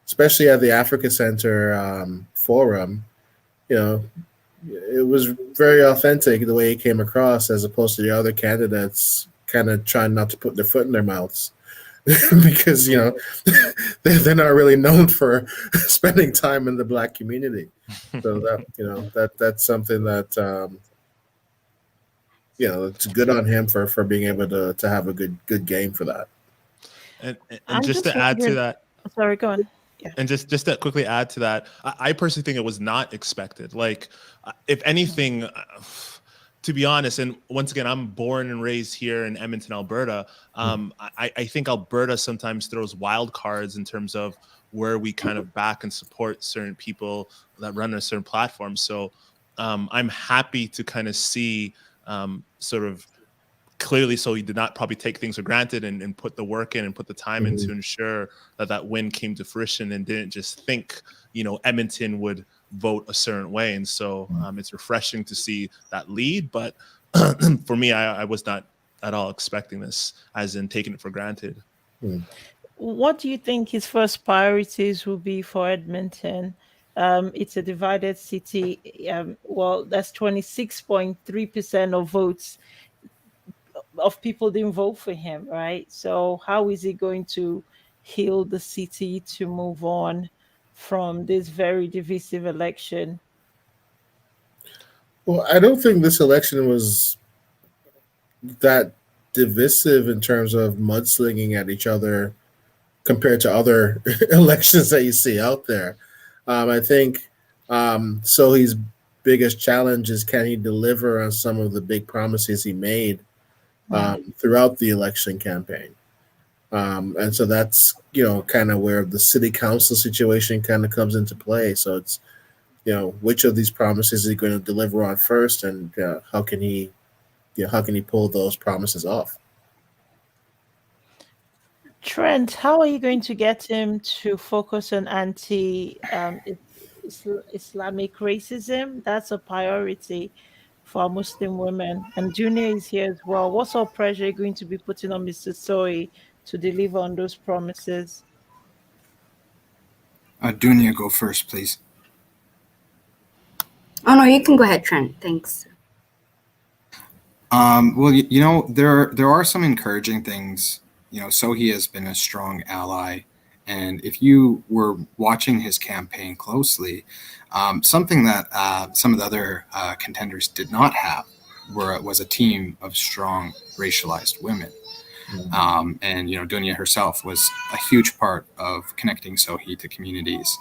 especially at the Africa Center forum, you know, it was very authentic the way he came across, as opposed to the other candidates kind of trying not to put their foot in their mouths because, you know, they're not really known for spending time in the Black community. So that, you know, that's something that, you know, it's good on him for being able to have a good game for that. And just to add to that, sorry, go on. Yeah. And just to quickly add to that, I personally think it was not expected. Like, if anything, to be honest, and once again, I'm born and raised here in Edmonton, Alberta. I think Alberta sometimes throws wild cards in terms of where we kind of back and support certain people that run a certain platform. So I'm happy to kind of see sort of clearly, so he did not probably take things for granted and put the work in and put the time in to ensure that win came to fruition, and didn't just think, you know, Edmonton would vote a certain way. And so it's refreshing to see that lead. But for me, I was not at all expecting this, as in taking it for granted. What do you think his first priorities will be for Edmonton? It's a divided city. Well, that's 26.3% of votes of people didn't vote for him, right? So how is he going to heal the city to move on from this very divisive election? Well, I don't think this election was that divisive in terms of mudslinging at each other compared to other elections that you see out there. I think Sohi's biggest challenge is, can he deliver on some of the big promises he made throughout the election campaign? And so that's, you know, kind of where the city council situation kind of comes into play. So it's, you know, which of these promises is he going to deliver on first, and how can he pull those promises off? Trent, how are you going to get him to focus on Islamic racism? That's a priority for Muslim women. And Junior is here as well. What sort of pressure are you going to be putting on Mr. Soe to deliver on those promises? Dunya, go first, please. Oh no, you can go ahead, Trent. Thanks. Well, you know, there are some encouraging things. You know, Sohi has been a strong ally, and if you were watching his campaign closely, something that some of the other contenders did not have was a team of strong racialized women. And, you know, Dunya herself was a huge part of connecting Sohi to communities.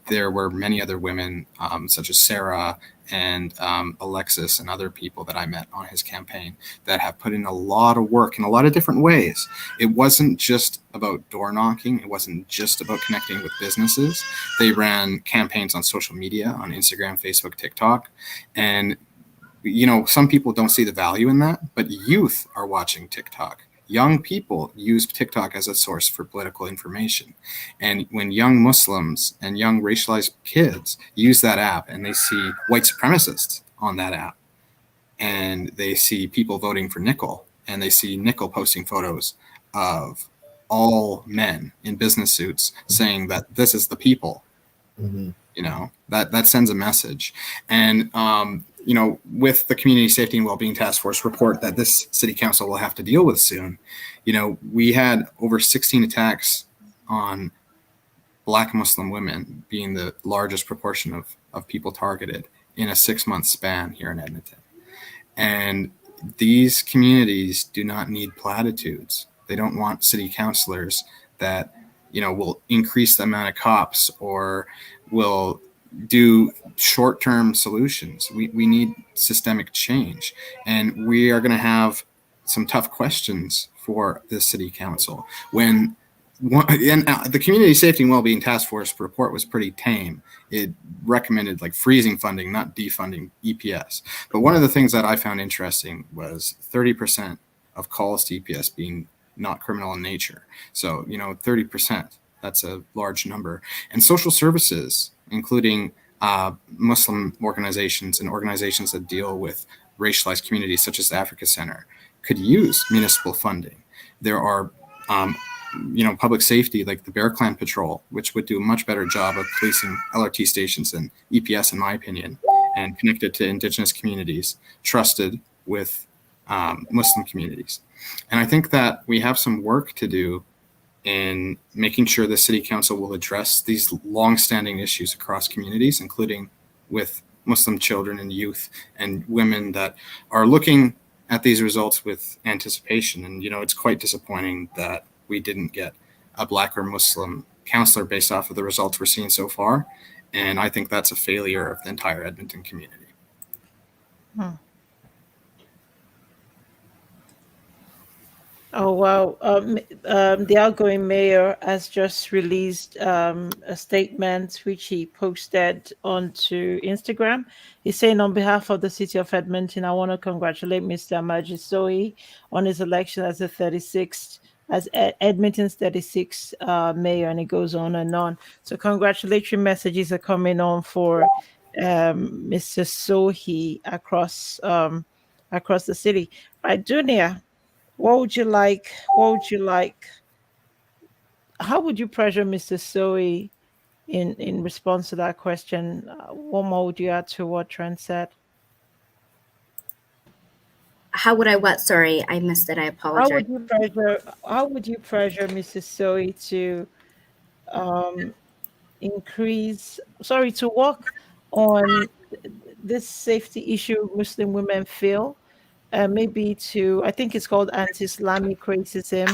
There were many other women, such as Sarah and Alexis and other people that I met on his campaign that have put in a lot of work in a lot of different ways. It wasn't just about door knocking. It wasn't just about connecting with businesses. They ran campaigns on social media, on Instagram, Facebook, TikTok. And, you know, some people don't see the value in that, but youth are watching TikTok. Young people use TikTok as a source for political information. And when young Muslims and young racialized kids use that app and they see white supremacists on that app, and they see people voting for Nickel, and they see Nickel posting photos of all men in business suits saying that this is the people, you know, that sends a message. And, you know, with the Community Safety and Wellbeing Task Force report that this city council will have to deal with soon, you know, we had over 16 attacks on Black Muslim women, being the largest proportion of people targeted in a 6-month span here in Edmonton. And these communities do not need platitudes. They don't want city councilors that, will increase the amount of cops or will do short-term solutions. We need systemic change, and we are going to have some tough questions for the city council. And the Community Safety and Wellbeing Task Force report was pretty tame. It recommended like freezing funding, not defunding EPS. But one of the things that I found interesting was 30% of calls to EPS being not criminal in nature. So, 30%, that's a large number. And social services, including Muslim organizations and organizations that deal with racialized communities such as the Africa Center, could use municipal funding. There are public safety like the Bear Clan Patrol, which would do a much better job of policing LRT stations than EPS, in my opinion, and connected to Indigenous communities, trusted with Muslim communities. And I think that we have some work to do in making sure the City Council will address these long-standing issues across communities, including with Muslim children and youth and women that are looking at these results with anticipation. And, it's quite disappointing that we didn't get a Black or Muslim counselor based off of the results we're seeing so far. And I think that's a failure of the entire Edmonton community. Oh, wow. The outgoing mayor has just released a statement which he posted onto Instagram. He's saying, on behalf of the city of Edmonton, I want to congratulate Mr. Amajid Sohi on his election as the 36th, as Edmonton's 36th mayor, and it goes on and on. So congratulatory messages are coming on for Mr. Sohi across the city. Right, Dunia, how would you pressure Mr. Sohi in response to that question? What more would you add to what Trent said? How would I what? Sorry, I missed it. I apologize. How would you pressure Mr. Sohi to to work on this safety issue Muslim women feel? Maybe I think it's called anti-Islamic racism.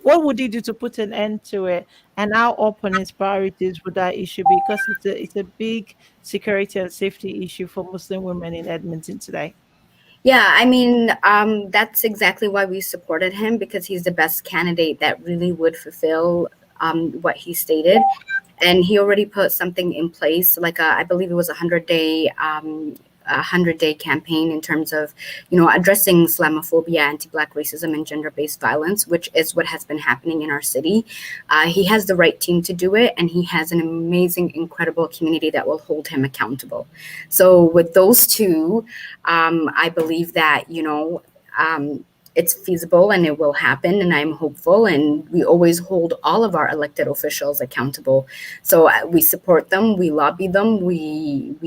What would he do to put an end to it? And how up on his priorities would that issue be? Because it's a big security and safety issue for Muslim women in Edmonton today. Yeah, I mean, that's exactly why we supported him, because he's the best candidate that really would fulfill what he stated. And he already put something in place, like I believe it was a 100-day campaign in terms of, addressing Islamophobia, anti-Black racism, and gender-based violence, which is what has been happening in our city. He has the right team to do it, and he has an amazing, incredible community that will hold him accountable. So with those two, I believe that, it's feasible and it will happen, and I'm hopeful, and we always hold all of our elected officials accountable. So we support them, we lobby them, we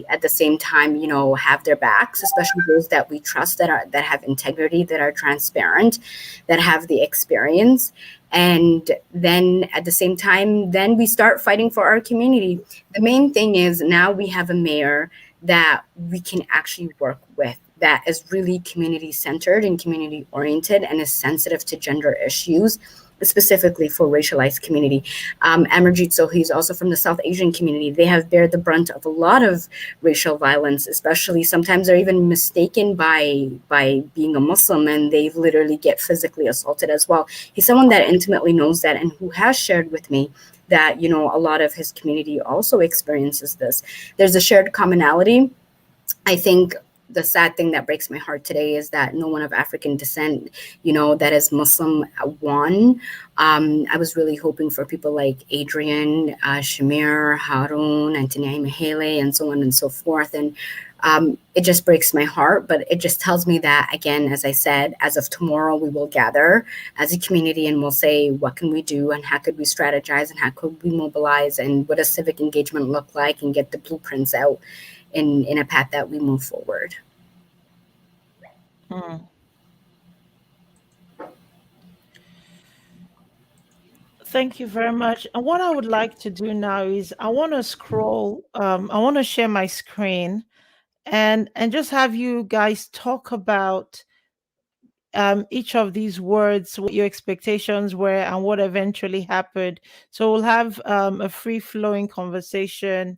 at the same time, have their backs, especially those that we trust, that have integrity, that are transparent, that have the experience. And then at the same time, then we start fighting for our community. The main thing is now we have a mayor that we can actually work with, that is really community-centered and community-oriented and is sensitive to gender issues, specifically for racialized community. Amarjeet Sohi is also from the South Asian community. They have bear the brunt of a lot of racial violence, especially sometimes they're even mistaken by being a Muslim, and they literally get physically assaulted as well. He's someone that intimately knows that and who has shared with me that, a lot of his community also experiences this. There's a shared commonality. I think the sad thing that breaks my heart today is that no one of African descent, that is Muslim won. I was really hoping for people like Adrian, Shamir, Harun, Anthony Mahele, and so on and so forth. And it just breaks my heart, but it just tells me that, again, as I said, as of tomorrow, we will gather as a community and we'll say, what can we do and how could we strategize and how could we mobilize and what does civic engagement look like, and get the blueprints out in a path that we move forward. Thank you very much. And what I would like to do now is I want to scroll, I want to share my screen and just have you guys talk about each of these words, what your expectations were, and what eventually happened. So we'll have a free-flowing conversation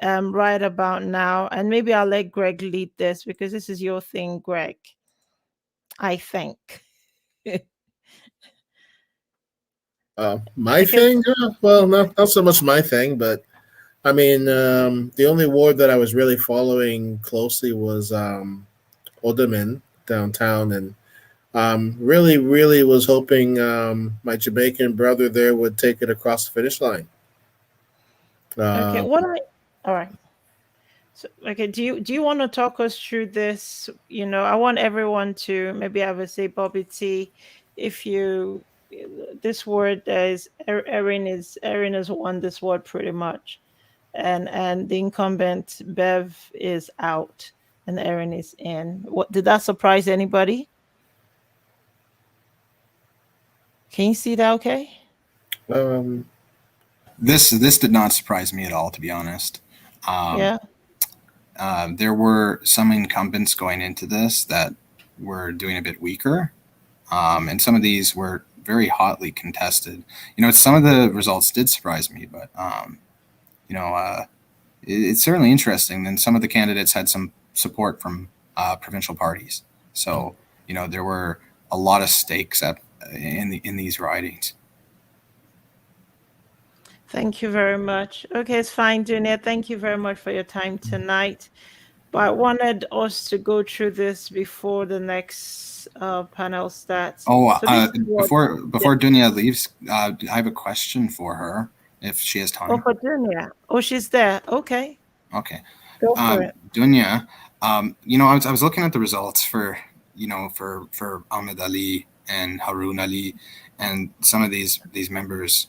right about now, and maybe I'll let Greg lead this because this is your thing, Greg, I think. My thing? Well, not so much my thing, but I mean, the only ward that I was really following closely was Odamin downtown, and really was hoping my Jamaican brother there would take it across the finish line. Okay, all right. So, okay, do you want to talk us through this? You know, I want everyone to maybe have a say, Bobby T. If you this word is Erin has won this word pretty much, and the incumbent Bev is out and Erin is in. What did that surprise anybody? Can you see that? Okay. This did not surprise me at all, to be honest. Yeah. There were some incumbents going into this that were doing a bit weaker, and some of these were very hotly contested. You know, some of the results did surprise me, but it's certainly interesting. And some of the candidates had some support from provincial parties, so you know there were a lot of stakes in these ridings. Thank you very much. Okay, it's fine, Dunia. Thank you very much for your time tonight. But I wanted us to go through this before the next panel starts. Oh, So before Dunia leaves, I have a question for her if she has time. Oh, for Dunia. Oh, she's there. Okay. Okay. Go for it. Dunia, you know, I was looking at the results for Ahmed Ali and Haroon Ali and some of these members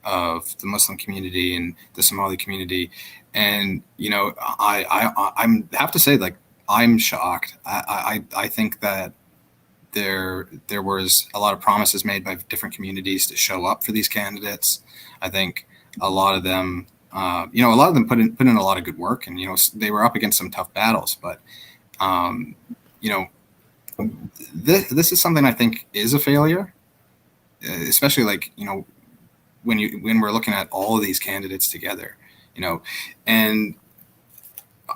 of the Muslim community and the Somali community, and you know, I have to say, like, I'm shocked. I think that there was a lot of promises made by different communities to show up for these candidates. I think a lot of them, put in a lot of good work, and you know, they were up against some tough battles. But you know, this is something I think is a failure, especially like, you know, when we're looking at all of these candidates together, you know. And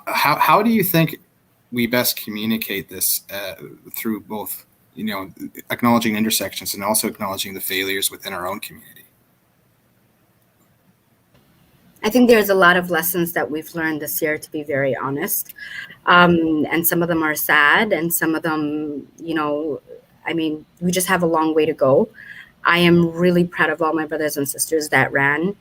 how do you think we best communicate this through both, you know, acknowledging intersections and also acknowledging the failures within our own community? I think there's a lot of lessons that we've learned this year, to be very honest. And some of them are sad, and some of them, you know, I mean, we just have a long way to go. I am really proud of all my brothers and sisters that ran,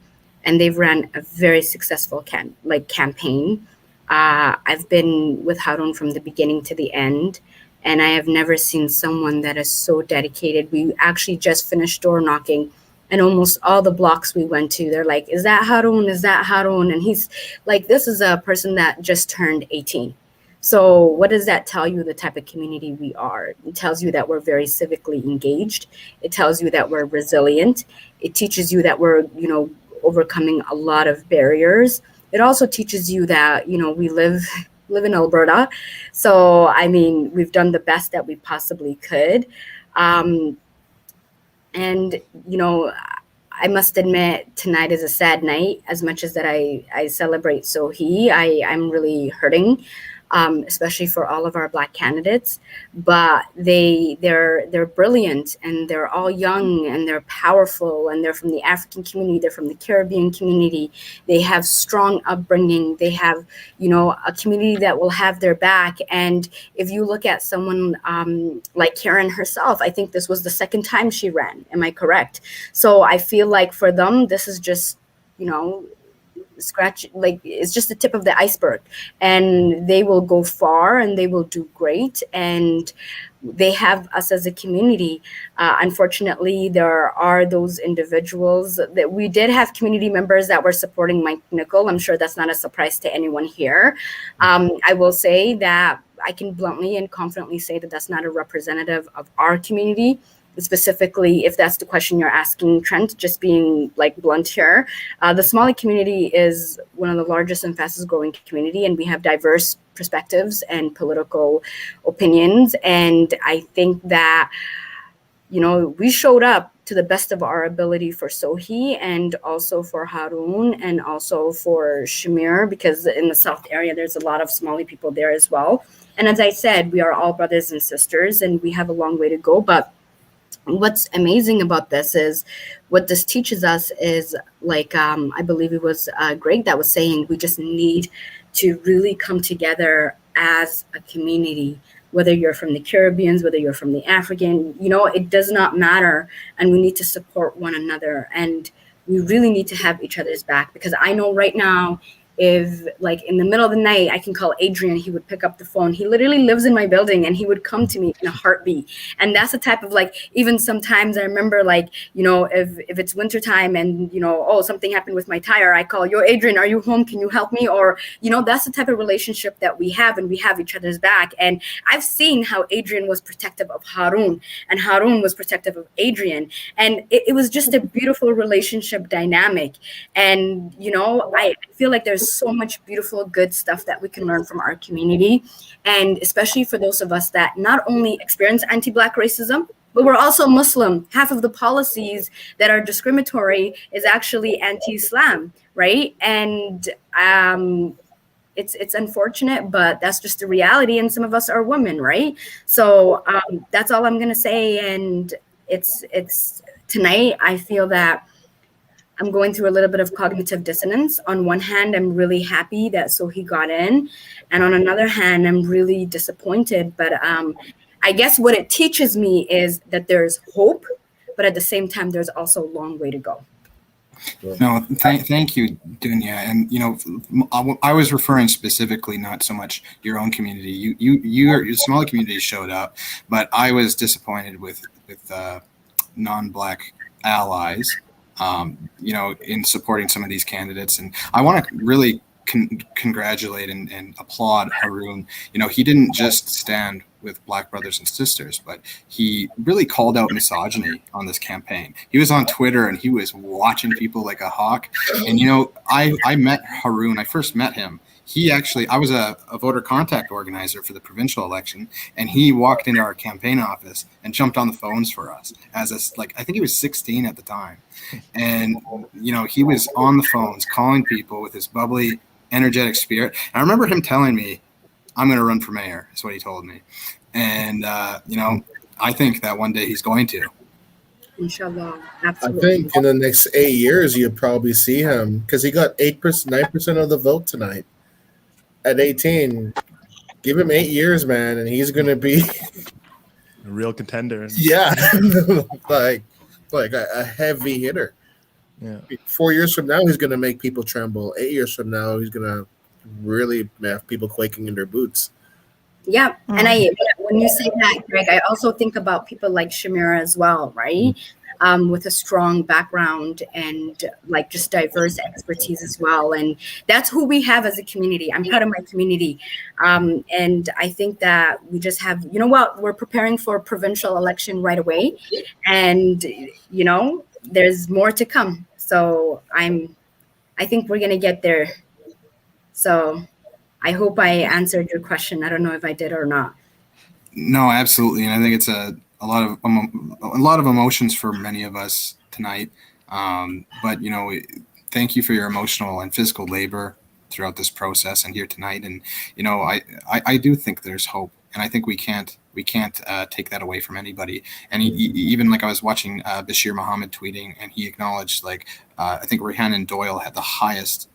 and they've ran a very successful campaign. I've been with Haroon from the beginning to the end, and I have never seen someone that is so dedicated. We actually just finished door knocking, and almost all the blocks we went to, they're like, is that Haroon? Is that Haroon? And he's like, this is a person that just turned 18. So what does that tell you, the type of community we are? It tells you that we're very civically engaged. It tells you that we're resilient. It teaches you that we're, you know, overcoming a lot of barriers. It also teaches you that, you know, we live in Alberta. So, I mean, we've done the best that we possibly could. And, you know, I must admit, tonight is a sad night. As much as that I celebrate Sohi, I'm really hurting. Especially for all of our Black candidates, but they're brilliant, and they're all young, and they're powerful, and they're from the African community, they're from the Caribbean community. They have strong upbringing. They have, you know, a community that will have their back. And if you look at someone like Karen herself, I think this was the second time she ran. Am I correct? So I feel like for them, this is just, you know, it's just the tip of the iceberg, and they will go far and they will do great, and they have us as a community. Unfortunately, there are those individuals that we did have community members that were supporting Mike Nicol. I'm sure that's not a surprise to anyone here. I will say that I can bluntly and confidently say that that's not a representative of our community. Specifically, if that's the question you're asking, Trent, just being like blunt here, the Somali community is one of the largest and fastest growing community, and we have diverse perspectives and political opinions. And I think that, you know, we showed up to the best of our ability for Sohi and also for Harun and also for Shamir, because in the South area, there's a lot of Somali people there as well. And as I said, we are all brothers and sisters and we have a long way to go. But what's amazing about this is what this teaches us is, like, I believe it was Greg that was saying, we just need to really come together as a community, whether you're from the Caribbeans, whether you're from the African, you know, it does not matter. And we need to support one another. And we really need to have each other's back, because I know right now, if like in the middle of the night, I can call Adrian, he would pick up the phone. He literally lives in my building and he would come to me in a heartbeat. And that's the type of, like, even sometimes I remember, like, you know, if it's wintertime and, you know, oh, something happened with my tire, I call, yo, Adrian, are you home? Can you help me? Or, you know, that's the type of relationship that we have, and we have each other's back. And I've seen how Adrian was protective of Harun and Harun was protective of Adrian. And it was just a beautiful relationship dynamic. And, you know, I feel like there's so much beautiful, good stuff that we can learn from our community. And especially for those of us that not only experience anti-Black racism, but we're also Muslim. Half of the policies that are discriminatory is actually anti-Islam, right? And it's unfortunate, but that's just the reality. And some of us are women, right? So that's all I'm gonna say. And it's tonight, I feel that I'm going through a little bit of cognitive dissonance. On one hand, I'm really happy that Sohi got in. And on another hand, I'm really disappointed. But I guess what it teaches me is that there's hope, but at the same time, there's also a long way to go. No, thank you, Dunya. And, you know, I was referring specifically not so much your own community. Your Somali community showed up, but I was disappointed with non-Black allies, you know, in supporting some of these candidates. And I want to really congratulate and applaud Harun. You know, he didn't just stand with Black brothers and sisters, but he really called out misogyny on this campaign. He was on Twitter and he was watching people like a hawk. And, you know, I met Harun. I first met him. I was a voter contact organizer for the provincial election, and he walked into our campaign office and jumped on the phones for us I think he was 16 at the time. And, you know, he was on the phones calling people with his bubbly, energetic spirit. And I remember him telling me, I'm going to run for mayor, is what he told me. And, you know, I think that one day he's going to. Inshallah. Absolutely. I think in the next 8 years, you'll probably see him, because he got 9% of the vote tonight. At 18, give him 8 years, man, and he's going to be a real contender. Yeah, like a heavy hitter. Yeah. 4 years from now, he's going to make people tremble. 8 years from now, he's going to really have people quaking in their boots. Yeah, and when you say that, Greg, I also think about people like Shamira as well, right? With a strong background and like just diverse expertise as well. And that's who we have as a community. I'm proud of my community. And I think that we just have, you know what, we're preparing for a provincial election right away. And, you know, there's more to come. So I think we're going to get there. So I hope I answered your question. I don't know if I did or not. No, absolutely. And I think it's a lot of emotions for many of us tonight. But, you know, thank you for your emotional and physical labor throughout this process and here tonight. And, you know, I do think there's hope, and I think we can't take that away from anybody. And even like I was watching Bashir Muhammad tweeting, and he acknowledged, like, I think Rhiannon Doyle had the highest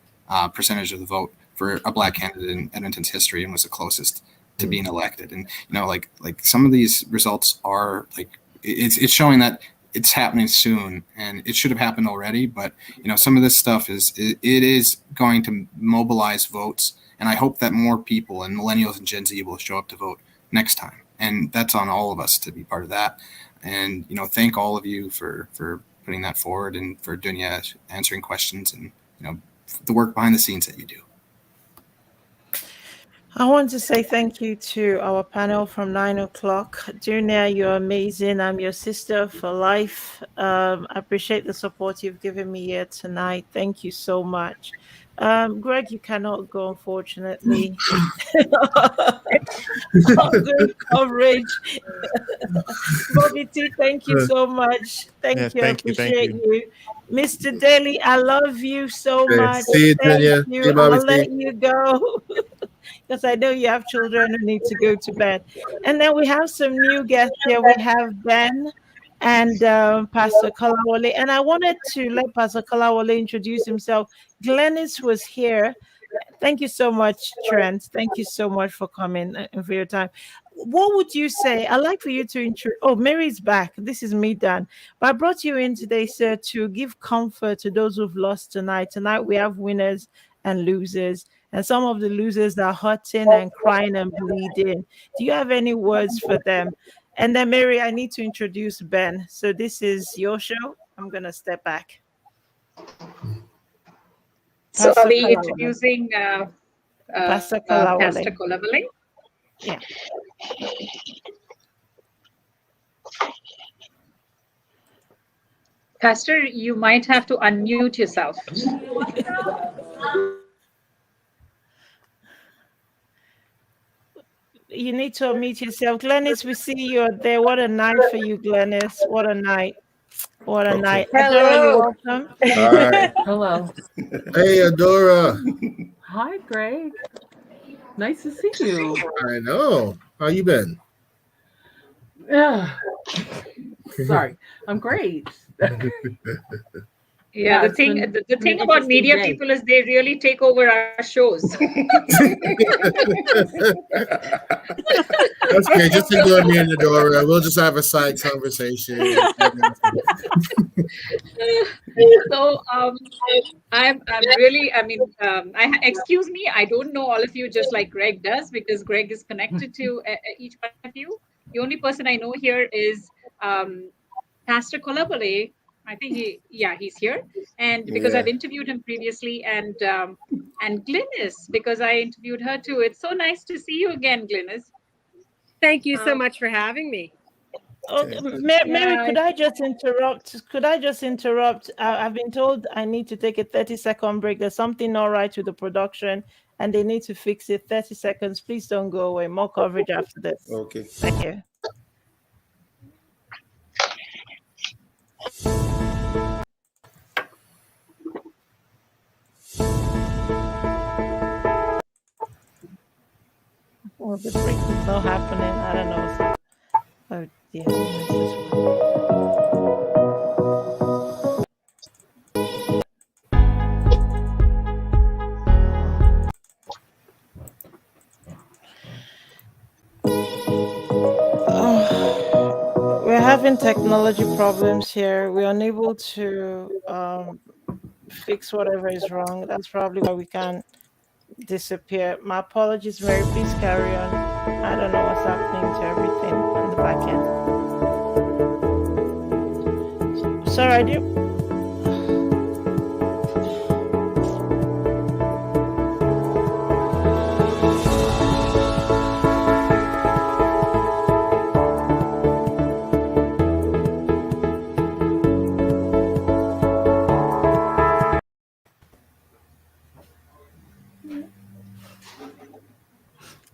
percentage of the vote for a Black candidate in Edmonton's history and was the closest to being elected. And, you know, like some of these results are like, it's showing that it's happening soon, and it should have happened already. But, you know, some of this stuff it is going to mobilize votes. And I hope that more people and millennials and Gen Z will show up to vote next time. And that's on all of us to be part of that. And, you know, thank all of you for putting that forward, and for Dunya answering questions, and, you know, the work behind the scenes that you do. I want to say thank you to our panel from 9 o'clock. Junior, you're amazing. I'm your sister for life. I appreciate the support you've given me here tonight. Thank you so much. Greg, you cannot go, unfortunately. Good coverage. Bobby T, thank you so much. Thank you. I appreciate you. Mr. Daley, I love you so much. See you, Tanya. Thank you. See you, Bobby I'll T. let you go because I know you have children who need to go to bed. And then we have some new guests here. We have Ben and Pastor Kolawole. And I wanted to let Pastor Kolawole introduce himself. Glennis was here. Thank you so much, Trent. Thank you so much for coming and for your time. What would you say? I'd like for you to introduce. Oh, Mary's back. This is me, Dan. But I brought you in today, sir, to give comfort to those who've lost tonight. Tonight we have winners and losers, and some of the losers are hurting and crying and bleeding. Do you have any words for them? And then, Mary, I need to introduce Ben. So this is your show. I'm gonna step back. So are we introducing Pastor Kolawole? Yeah. Pastor, you might have to unmute yourself. You need to unmute yourself. Glennis, we see you're there. What a night for you, Glennis. What a night. What a night. Hello. Adora, you're welcome. Hi. Hello. Hey, Adora. Hi, Greg. Nice to see you. I know. How you been? Yeah. Sorry. I'm great. Yeah, the thing about media people is they really take over our shows. That's okay. Just ignore me and Adora. We'll just have a side conversation. So I'm really, excuse me, I don't know all of you just like Greg does, because Greg is connected to each one of you. The only person I know here is Pastor Kolawole. I think he's here, and because I've interviewed him previously, and Glynis, because I interviewed her too. It's so nice to see you again, Glynis. Thank you so much for having me. Okay. Mary, could I just interrupt? I've been told I need to take a 30-second break. There's something not right with the production, and they need to fix it. 30 seconds. Please don't go away. More coverage after this. Okay. Thank you. Well, the break is not happening. I don't know. So, oh dear. We're having technology problems here. We're unable to fix whatever is wrong. That's probably why we can't disappear. My apologies, Mary. Please carry on. I don't know what's happening to everything on the back end. Sorry, I do.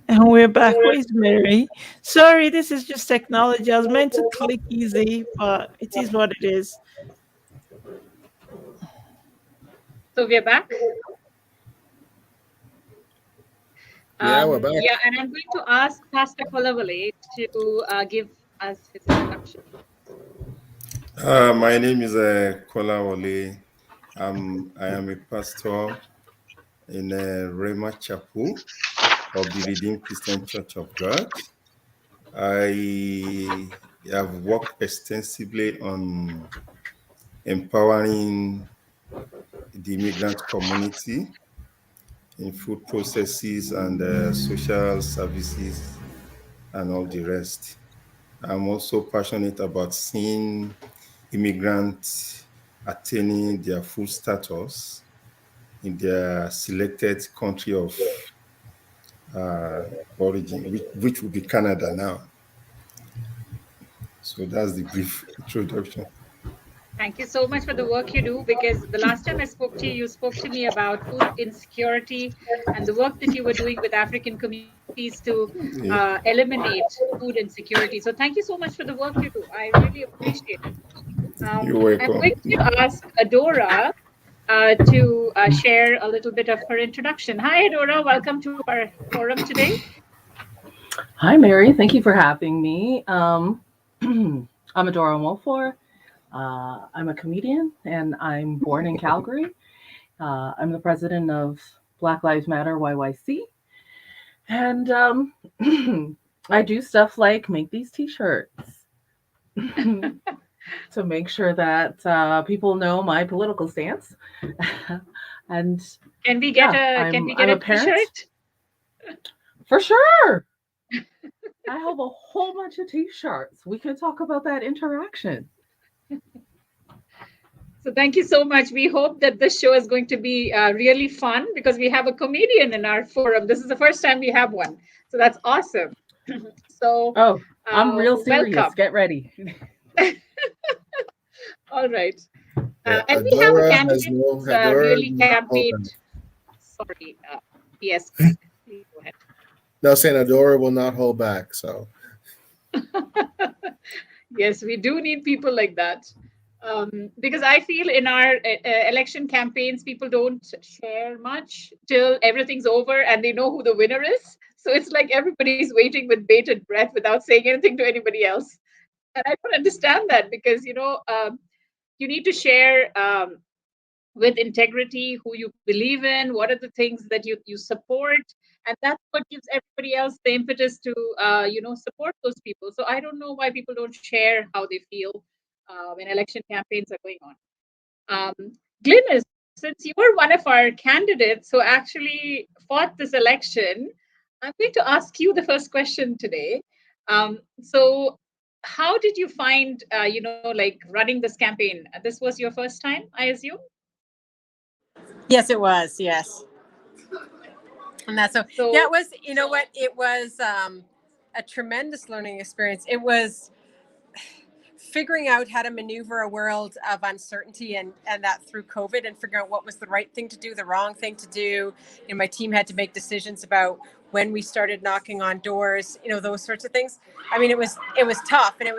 And we're back. Where's Mary? Sorry, this is just technology. I was meant to click easy, but it is what it is. So we're back. We're back. Yeah, and I'm going to ask Pastor Kolawole to give us his introduction. My name is Kolawole. I am a pastor in Rema Chapel of the Redeemed Christian Church of God. I have worked extensively on empowering the immigrant community in food processes and social services and all the rest. I'm also passionate about seeing immigrants attaining their full status in their selected country of origin, which would be Canada now. So that's the brief introduction. Thank you so much for the work you do, because the last time I spoke to you, you spoke to me about food insecurity and the work that you were doing with African communities to eliminate food insecurity. So thank you so much for the work you do. I really appreciate it. You're welcome. I'm going to ask Adora to share a little bit of her introduction. Hi, Adora. Welcome to our forum today. Hi, Mary. Thank you for having me. I'm Adora Mofor. I'm a comedian, and I'm born in Calgary. I'm the president of Black Lives Matter YYC. And I do stuff like make these T-shirts to make sure that people know my political stance. And can we get a T-shirt? For sure. I have a whole bunch of T-shirts. We can talk about that interaction. So thank you so much. We hope that this show is going to be really fun, because we have a comedian in our forum. This is the first time we have one. So that's awesome. So I'm real serious. Welcome. Get ready. All right. And we have a candidate who's really campaigned. Sorry. Yes, Greg, please go ahead. No, saying Adora will not hold back. So yes, we do need people like that. Because I feel in our election campaigns, people don't share much till everything's over and they know who the winner is. So it's like everybody's waiting with bated breath without saying anything to anybody else. And I don't understand that, because, you need to share with integrity who you believe in, what are the things that you support. And that's what gives everybody else the impetus to, support those people. So I don't know why people don't share how they feel when election campaigns are going on. Glynis, since you were one of our candidates who actually fought this election, I'm going to ask you the first question today. So how did you find, running this campaign? This was your first time, I assume? Yes, it was. Yes. And that's so yeah, it was, you know what? It was a tremendous learning experience. It was figuring out how to maneuver a world of uncertainty and that through COVID, and figuring out what was the right thing to do, the wrong thing to do. My team had to make decisions about when we started knocking on doors, those sorts of things. I mean, it was tough, and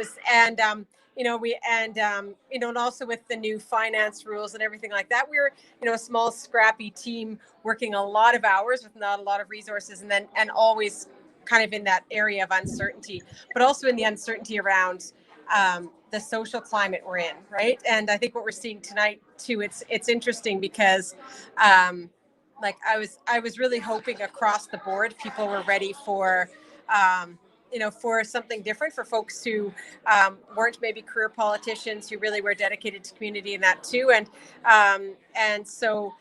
and also with the new finance rules and everything like that, we were, a small, scrappy team working a lot of hours with not a lot of resources, and always kind of in that area of uncertainty, but also in the uncertainty around the social climate we're in, right? And I think what we're seeing tonight too, it's interesting because I was really hoping across the board people were ready for for something different, for folks who weren't maybe career politicians, who really were dedicated to community and that too. And so,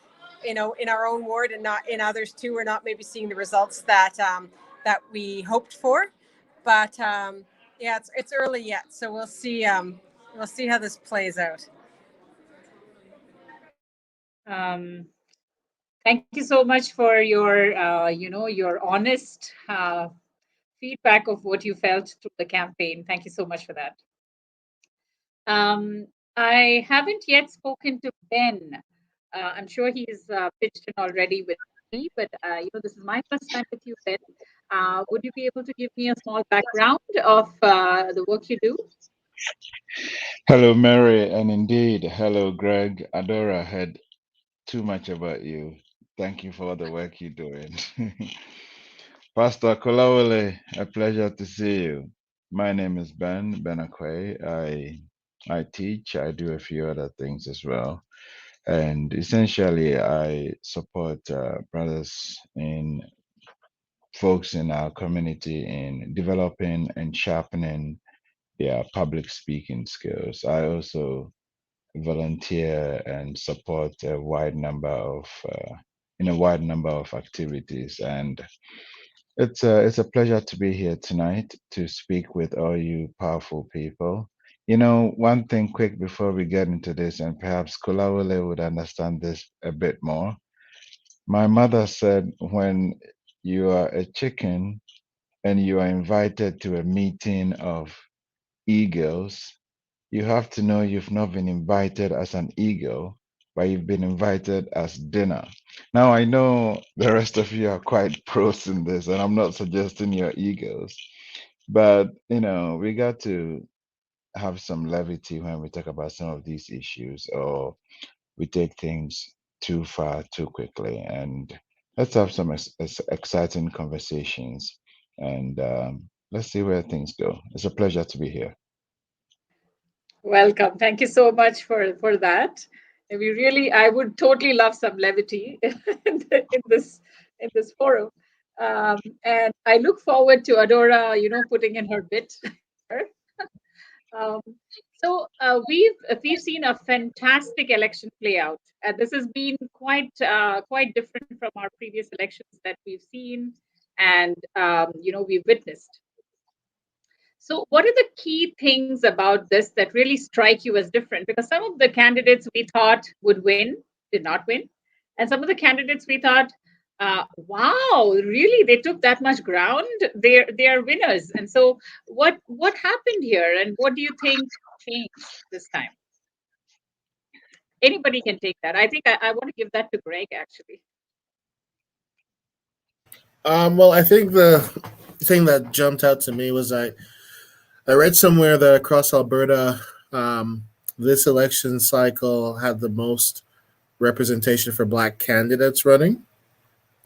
in our own ward and not in others too, we're not maybe seeing the results that we hoped for. But yeah, it's early yet, so we'll see how this plays out. Thank you so much for your your honest feedback of what you felt through the campaign. Thank you so much for that. I haven't yet spoken to Ben. I'm sure he's pitched in already with me, but this is my first time with you, Ben. Would you be able to give me a small background of the work you do? Hello, Mary, and indeed, hello, Greg. Adora, heard too much about you. Thank you for all the work you're doing. Pastor Kolawole, a pleasure to see you. My name is Ben Acquaye. I teach, I do a few other things as well. And essentially, I support brothers in folks in our community in developing and sharpening their public speaking skills. I also volunteer and support a wide number of activities, and it's a pleasure to be here tonight to speak with all you powerful people. One thing quick before we get into this, and perhaps Kulawole would understand this a bit more. My mother said, when you are a chicken and you are invited to a meeting of eagles, you have to know you've not been invited as an eagle, but you've been invited as dinner. Now, I know the rest of you are quite pros in this, and I'm not suggesting you're eagles, but we got to have some levity when we talk about some of these issues, or we take things too far too quickly. And let's have some exciting conversations, and let's see where things go. It's a pleasure to be here. Welcome. Thank you so much for that. And I would totally love some levity in this forum. And I look forward to Adora, putting in her bit. Um, we've seen a fantastic election play out. This has been quite different from our previous elections that we've seen, and we've witnessed. So, what are the key things about this that really strike you as different? Because some of the candidates we thought would win did not win, and some of the candidates we thought, wow, really, they took that much ground. They are winners. And so, what happened here, and what do you think changed this time? Anybody can take that. I think I want to give that to Greg, actually. Well, I think the thing that jumped out to me was I read somewhere that across Alberta, this election cycle had the most representation for Black candidates running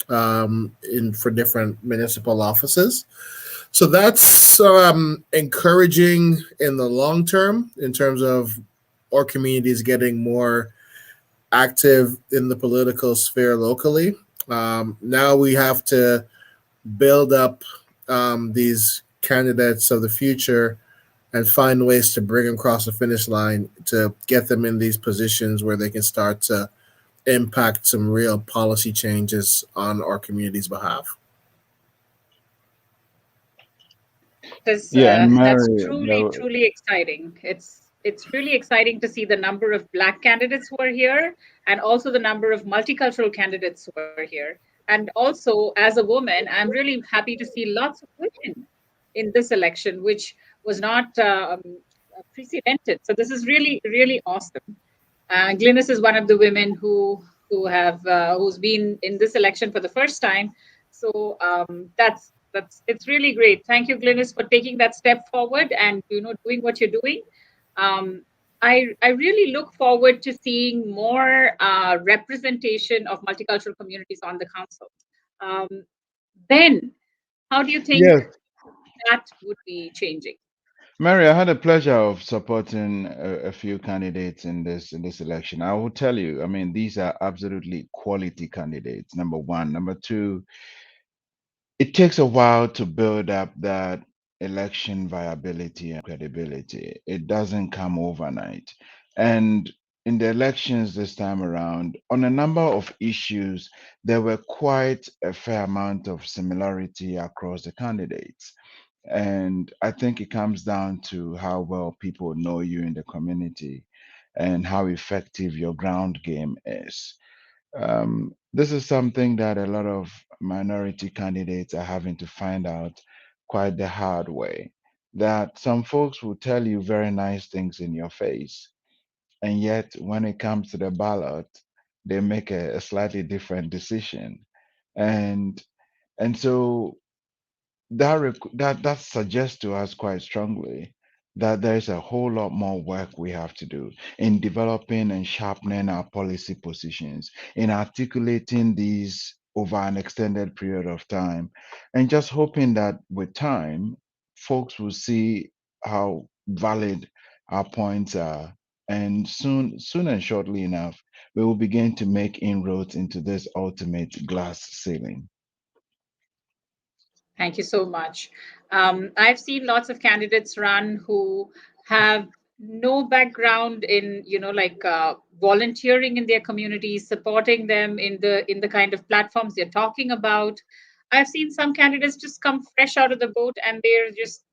for different municipal offices. So that's encouraging in the long term in terms of our communities getting more active in the political sphere locally. Now we have to build up these candidates of the future and find ways to bring them across the finish line to get them in these positions where they can start to impact some real policy changes on our community's behalf. That's truly exciting. It's really exciting to see the number of Black candidates who are here, and also the number of multicultural candidates who are here. And also, as a woman, I'm really happy to see lots of women in this election, which was not precedented. So this is really, really awesome. Glynis is one of the women who's been in this election for the first time. So it's really great. Thank you, Glynis, for taking that step forward and doing what you're doing. I really look forward to seeing more representation of multicultural communities on the council. Ben, how do you think that would be changing? Mary, I had the pleasure of supporting a few candidates in this election. I will tell you, I mean, these are absolutely quality candidates, number one. Number two, it takes a while to build up that election viability and credibility. It doesn't come overnight. And in the elections this time around, on a number of issues, there were quite a fair amount of similarity across the candidates. And I think it comes down to how well people know you in the community and how effective your ground game is. This is something that a lot of minority candidates are having to find out quite the hard way. That some folks will tell you very nice things in your face, and yet when it comes to the ballot, they make a slightly different decision. And so that suggests to us quite strongly that there is a whole lot more work we have to do in developing and sharpening our policy positions, in articulating these over an extended period of time, and just hoping that with time, folks will see how valid our points are. And soon and shortly enough, we will begin to make inroads into this ultimate glass ceiling. Thank you so much. I've seen lots of candidates run who have no background in, volunteering in their communities, supporting them in the kind of platforms they're talking about. I've seen some candidates just come fresh out of the boat and they're just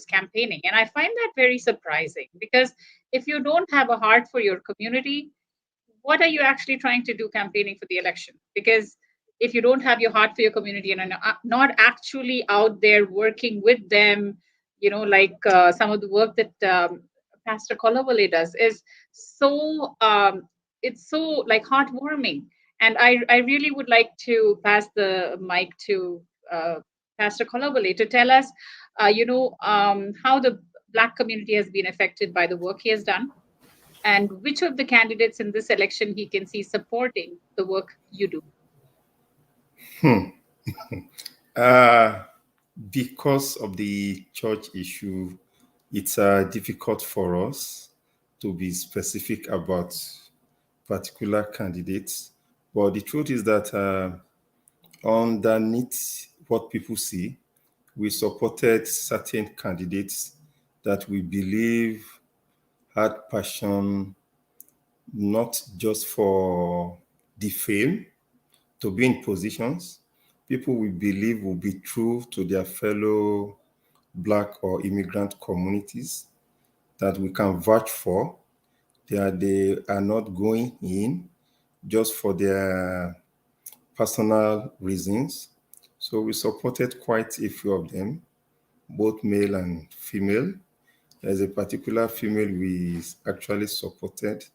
campaigning, and I find that very surprising, because if you don't have a heart for your community, what are you actually trying to do campaigning for the election? Because if you don't have your heart for your community and are not actually out there working with them, like some of the work that Pastor Kolawole does is so it's so like heartwarming. And I really would like to pass the mic to Pastor Kolawole to tell us, how the Black community has been affected by the work he has done, and which of the candidates in this election he can see supporting the work you do. Because of the church issue, it's difficult for us to be specific about particular candidates. But the truth is that underneath what people see, we supported certain candidates that we believe had passion, not just for the fame, to be in positions. People we believe will be true to their fellow Black or immigrant communities that we can vouch for. They are not going in just for their personal reasons. So we supported quite a few of them, both male and female. There's a particular female we actually supported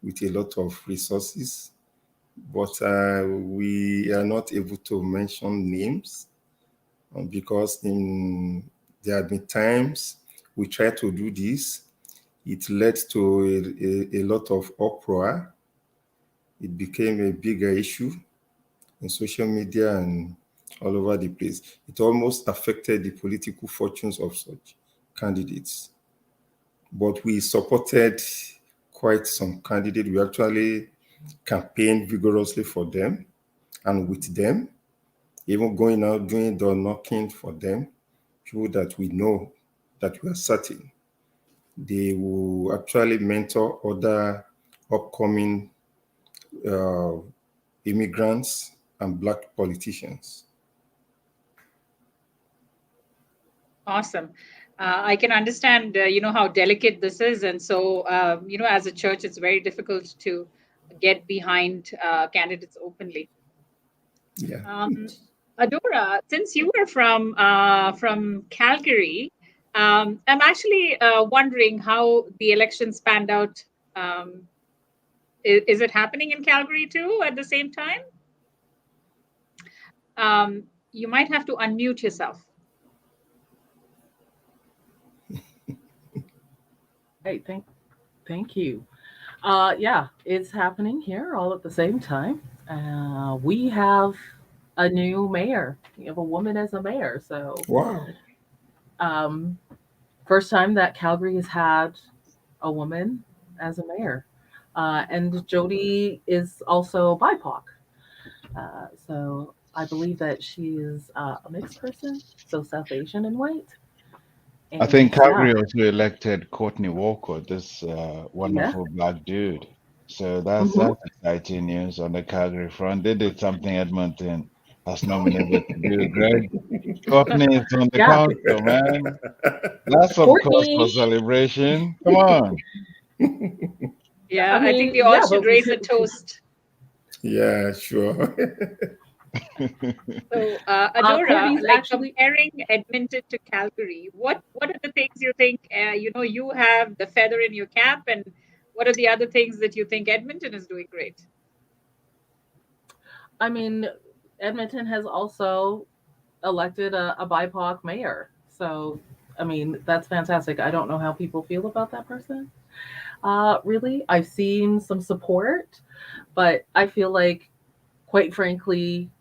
with a lot of resources, but we are not able to mention names because there have been times we tried to do this. It led to a lot of uproar. It became a bigger issue in social media and all over the place. It almost affected the political fortunes of such candidates. But we supported quite some candidates. We actually campaigned vigorously for them and with them, even going out doing door knocking for them, people that we know, that we are certain they will actually mentor other upcoming immigrants and Black politicians. Awesome. I can understand, how delicate this is. And so, as a church, it's very difficult to get behind candidates openly. Yeah. Adora, since you were from Calgary, I'm actually wondering how the elections panned out. Is it happening in Calgary too at the same time? You might have to unmute yourself. Hey, thank you. Yeah, it's happening here all at the same time. We have a new mayor. We have a woman as a mayor. So wow. First time that Calgary has had a woman as a mayor. And Jody is also BIPOC. So I believe that she is a mixed person, so South Asian and white. I think Calgary also elected Courtney Walker, this wonderful Black dude. So that's exciting news on the Calgary front. They did something Edmonton has not been able to do. Greg, Courtney is on the council, man. That's some cause for celebration. Come on. Yeah, I think we all should raise a toast. Yeah, sure. So, Adora, like comparing Edmonton to Calgary, what are the things you think, you have the feather in your cap, and what are the other things that you think Edmonton is doing great? I mean, Edmonton has also elected a BIPOC mayor. So, I mean, that's fantastic. I don't know how people feel about that person. Really, I've seen some support, but I feel like, quite frankly,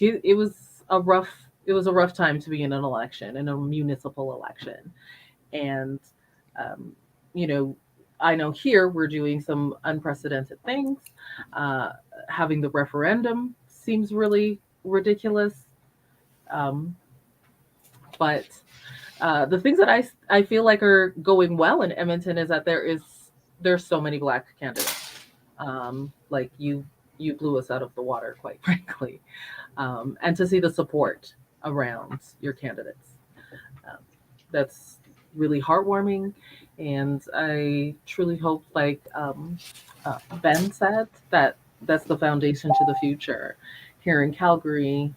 it was a rough time to be in an election, in a municipal election. And I know here we're doing some unprecedented things. Having the referendum seems really ridiculous. But the things that I feel like are going well in Edmonton is that there's so many Black candidates. Like you blew us out of the water, quite frankly. And to see the support around your candidates, that's really heartwarming. And I truly hope, like Ben said, that that's the foundation to the future. Here in Calgary,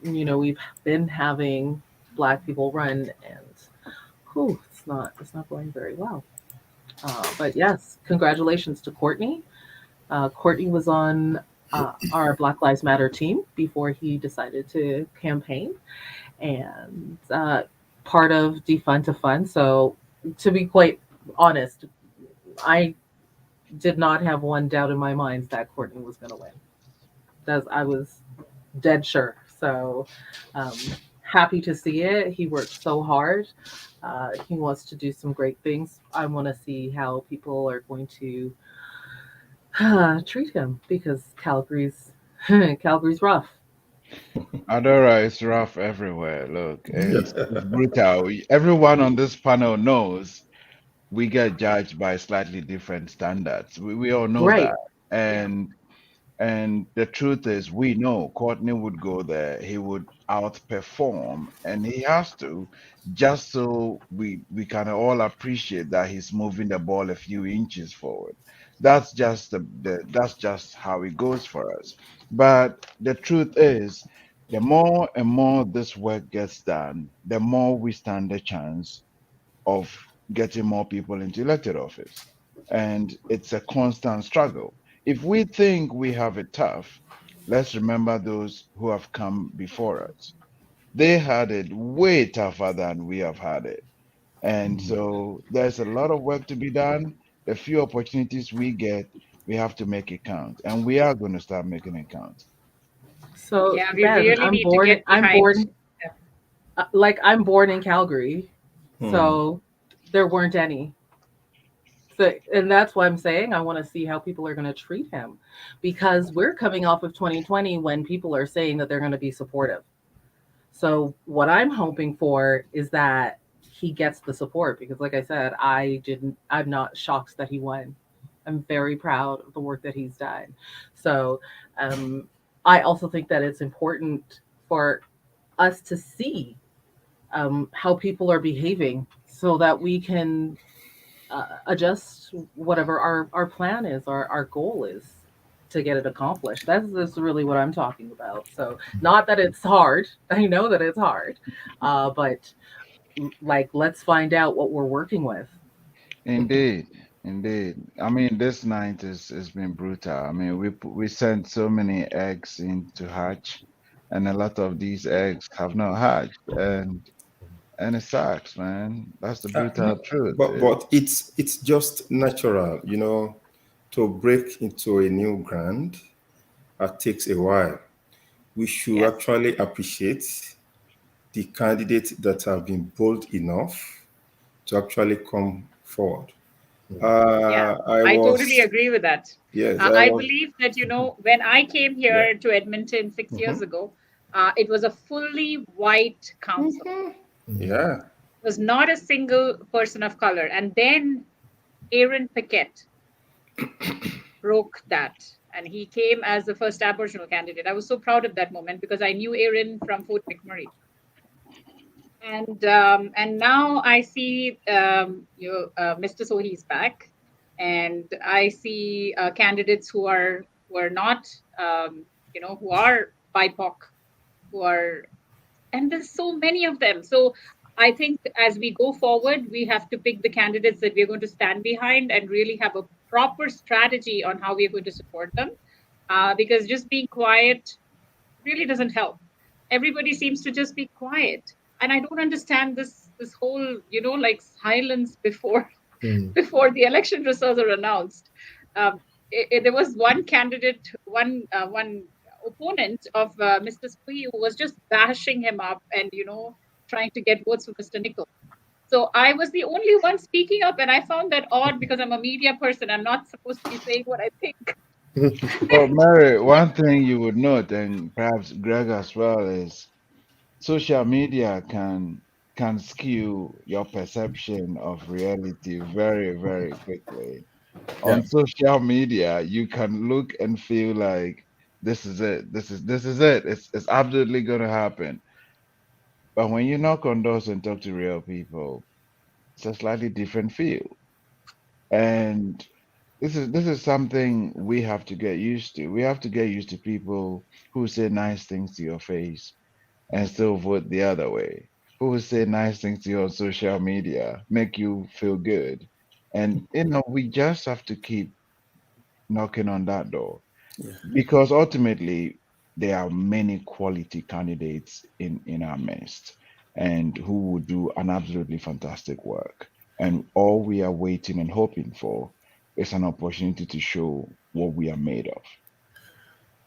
we've been having Black people run, and it's not going very well. But yes, congratulations to Courtney. Courtney was on our Black Lives Matter team before he decided to campaign, and part of Defund to Fund. So, to be quite honest, I did not have one doubt in my mind that Courtney was going to win. I was dead sure. So, happy to see it. He worked so hard. He wants to do some great things. I want to see how people are going to treat him, because Calgary's rough. Adora, it's rough everywhere. Look, it's brutal. Everyone on this panel knows we get judged by slightly different standards. We all know Right. that. And the truth is, we know Courtney would go there, he would outperform, and he has to, just so we can all appreciate that he's moving the ball a few inches forward. That's just that's just how it goes for us. But the truth is, the more and more this work gets done, the more we stand a chance of getting more people into elected office. And it's a constant struggle. If we think we have it tough, let's remember those who have come before us. They had it way tougher than we have had it. And so there's a lot of work to be done. The few opportunities we get, we have to make it count. And we are going to start making it count. So Yeah, we Ben, really need to get I'm behind. born I'm born in Calgary. So there weren't any. So, and that's why I'm saying I want to see how people are going to treat him, because we're coming off of 2020 when people are saying that they're going to be supportive. So what I'm hoping for is that he gets the support, because like I said, I'm not shocked that he won. I'm very proud of the work that he's done. So I also think that it's important for us to see how people are behaving so that we can adjust whatever our plan is, our goal is, to get it accomplished. That's really what I'm talking about. So not that it's hard. I know that it's hard, but like, let's find out what we're working with. Indeed, indeed. I mean, this night has been brutal. I mean, we sent so many eggs into hatch, and a lot of these eggs have not hatched, and it sucks, man. That's the brutal truth. But it's just natural, to break into a new ground. It takes a while. We should actually appreciate the candidates that have been bold enough to actually come forward. I totally agree with that. Yes, I believe that, when I came here to Edmonton 6 years ago, it was a fully white council. Yeah. It was not a single person of color. And then Aaron Paquette broke that. And he came as the first Aboriginal candidate. I was so proud of that moment because I knew Aaron from Fort McMurray. And now I see Mr. Sohi's back, and I see candidates who are not who are BIPOC, and there's so many of them. So I think as we go forward, we have to pick the candidates that we're going to stand behind and really have a proper strategy on how we're going to support them, because just being quiet really doesn't help. Everybody seems to just be quiet. And I don't understand this whole, silence before the election results are announced. There was one candidate, one opponent of Mr. Sohi who was just bashing him up and, trying to get votes for Mr. Nicol. So I was the only one speaking up, and I found that odd because I'm a media person. I'm not supposed to be saying what I think. Well, Mary, one thing you would note, and perhaps Greg as well, is social media can skew your perception of reality very, very quickly. On social media, you can look and feel like this is it. This is it. It's absolutely gonna happen. But when you knock on doors and talk to real people, it's a slightly different feel. And this is something we have to get used to. We have to get used to people who say nice things to your face and still vote the other way. Who will say nice things to you on social media, make you feel good. And we just have to keep knocking on that door. Yeah. Because ultimately there are many quality candidates in our midst and who will do an absolutely fantastic work. And all we are waiting and hoping for is an opportunity to show what we are made of.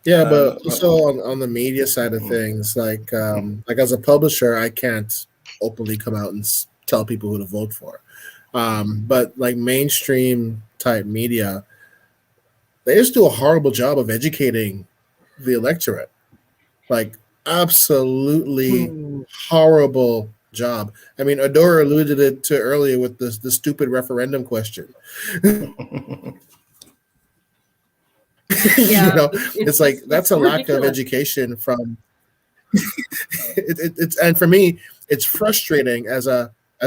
Yeah, but also on the media side of things, like as a publisher, I can't openly come out and tell people who to vote for. But like mainstream type media, they just do a horrible job of educating the electorate. Like absolutely horrible job. I mean, Adora alluded it to earlier with the stupid referendum question. Yeah, it's like that's a lack of education from it's and for me it's frustrating as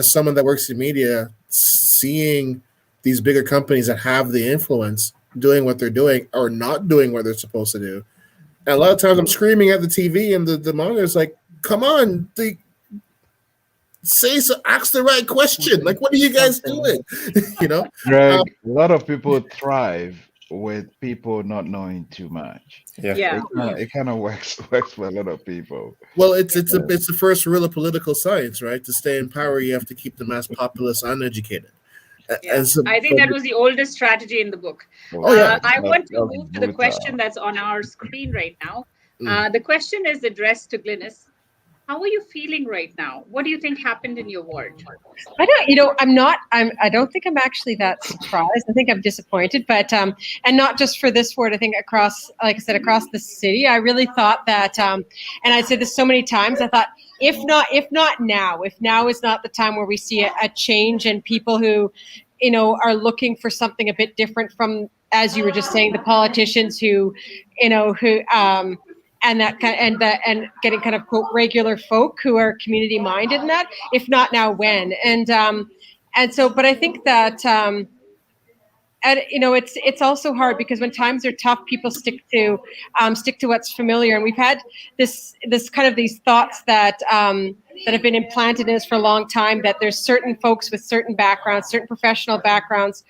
someone that works in media, seeing these bigger companies that have the influence doing what they're doing or not doing what they're supposed to do. And a lot of times I'm screaming at the TV and the monitor's like, come on, ask the right question. Like, what are you guys doing? Greg, a lot of people thrive with people not knowing too much. Yeah. It kind of works for a lot of people. Well, it's the first rule of political science, right? To stay in power, you have to keep the mass populace uneducated. Yeah. I think that was the oldest strategy in the book. I want to move to the question that's on our screen right now. The question is addressed to Glynis. How are you feeling right now? What do you think happened in your ward? I don't think I'm actually that surprised. I think I'm disappointed, but and not just for this ward. I think across the city. I really thought that, and I said this so many times. I thought if now is not the time where we see a change in people who, are looking for something a bit different from, as you were just saying, the politicians who and that kind and getting kind of quote regular folk who are community minded in that. If not now, when? And so, but I think that it's also hard because when times are tough, people stick to what's familiar. And we've had this kind of these thoughts that have been implanted in us for a long time, that there's certain folks with certain backgrounds, certain professional backgrounds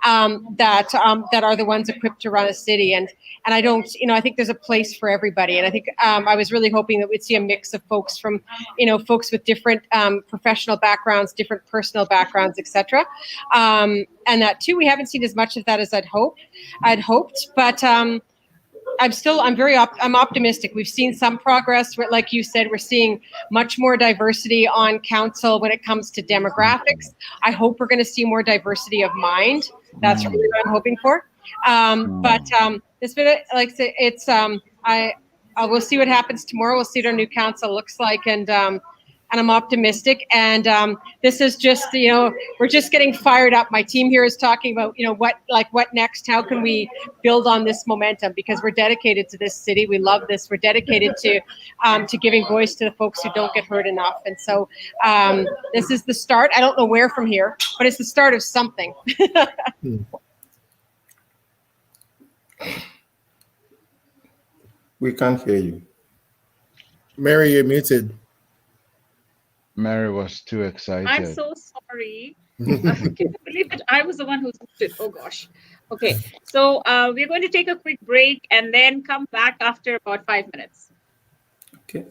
that are the ones equipped to run a city. And I don't, I think there's a place for everybody. And I think I was really hoping that we'd see a mix of folks from, folks with different professional backgrounds, different personal backgrounds, etc. And that too, we haven't seen as much of that as I'd hoped, but I'm optimistic. We've seen some progress. Like you said, we're seeing much more diversity on council when it comes to demographics. I hope we're going to see more diversity of mind. That's really what I'm hoping for. But it's been we'll see what happens tomorrow. We'll see what our new council looks like, and I'm optimistic. And this is just, we're just getting fired up. My team here is talking about, what next? How can we build on this momentum? Because we're dedicated to this city. We love this. We're dedicated to giving voice to the folks who don't get heard enough. And so this is the start. I don't know where from here, but it's the start of something. We can't hear you. Mary, you're muted. Mary was too excited. I'm so sorry. Can you believe it? I was the one who's muted. Oh gosh. Okay, so we're going to take a quick break and then come back after about 5 minutes. Okay.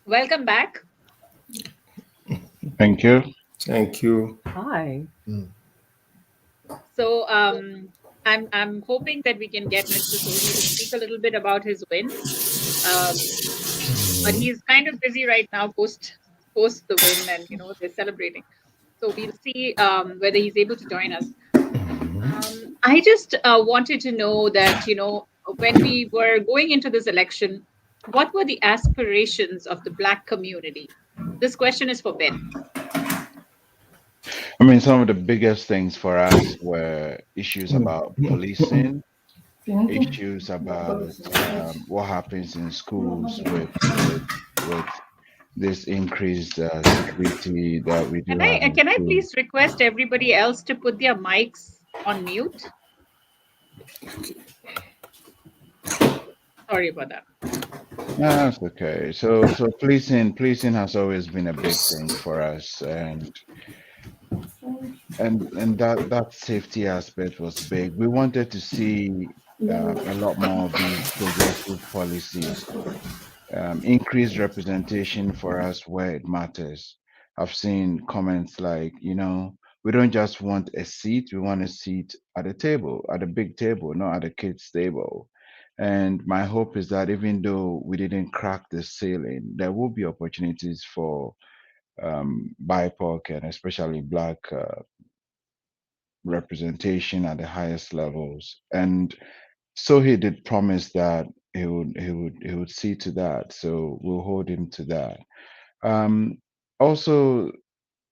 Welcome back. Thank you. Thank you. Hi. So I'm hoping that we can get Mr. Sohi to speak a little bit about his win. But he's kind of busy right now post the win, and they're celebrating. So we'll see whether he's able to join us. I just wanted to know that when we were going into this election, what were the aspirations of the Black community? This question is for Ben. I mean, some of the biggest things for us were issues about policing, issues about what happens in schools with this increased security that we do have. Can I please request everybody else to put their mics on mute? Sorry about that. No, that's okay. So policing has always been a big thing for us, and that safety aspect was big. We wanted to see a lot more of these progressive policies, increased representation for us where it matters. I've seen comments like, we don't just want a seat, we want a seat at a table, at a big table, not at a kid's table. And my hope is that even though we didn't crack the ceiling, there will be opportunities for BIPOC and especially Black representation at the highest levels. And so he did promise that he would see to that. So we'll hold him to that. Also,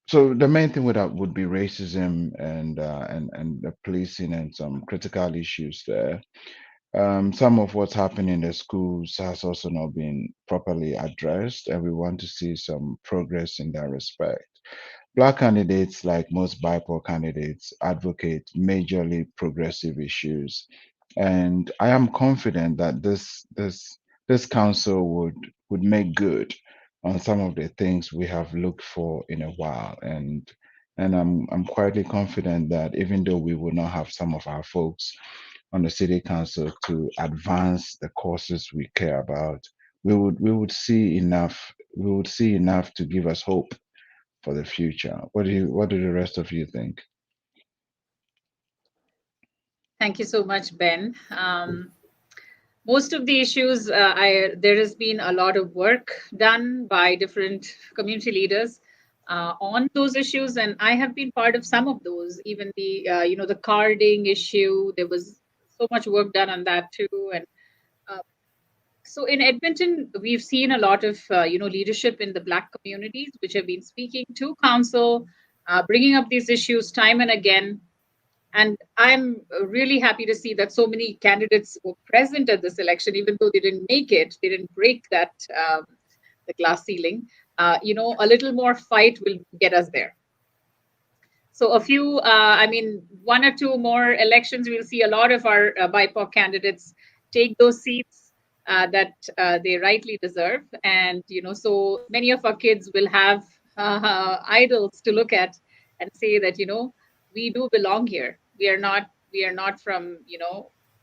so the main thing would be racism and the policing and some critical issues there. Some of what's happening in the schools has also not been properly addressed, and we want to see some progress in that respect. Black candidates, like most BIPOC candidates, advocate majorly progressive issues, and I am confident that this council would make good on some of the things we have looked for in a while, and I'm quietly confident that even though we will not have some of our folks on the city council to advance the causes we care about, we would see enough to give us hope for the future. What do the rest of you think? Thank you so much, Ben. Most of the issues, there has been a lot of work done by different community leaders on those issues, and I have been part of some of those. Even the the carding issue, there was so much work done on that too. And so in Edmonton, we've seen a lot of leadership in the Black communities, which have been speaking to council, bringing up these issues time and again. And I'm really happy to see that so many candidates were present at this election, even though they didn't make it, they didn't break that the glass ceiling. A little more fight will get us there. So one or two more elections, we'll see a lot of our BIPOC candidates take those seats that they rightly deserve. And, so many of our kids will have idols to look at and say that, we do belong here. We are not from,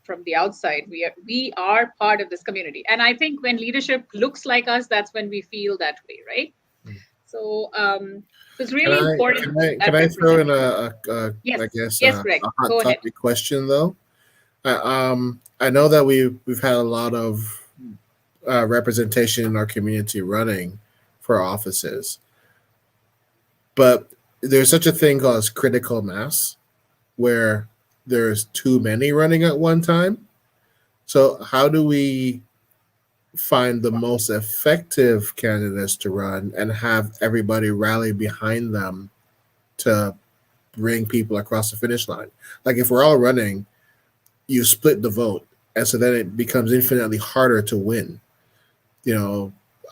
from the outside. We are part of this community. And I think when leadership looks like us, that's when we feel that way, right? So it's really important. Can I throw in a yes, I guess yes, Greg, a hot go ahead. topic question though? I know that we've had a lot of representation in our community running for offices, but there's such a thing called as critical mass, where there's too many running at one time. So how do we find the most effective candidates to run and have everybody rally behind them to bring people across the finish line? Like if we're all running, you split the vote, and so then it becomes infinitely harder to win.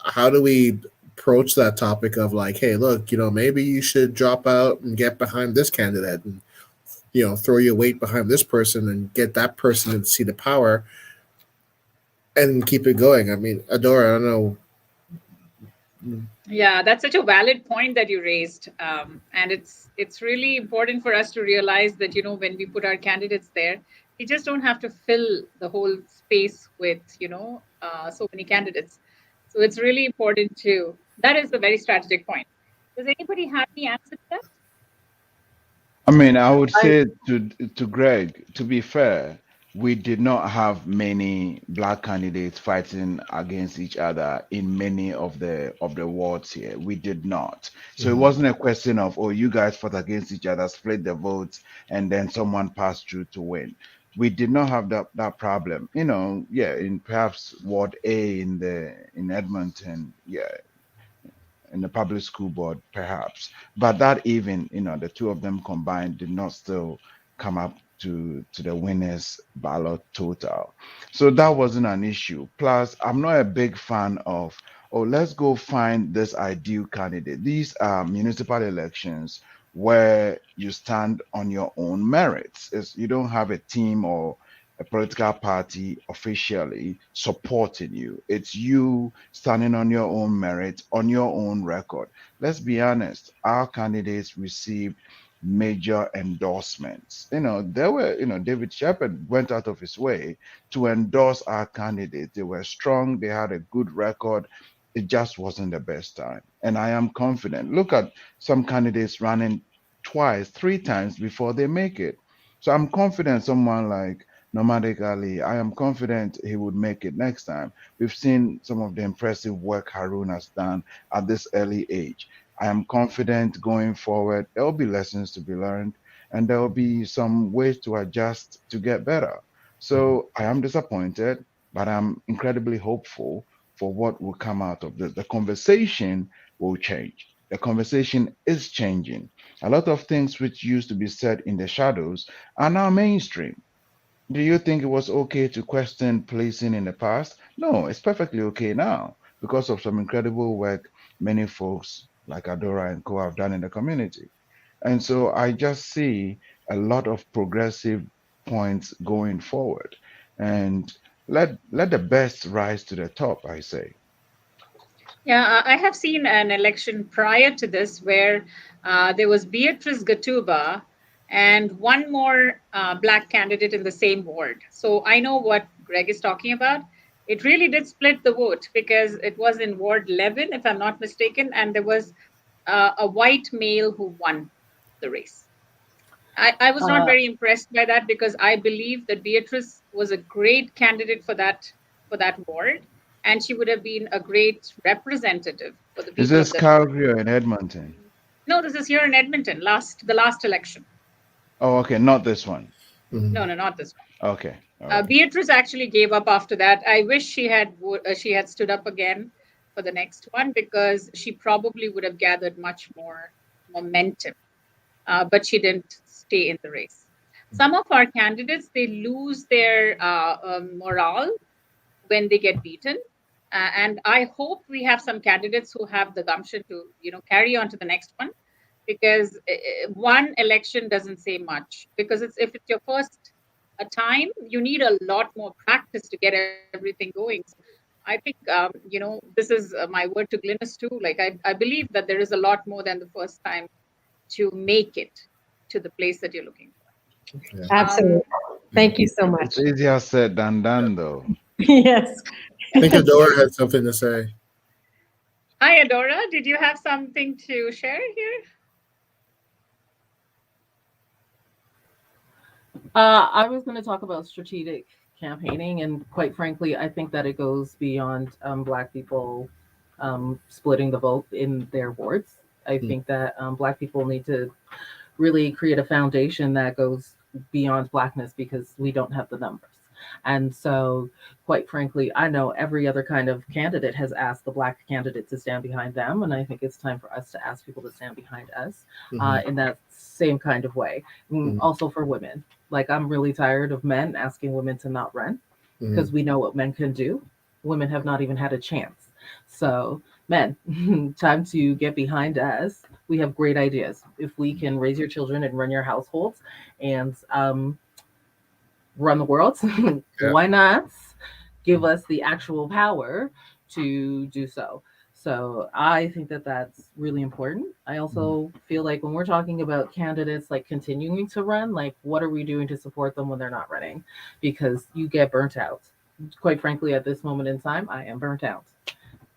How do we approach that topic of like, hey, look, maybe you should drop out and get behind this candidate, and throw your weight behind this person and get that person in the seat of power and keep it going? I mean, Adora, I don't know. Yeah, that's such a valid point that you raised. And it's really important for us to realize that, when we put our candidates there, we just don't have to fill the whole space with, so many candidates. So it's really important that is a very strategic point. Does anybody have any answer to that? I mean, I would say to Greg, to be fair, we did not have many black candidates fighting against each other in many of the wards here. We did not. So it wasn't a question of, oh, you guys fought against each other, split the votes, and then someone passed through to win. We did not have that problem. In perhaps Ward A in Edmonton, in the public school board, perhaps. But that even, the two of them combined did not still come up to the winners ballot total. So that wasn't an issue. Plus, I'm not a big fan of, let's go find this ideal candidate. These are municipal elections where you stand on your own merits. You don't have a team or a political party officially supporting you. It's you standing on your own merit, on your own record. Let's be honest, our candidates received major endorsements. There were, David Shepherd went out of his way to endorse our candidates. They were strong, they had a good record. It just wasn't the best time. And I am confident. Look at some candidates running twice, 3 times before they make it. So I'm confident someone like Nomadic Ali, I am confident he would make it next time. We've seen some of the impressive work Harun has done at this early age. I am confident going forward, there will be lessons to be learned, and there will be some ways to adjust to get better. So I am disappointed, but I'm incredibly hopeful for what will come out of this. The conversation will change. The conversation is changing. A lot of things which used to be said in the shadows are now mainstream. Do you think it was okay to question policing in the past? No, it's perfectly okay now because of some incredible work many folks like Adora and Co have done in the community. And so I just see a lot of progressive points going forward. And let the best rise to the top, I say. Yeah, I have seen an election prior to this where there was Beatrice Gatuba and one more Black candidate in the same ward. So I know what Greg is talking about. It really did split the vote because it was in Ward 11, if I'm not mistaken, and there was a white male who won the race. I was not very impressed by that because I believe that Beatrice was a great candidate for that ward, and she would have been a great representative for the people. Is this Calgary or in Edmonton? No, this is here in Edmonton. The last election. Oh, okay, not this one. No, not this one. Okay. Beatrice actually gave up after that. I wish she had stood up again for the next one because she probably would have gathered much more momentum, but she didn't stay in the race. Some of our candidates, they lose their morale when they get beaten. And I hope we have some candidates who have the gumption to, carry on to the next one, because one election doesn't say much. Because if it's your first time, you need a lot more practice to get everything going. So I think, this is my word to Glynis too. Like, I believe that there is a lot more than the first time to make it to the place that you're looking for. Yeah. Absolutely. Thank you so much. It's easier said than done, though. Yes. I think Adora had something to say. Hi, Adora. Did you have something to share here? I was going to talk about strategic campaigning, and quite frankly, I think that it goes beyond Black people splitting the vote in their wards. I think that Black people need to really create a foundation that goes beyond Blackness, because we don't have the numbers. And so, quite frankly, I know every other kind of candidate has asked the Black candidate to stand behind them. And I think it's time for us to ask people to stand behind us in that same kind of way. Also for women. Like, I'm really tired of men asking women to not run, because we know what men can do. Women have not even had a chance. So, men, time to get behind us. We have great ideas. If we can raise your children and run your households and run the world, why not give us the actual power to do so? So I think that that's really important. I also feel like when we're talking about candidates like continuing to run, like, what are we doing to support them when they're not running? Because you get burnt out. Quite frankly, at this moment in time, I am burnt out.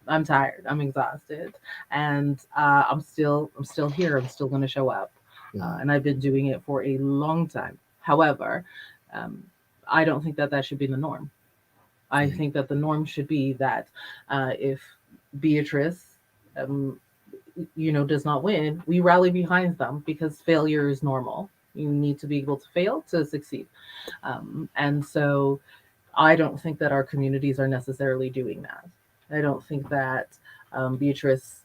I'm tired. I'm exhausted, and I'm still here. I'm still going to show up, and I've been doing it for a long time. However, I don't think that should be the norm. I think that the norm should be that if Beatrice, does not win, we rally behind them, because failure is normal. You need to be able to fail to succeed, and so I don't think that our communities are necessarily doing that. I don't think that Beatrice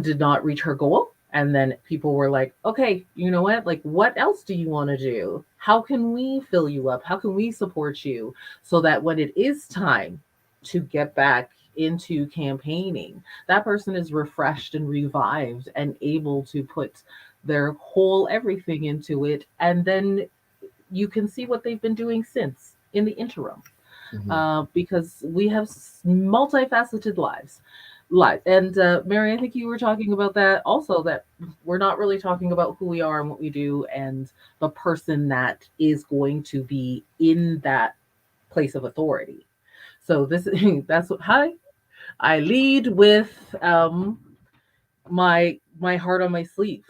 did not reach her goal. And then people were like, okay, you know what? Like, what else do you want to do? How can we fill you up? How can we support you so that when it is time to get back into campaigning, that person is refreshed and revived and able to put their whole everything into it. And then you can see what they've been doing since in the interim. Because we have multifaceted lives. And Mary, I think you were talking about that also, that we're not really talking about who we are and what we do and the person that is going to be in that place of authority. So that's what I lead with my heart on my sleeve.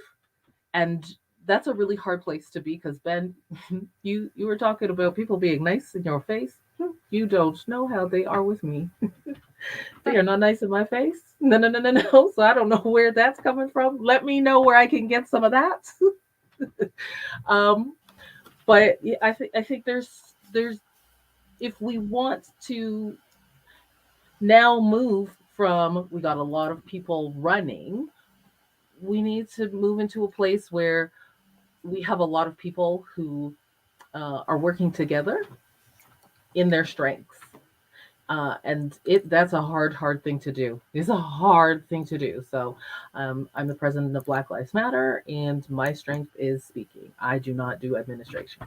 And that's a really hard place to be, because Ben, you were talking about people being nice in your face. You don't know how they are with me. They are not nice in my face. No. So I don't know where that's coming from. Let me know where I can get some of that. But I think there's if we want to now move from, we got a lot of people running, we need to move into a place where we have a lot of people who are working together in their strengths. And that's a hard thing to do. It's a hard thing to do. So I'm the president of Black Lives Matter, and my strength is speaking. I do not do administration.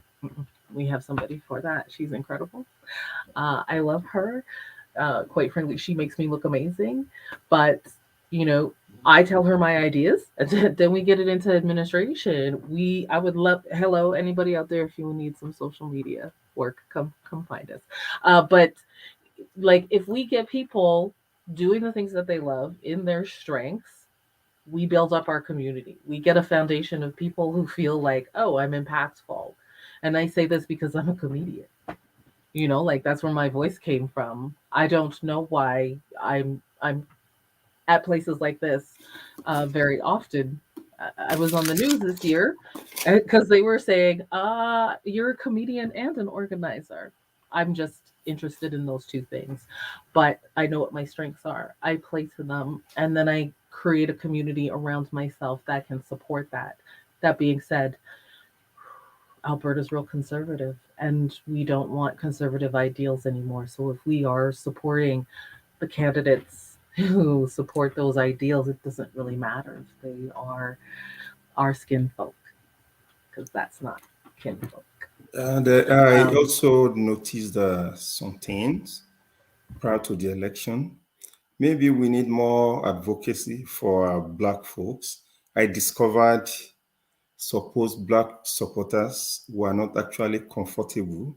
We have somebody for that. She's incredible. I love her. Quite frankly, she makes me look amazing. But, I tell her my ideas, and then we get it into administration. I would love, hello, anybody out there, if you need some social media work, come find us. But like, if we get people doing the things that they love in their strengths, we build up our community. We get a foundation of people who feel like, oh, I'm impactful. And I say this because I'm a comedian. Like, that's where my voice came from. I don't know why I'm at places like this very often. I was on the news this year because they were saying, you're a comedian and an organizer. I'm just interested in those two things, but I know what my strengths are. I play to them, and then I create a community around myself that can support that. That being said, Alberta's real conservative, and we don't want conservative ideals anymore. So if we are supporting the candidates who support those ideals, it doesn't really matter if they are our skin folk, because that's not kinfolk. And I also noticed some things prior to the election. Maybe we need more advocacy for Black folks. I discovered supposed Black supporters were not actually comfortable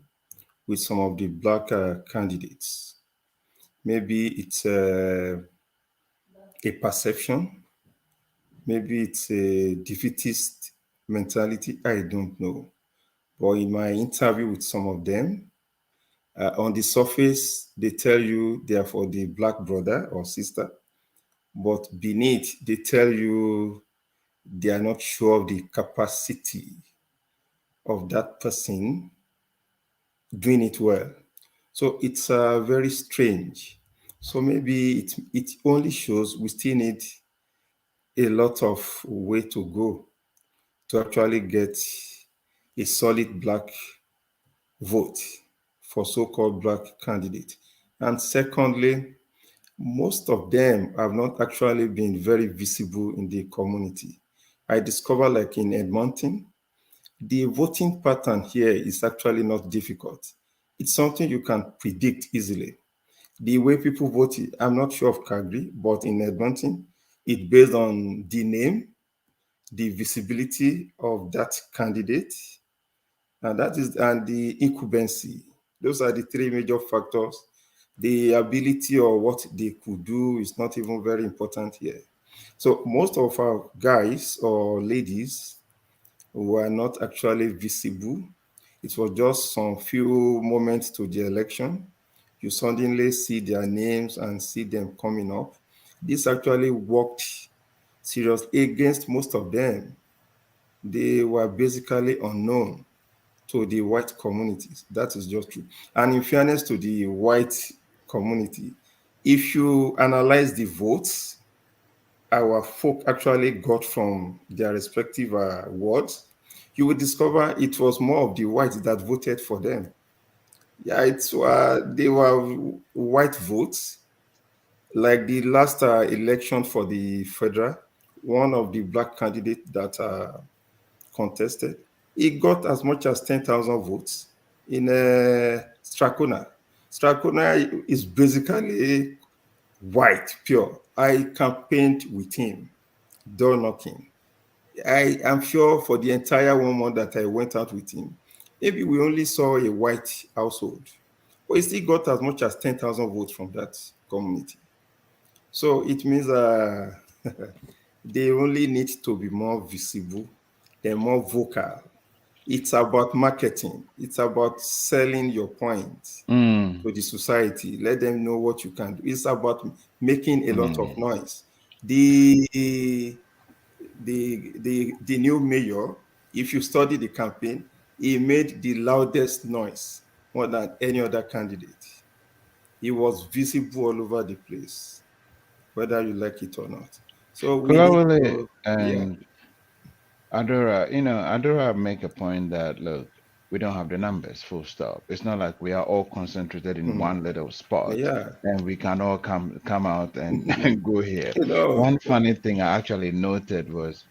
with some of the Black candidates. Maybe it's a perception. Maybe it's a defeatist mentality. I don't know. But in my interview with some of them, on the surface, they tell you they are for the Black brother or sister. But beneath, they tell you they are not sure of the capacity of that person doing it well. So it's very strange. So maybe it only shows we still need a lot of way to go to actually get a solid Black vote for so-called Black candidate. And secondly, most of them have not actually been very visible in the community. I discovered, like in Edmonton, the voting pattern here is actually not difficult. It's something you can predict easily. The way people vote, I'm not sure of Calgary, but in Edmonton, it's based on the name, the visibility of that candidate, and the incumbency. Those are the three major factors. The ability or what they could do is not even very important here. So most of our guys or ladies were not actually visible. It was just some few moments to the election. You suddenly see their names and see them coming up. This actually worked seriously against most of them. They were basically unknown to the white communities. That is just true. And in fairness to the white community, if you analyze the votes our folk actually got from their respective wards, you will discover it was more of the whites that voted for them. Yeah, they were white votes. Like the last election for the federal, one of the Black candidates that contested, he got as much as 10,000 votes in Strathcona. Strathcona is basically white, pure. I campaigned with him, door knocking. I am sure for the entire 1 month that I went out with him, maybe we only saw a white household, but he still got as much as 10,000 votes from that community. So it means they only need to be more visible, they're more vocal. It's about marketing. It's about selling your point to the society. Let them know what you can do. It's about making a lot of noise. The new mayor, if you study the campaign, he made the loudest noise more than any other candidate. He was visible all over the place, whether you like it or not. So we need to, and Adora, Adora make a point that, look, we don't have the numbers, full stop. It's not like we are all concentrated in one little spot and we can all come out and, and go here. One funny thing I actually noted was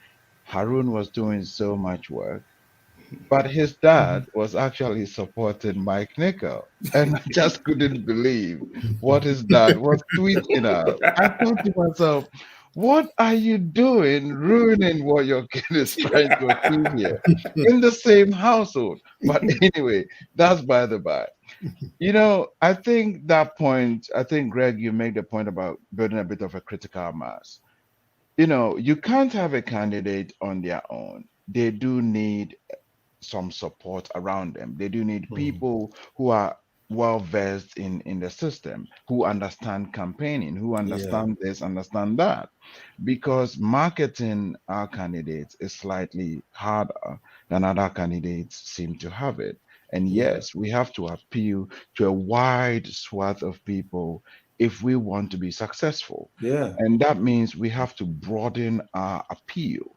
Harun was doing so much work, but his dad was actually supporting Mike Nickel. And I just couldn't believe what his dad was tweeting out. I thought to myself, what are you doing ruining what your kid is trying to achieve here in the same household? But anyway, that's by the by. I think Greg, you made the point about building a bit of a critical mass. You can't have a candidate on their own. They do need some support around them. They do need people who are well versed in the system, who understand campaigning, who understand this, understand that. Because marketing our candidates is slightly harder than other candidates seem to have it. And yes, we have to appeal to a wide swath of people if we want to be successful. And that means we have to broaden our appeal.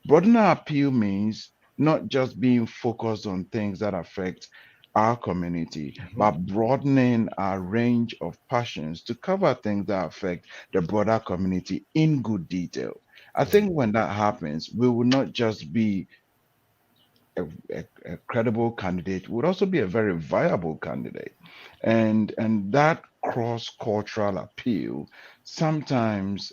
Broaden our appeal means not just being focused on things that affect our community, but broadening our range of passions to cover things that affect the broader community in good detail. I think when that happens, we will not just be a credible candidate, would also be a very viable candidate. And that cross-cultural appeal sometimes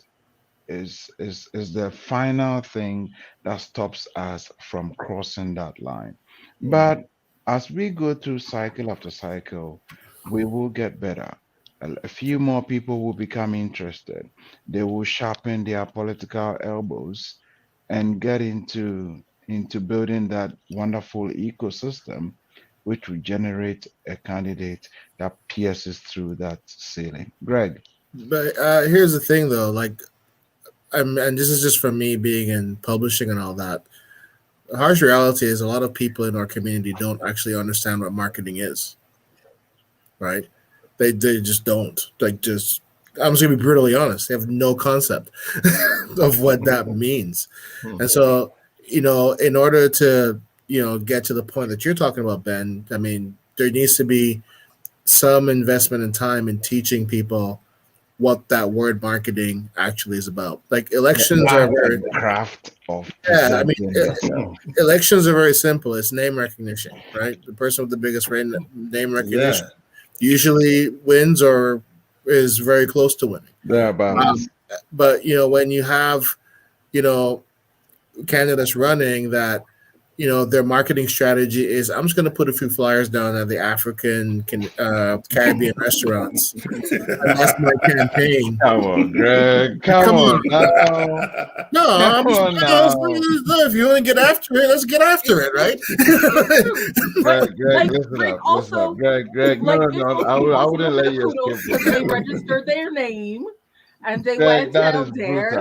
is the final thing that stops us from crossing that line. But as we go through cycle after cycle, we will get better. A few more people will become interested. They will sharpen their political elbows and get into building that wonderful ecosystem, which will generate a candidate that pierces through that ceiling. Greg. But here's the thing, though. Like, and this is just from me being in publishing and all that. The harsh reality is a lot of people in our community don't actually understand what marketing is. Right? They just don't. Like, just I'm just gonna be brutally honest. They have no concept of what that means. And so, in order to, get to the point that you're talking about, Ben, I mean, there needs to be some investment in time in teaching people what that word marketing actually is about. Like, elections are very craft of elections are very simple. It's name recognition, right? The person with the biggest name recognition usually wins or is very close to winning. But when you have candidates running that their marketing strategy is, I'm just going to put a few flyers down at the African Caribbean restaurants. And that's my campaign. Come on, Greg. Come on. No, if you want to get after it, let's get after it, right? Greg, listen up. Greg, no. I wouldn't let you skip this. They registered their name. And they went down there,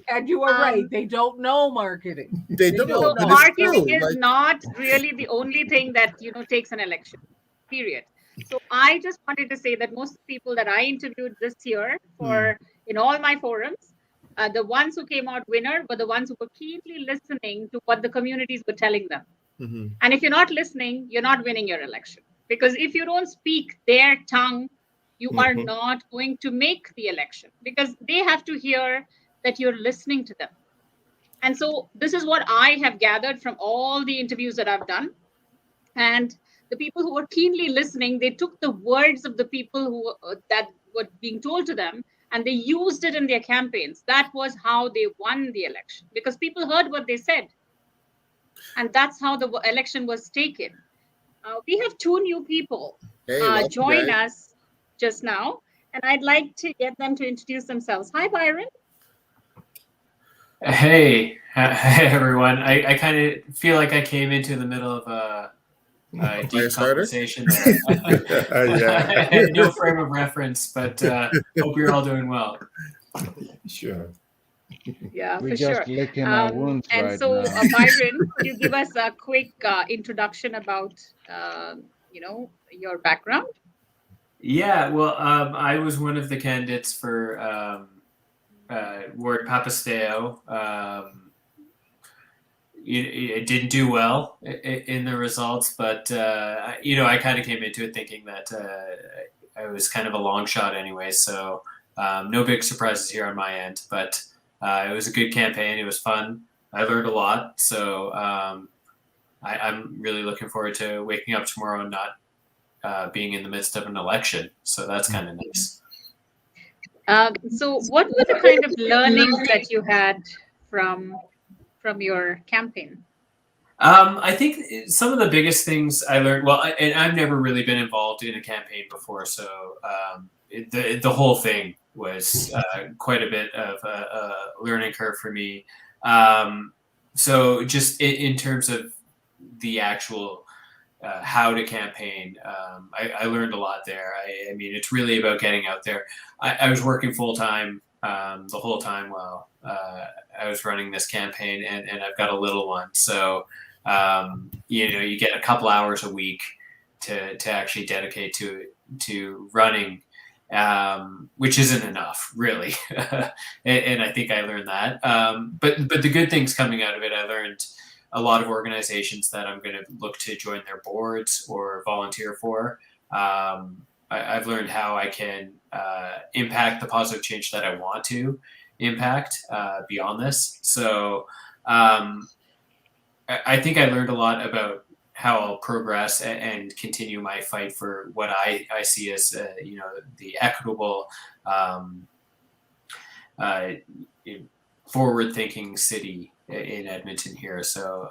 and you are right. They don't know marketing. They don't know. Marketing is not really the only thing that takes an election. Period. So I just wanted to say that most people that I interviewed this year in all my forums, the ones who came out winner were the ones who were keenly listening to what the communities were telling them. And if you're not listening, you're not winning your election, because if you don't speak their tongue, you are not going to make the election, because they have to hear that you're listening to them. And so this is what I have gathered from all the interviews that I've done. And the people who were keenly listening, they took the words of the people who that were being told to them, and they used it in their campaigns. That was how they won the election, because people heard what they said. And that's how the election was taken. We have two new people join us just now, and I'd like to get them to introduce themselves. Hi, Byron. Hey everyone. I kind of feel like I came into the middle of a deep conversation there. I had no frame of reference, but hope you're all doing well. Sure. Yeah, We're for sure. just licking our wounds and right so, now. Byron, could you give us a quick introduction about, your background? Yeah, well, I was one of the candidates for Ward Papasteo. It didn't do well in the results, but I kind of came into it thinking that I was kind of a long shot anyway. So no big surprises here on my end, but it was a good campaign. It was fun. I learned a lot. So I'm really looking forward to waking up tomorrow and not being in the midst of an election. So that's kind of nice. So what were the kind of learnings that you had from your campaign? I think some of the biggest things I learned, and I've never really been involved in a campaign before, so the whole thing was quite a bit of a learning curve for me. So just in terms of the actual how to campaign, I learned a lot there. I mean, it's really about getting out there. I was working full time the whole time while I was running this campaign, and I've got a little one. So, you get a couple hours a week to actually dedicate to running, which isn't enough, really. and I think I learned that. But the good things coming out of it, I learned a lot of organizations that I'm going to look to join their boards or volunteer for. I've learned how I can impact the positive change that I want to impact beyond this. So I think I learned a lot about how I'll progress and continue my fight for what I see as the equitable, forward-thinking city in Edmonton here. So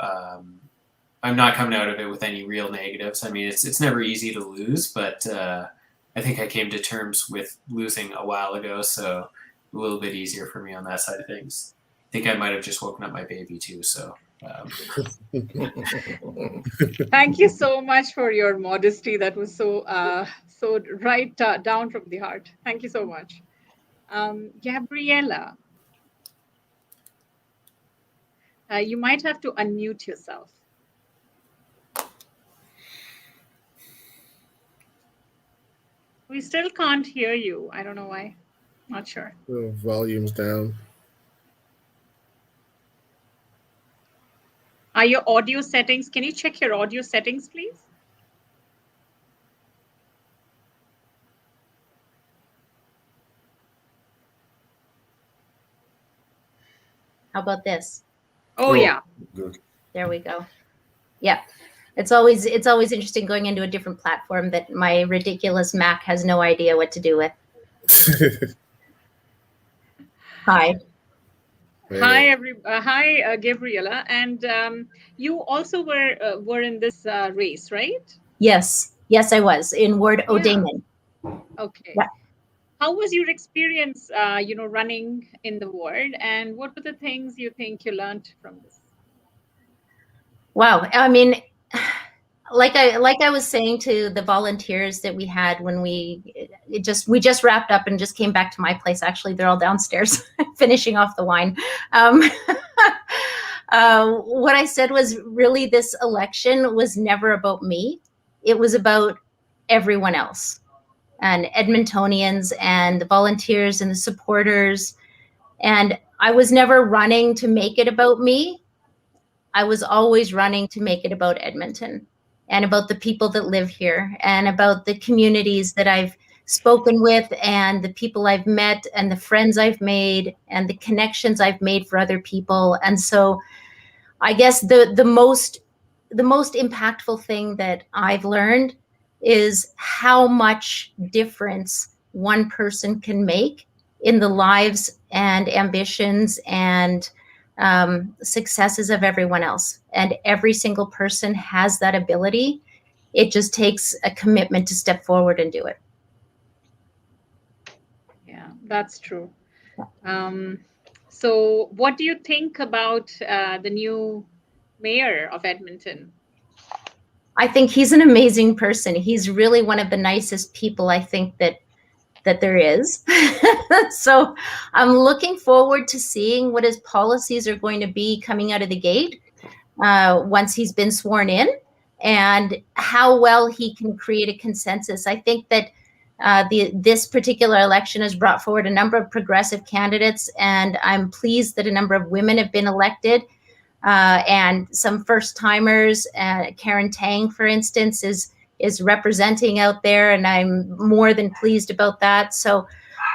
I'm not coming out of it with any real negatives. I mean, it's never easy to lose, but I think I came to terms with losing a while ago, so a little bit easier for me on that side of things. I think I might have just woken up my baby too, so. Thank you so much for your modesty. That was so right down from the heart. Thank you so much. Gabriella, you might have to unmute yourself. We still can't hear you. I don't know why. Not sure. The volume's down. Are your audio settings? Can you check your audio settings, please? How about this? Oh, yeah. Good. There we go. Yeah. It's always interesting going into a different platform that my ridiculous Mac has no idea what to do with. Hi. Hi, Gabriella, and you also were in this race, right? Yes, I was in Ward O'Damon. Okay. Yeah. How was your experience, running in the ward, and what were the things you think you learned from this? Wow, I mean, like I was saying to the volunteers that we had when we just wrapped up and just came back to my place. Actually, they're all downstairs finishing off the wine. What I said was really this election was never about me. It was about everyone else and Edmontonians and the volunteers and the supporters. And I was never running to make it about me. I was always running to make it about Edmonton and about the people that live here and about the communities that I've spoken with and the people I've met and the friends I've made and the connections I've made for other people. And so I guess the most impactful thing that I've learned is how much difference one person can make in the lives and ambitions and successes of everyone else. And every single person has that ability. It just takes a commitment to step forward and do it. Yeah, that's true. So what do you think about the new mayor of Edmonton? I think he's an amazing person. He's really one of the nicest people I think that there is. So I'm looking forward to seeing what his policies are going to be coming out of the gate once he's been sworn in and how well he can create a consensus. I think that this particular election has brought forward a number of progressive candidates, and I'm pleased that a number of women have been elected and some first timers. Karen Tang, for instance, is representing out there, and I'm more than pleased about that. So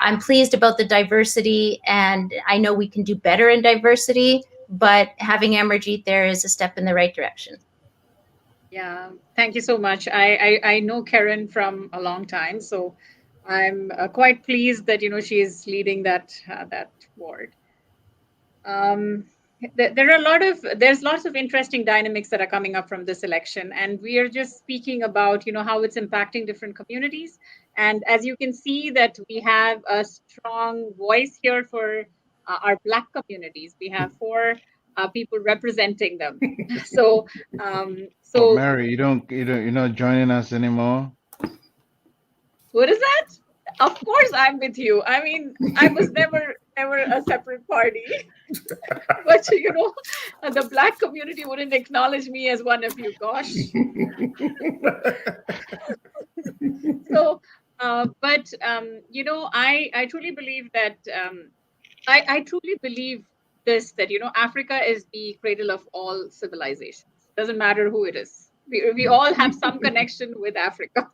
I'm pleased about the diversity, and I know we can do better in diversity, but having Amarjeet there is a step in the right direction. Yeah, thank you so much. I know Karen from a long time, so I'm quite pleased that she's leading that ward. There are there's lots of interesting dynamics that are coming up from this election, and we are just speaking about how it's impacting different communities. And as you can see that we have a strong voice here for our Black communities. We have 4 people representing them. So Mary, you're not joining us anymore. What is that? Of course I'm with you. I mean, I was never a separate party. But the Black community wouldn't acknowledge me as one of you. Gosh. So, I truly believe that I truly believe this, that, Africa is the cradle of all civilizations. Doesn't matter who it is. We all have some connection with Africa.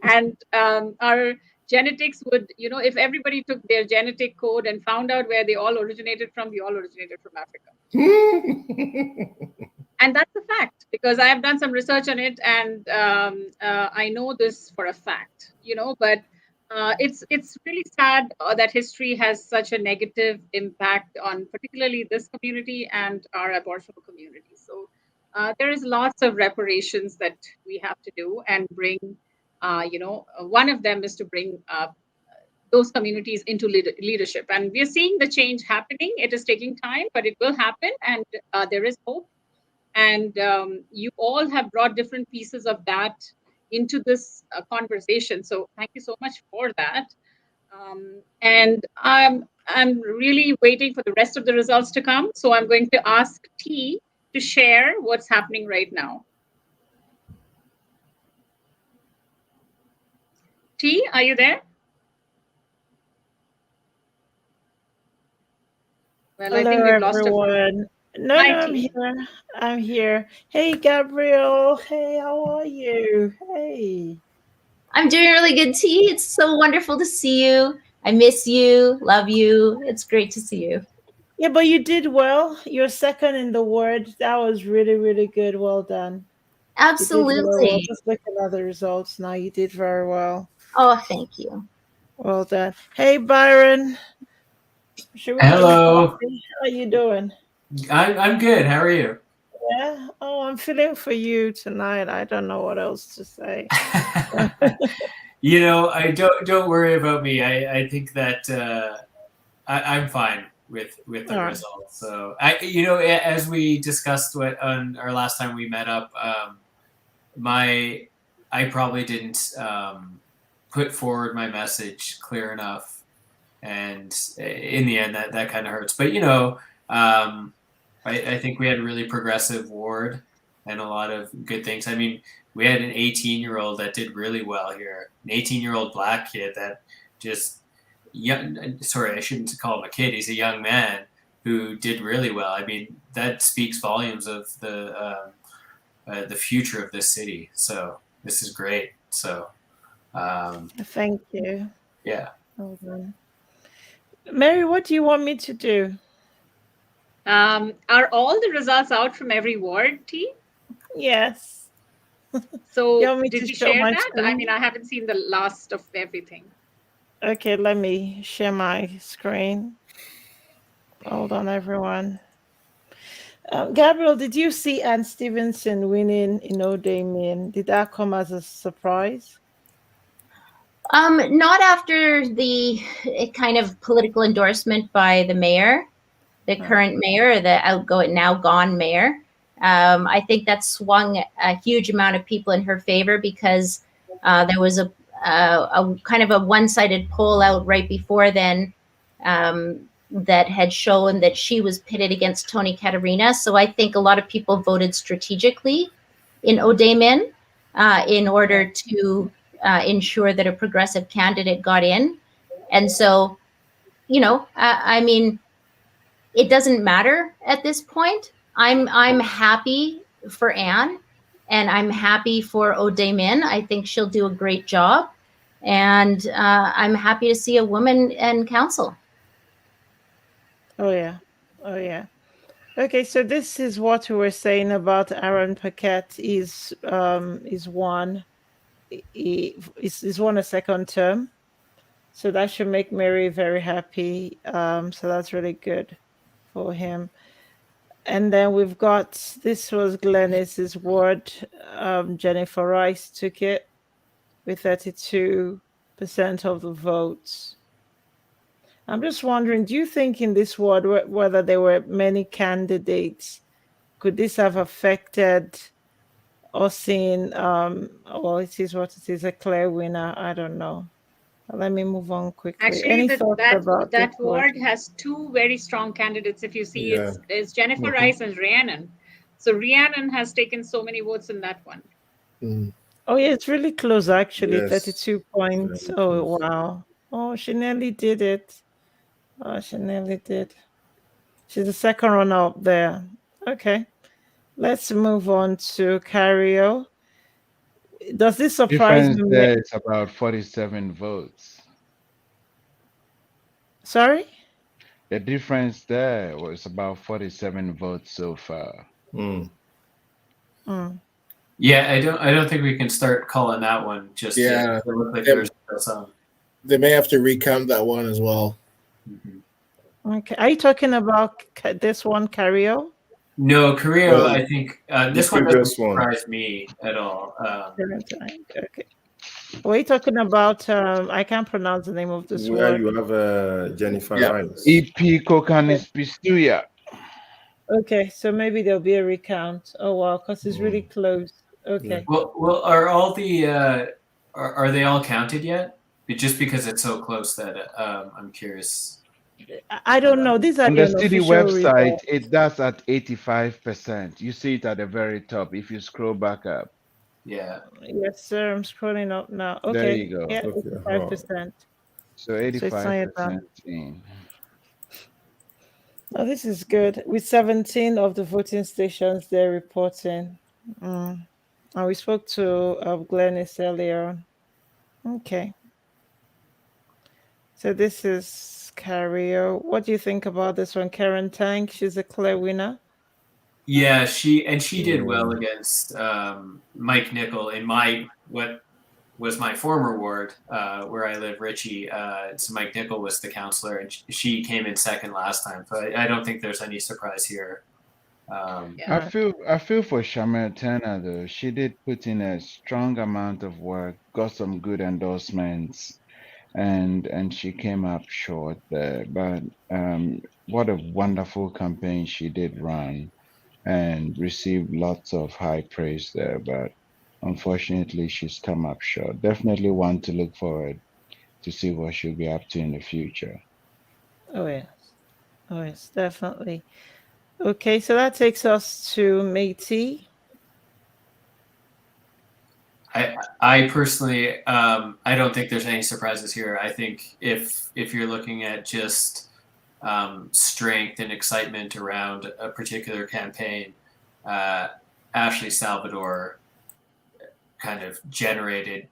And our genetics would, if everybody took their genetic code and found out where they all originated from, we all originated from Africa. And that's a fact, because I have done some research on it, and I know this for a fact, but it's really sad that history has such a negative impact on particularly this community and our Aboriginal community. So there is lots of reparations that we have to do and bring, one of them is to bring those communities into leadership. And we are seeing the change happening. It is taking time, but it will happen, and there is hope. And you all have brought different pieces of that into this conversation. So thank you so much for that. And I'm really waiting for the rest of the results to come. So I'm going to ask Tee to share what's happening right now. Tee, are you there? Well, Hello, I think we've lost her. everyone. No, Hi, I'm Tee. here. I'm here. Hey, Gabrielle. Hey, how are you? Hey. I'm doing really good, Tee. It's so wonderful to see you. I miss you, love you. It's great to see you. Yeah, but you did well. You're second in the word. That was really, really good. Well done. You did very well. Absolutely. Just looking at the results now. You did very well. Oh, thank you. Well done. Hey, Byron. Should we Hello. How are you doing? I'm good. How are you? Yeah. Oh, I'm feeling for you tonight. I don't know what else to say. I don't worry about me. I think that I'm fine with the All right. results. So as we discussed on our last time we met up, I probably didn't put forward my message clear enough, and in the end that kind of hurts. But I think we had a really progressive ward and a lot of good things. I mean, we had an 18-year-old that did really well here, an 18-year-old Black kid that just sorry, I shouldn't call him a kid. He's a young man who did really well. I mean, that speaks volumes of the future of this city. So this is great. So Thank you. yeah. Well done. Mary, what do you want me to do? Are all the results out from every ward, Tee? Yes. So You want me did to you show share my that? I screen? mean, I haven't seen the last of everything. Okay, let me share my screen. Hold on, everyone. Gabrielle, did you see Ann Stevenson winning in Odaimin? Did that come as a surprise? Not after the kind of political endorsement by the mayor, the current mayor, the now gone mayor. I think that swung a huge amount of people in her favor, because there was a kind of a one-sided poll out right before then that had shown that she was pitted against Tony Katarina. So I think a lot of people voted strategically in Odaimin in order to ensure that a progressive candidate got in. And so, I mean, it doesn't matter at this point. I'm happy for Anne, and I'm happy for Odaimin. I think she'll do a great job, and I'm happy to see a woman in council. Oh yeah, oh yeah. Okay, so this is what we were saying about Aaron Paquette. Is won. He's won a second term, so that should make Mary very happy. So that's really good for him. And then we've got, this was Glennis's ward. Jennifer Rice took it with 32% of the votes. I'm just wondering, do you think in this ward, whether there were many candidates, could this have affected us seeing, well, it is what it is, a clear winner? I don't know. Let me move on quickly. Actually, Any thoughts about that this ward has two very strong candidates. If you see, Yeah. it's Jennifer Rice and Rhiannon. So Rhiannon has taken so many votes in that one. Oh yeah, it's really close actually. Yes. 32 points. Very Oh close. wow. Oh, she nearly did it. Oh, she nearly did. She's the second runner up there. Okay. Let's move on to Cario. Does this surprise Difference you? there is about 47 votes. Sorry? The difference there was about 47 votes so far. Yeah, I don't think we can start calling that one just yet. It looked like there's some. They may have to recount that one as well. Okay. Are you talking about this one, Cario? No, Carrillo, I think this one doesn't previous one. surprise me at all. Okay. What are you talking about? I can't pronounce the name of this Where word. you have Jennifer Rice. EP Kokanis Pistuya. Okay, so maybe there'll be a recount. Oh wow, because it's really close. Okay. Well, are all the are they all counted yet? Just because it's so close that I'm curious. I don't know. These are On the the city unofficial website, results. that's at 85%. You see it at the very top if you scroll back up. Yeah. Yes, sir. I'm scrolling up now. Okay. There you go. Yeah, Okay. 85%. So it's not yet 85% done. in. Oh, this is good. With 17 of the voting stations, they're reporting. And we spoke to Glennis earlier. Okay. So this is Cario. What do you think about this one? Karen Tank, she's a clear winner. Yeah, she did well against Mike Nickel in what was my former ward where I live, Richie. So Mike Nickel was the counselor, and she came in second last time. So I don't think there's any surprise here. I feel for Shamir Turner though. She did put in a strong amount of work, got some good endorsements, and she came up short there. But what a wonderful campaign she did run, and received lots of high praise there. But unfortunately, she's come up short. Definitely one to look forward to see what she'll be up to in the future. Oh yes, definitely. Okay, so that takes us to Métis. I personally, I don't think there's any surprises here. I think if you're looking at just strength and excitement around a particular campaign, Ashley Salvador kind of generated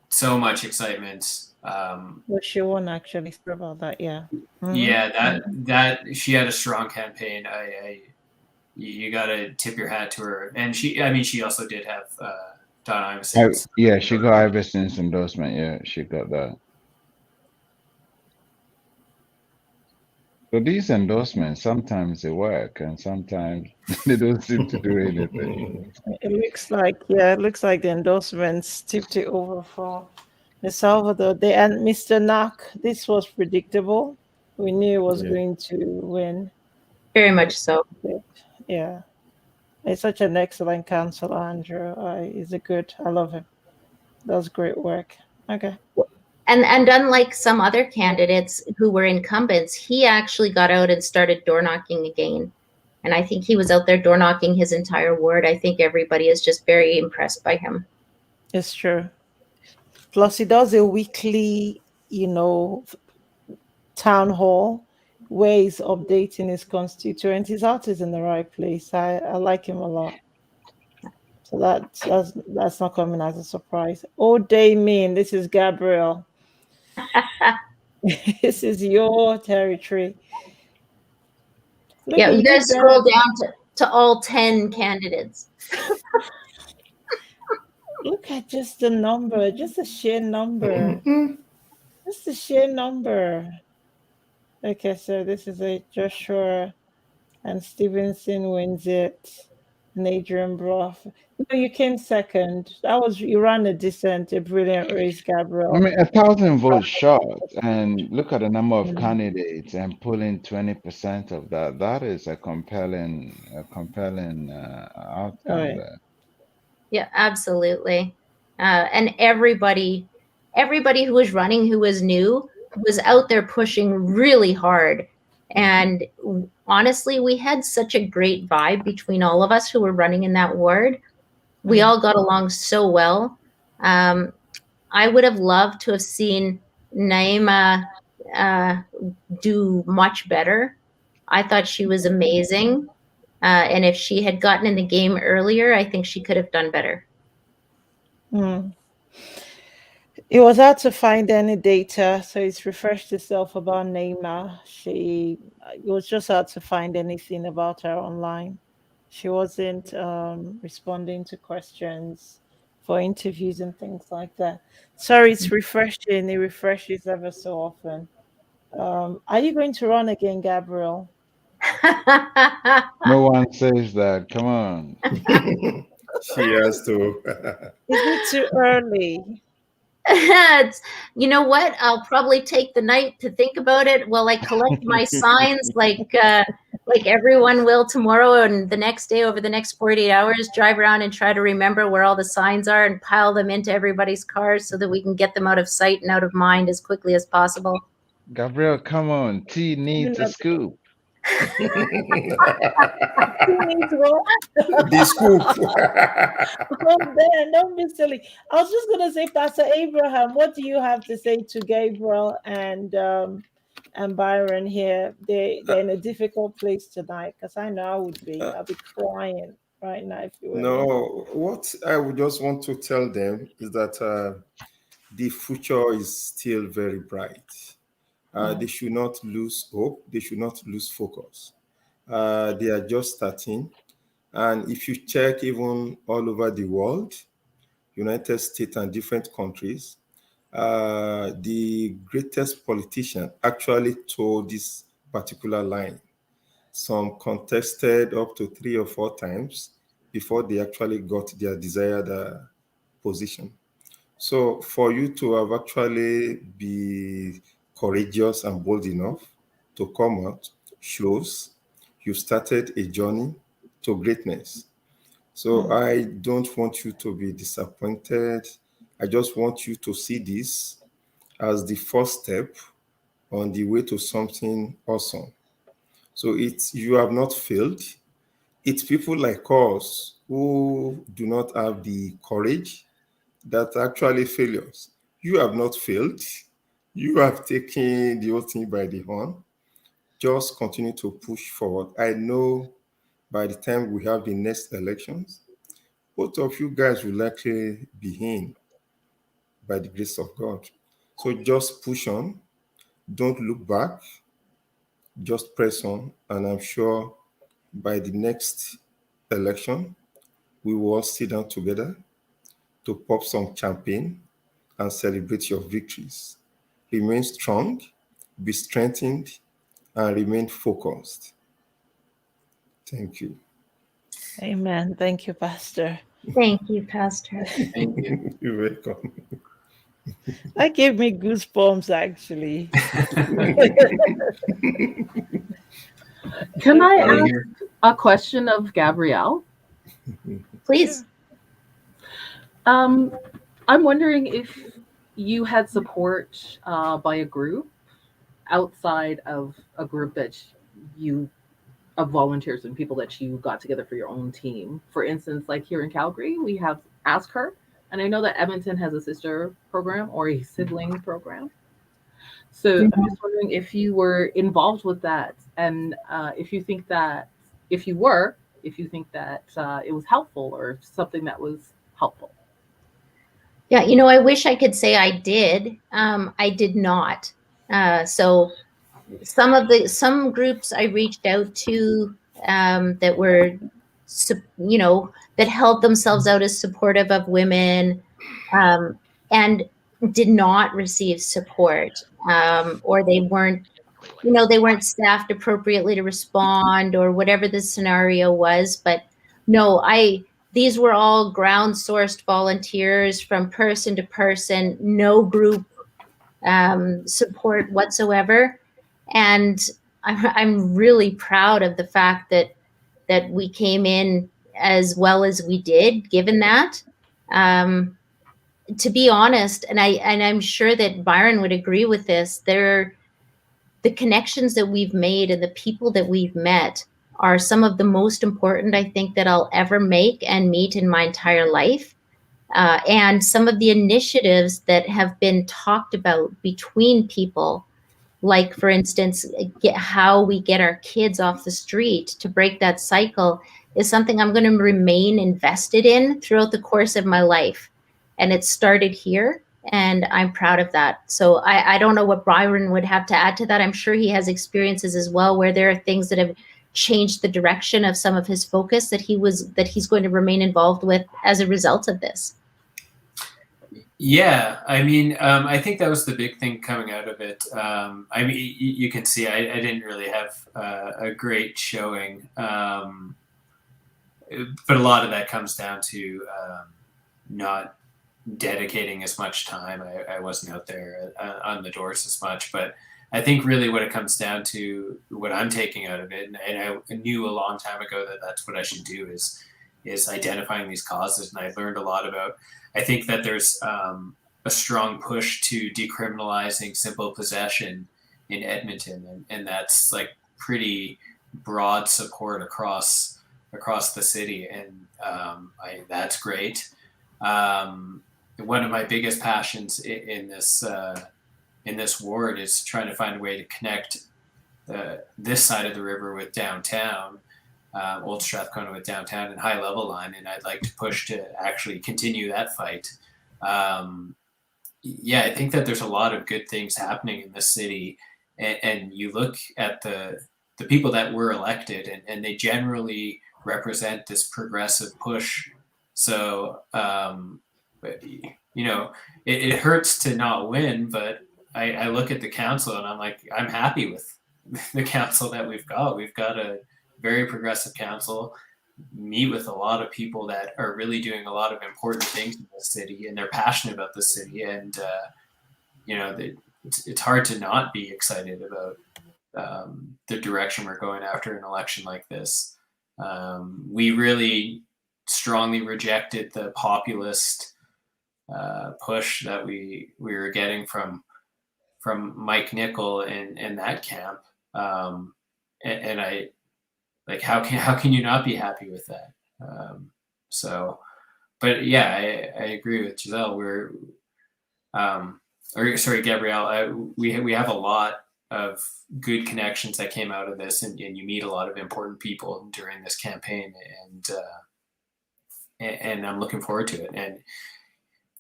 so much excitement. Well, she won actually. Sorry about that. Yeah. Yeah, that she had a strong campaign. You got to tip your hat to her, and she also did have Don Iverson's. Yeah, she got Iverson's endorsement. Yeah, she got that. So these endorsements, sometimes they work and sometimes they don't seem to do anything. It looks like the endorsements tipped it over for El Salvador. And Mr. Nak, this was predictable. We knew it was going to win. Very much so. Yeah. He's such an excellent counselor, Andrew. I love him. Does great work. Okay. And unlike some other candidates who were incumbents, he actually got out and started door knocking again. And I think he was out there door knocking his entire ward. I think everybody is just very impressed by him. It's true. Plus, he does a weekly, town hall where he's updating his constituents. His heart is in the right place. I like him a lot. So that's not coming as a surprise. Oh, Damien, this is Gabrielle. This is your territory. You guys scroll down to all 10 candidates. Look at just the number, just the sheer number. Just the sheer number. Okay, so this is a Joshua and Stevenson wins it. And Adrian Prof. No, you came second. You ran a brilliant race, Gabrielle. I mean, 1,000 votes short, and look at the number of candidates and pulling 20% of that. That is a compelling outcome there. Yeah, absolutely. And everybody who was running, who was new, was out there pushing really hard. And honestly, we had such a great vibe between all of us who were running in that ward. We all got along so well. I would have loved to have seen Naima do much better. I thought she was amazing. And if she had gotten in the game earlier, I think she could have done better. It was hard to find any data, so it's refreshed itself about Neymar. It was just hard to find anything about her online. She wasn't responding to questions for interviews and things like that. Sorry, it's refreshing. It refreshes ever so often. Are you going to run again, Gabrielle? No one says that. Come on. She has to. Is it too early? You know what? I'll probably take the night to think about it while I collect my signs, like everyone will tomorrow, and the next day, over the next 48 hours, drive around and try to remember where all the signs are and pile them into everybody's cars so that we can get them out of sight and out of mind as quickly as possible. Gabrielle, come on. T needs a scoop. The scoop. Oh, Ben, don't be silly. I was just gonna say, Pastor Abraham, what do you have to say to Gabriel and Byron here? They're in a difficult place tonight, because I know I would be. I'll be crying right now if you were. No, what I would just want to tell them is that the future is still very bright. They should not lose hope. They should not lose focus. They are just starting. And if you check even all over the world, United States and different countries, the greatest politician actually told this particular line. Some contested up to 3 or 4 times before they actually got their desired position. So for you to have actually be courageous and bold enough to come out shows you started a journey to greatness. So I don't want you to be disappointed. I just want you to see this as the first step on the way to something awesome. So you have not failed. It's people like us who do not have the courage that actually failures. You have not failed. You have taken the whole thing by the horn. Just continue to push forward. I know by the time we have the next elections, both of you guys will likely be in by the grace of God. So just push on. Don't look back. Just press on. And I'm sure by the next election, we will all sit down together to pop some champagne and celebrate your victories. Remain strong, be strengthened, and remain focused. Thank you. Amen. Thank you, Pastor. Thank you, Pastor. Thank you. You're welcome. That gave me goosebumps, actually. Can I ask a question of Gabrielle? Please. I'm wondering if you had support by a group outside of a group that of volunteers and people that you got together for your own team. For instance, like here in Calgary, we have Ask Her. And I know that Edmonton has a sister program or a sibling program. So I'm just wondering if you were involved with that, and if you think that it was helpful or something that was helpful. Yeah, I wish I could say I did. I did not. So some groups I reached out to that were, that held themselves out as supportive of women and did not receive support, or they weren't staffed appropriately to respond, or whatever the scenario was. But no, these were all ground sourced volunteers from person to person, no group support whatsoever. And I'm really proud of the fact that we came in as well as we did, given that. To be honest, and I'm sure that Byron would agree with this, the connections that we've made and the people that we've met are some of the most important, I think, that I'll ever make and meet in my entire life. And some of the initiatives that have been talked about between people like, for instance, how we get our kids off the street to break that cycle is something I'm going to remain invested in throughout the course of my life. And it started here, and I'm proud of that. So I don't know what Byron would have to add to that. I'm sure he has experiences as well where there are things that have changed the direction of some of his focus that he's going to remain involved with as a result of this. Yeah, I mean, I think that was the big thing coming out of it. I mean, you can see I didn't really have a great showing, but a lot of that comes down to not dedicating as much time. I wasn't out there on the doors as much, but I think really what it comes down to, what I'm taking out of it, and I knew a long time ago that that's what I should do, is identifying these causes. And I learned a lot about, I think that there's a strong push to decriminalizing simple possession in Edmonton. And that's like pretty broad support across the city. And that's great. One of my biggest passions in this ward is trying to find a way to connect this side of the river with downtown, Old Strathcona with downtown and High Level Line, and I'd like to push to actually continue that fight. Yeah, I think that there's a lot of good things happening in this city, and you look at the people that were elected, and they generally represent this progressive push. So, you know, it hurts to not win, but I look at the council and I'm like, I'm happy with the council that we've got. We've got a very progressive council, meet with a lot of people that are really doing a lot of important things in the city, and they're passionate about the city. And, you know, it's hard to not be excited about the direction we're going after an election like this. We really strongly rejected the populist push that we were getting from Mike Nickel and that camp. And I, like, how can you not be happy with that? So, but yeah, I agree with Giselle. Gabrielle, we have a lot of good connections that came out of this, and you meet a lot of important people during this campaign, and I'm looking forward to it. And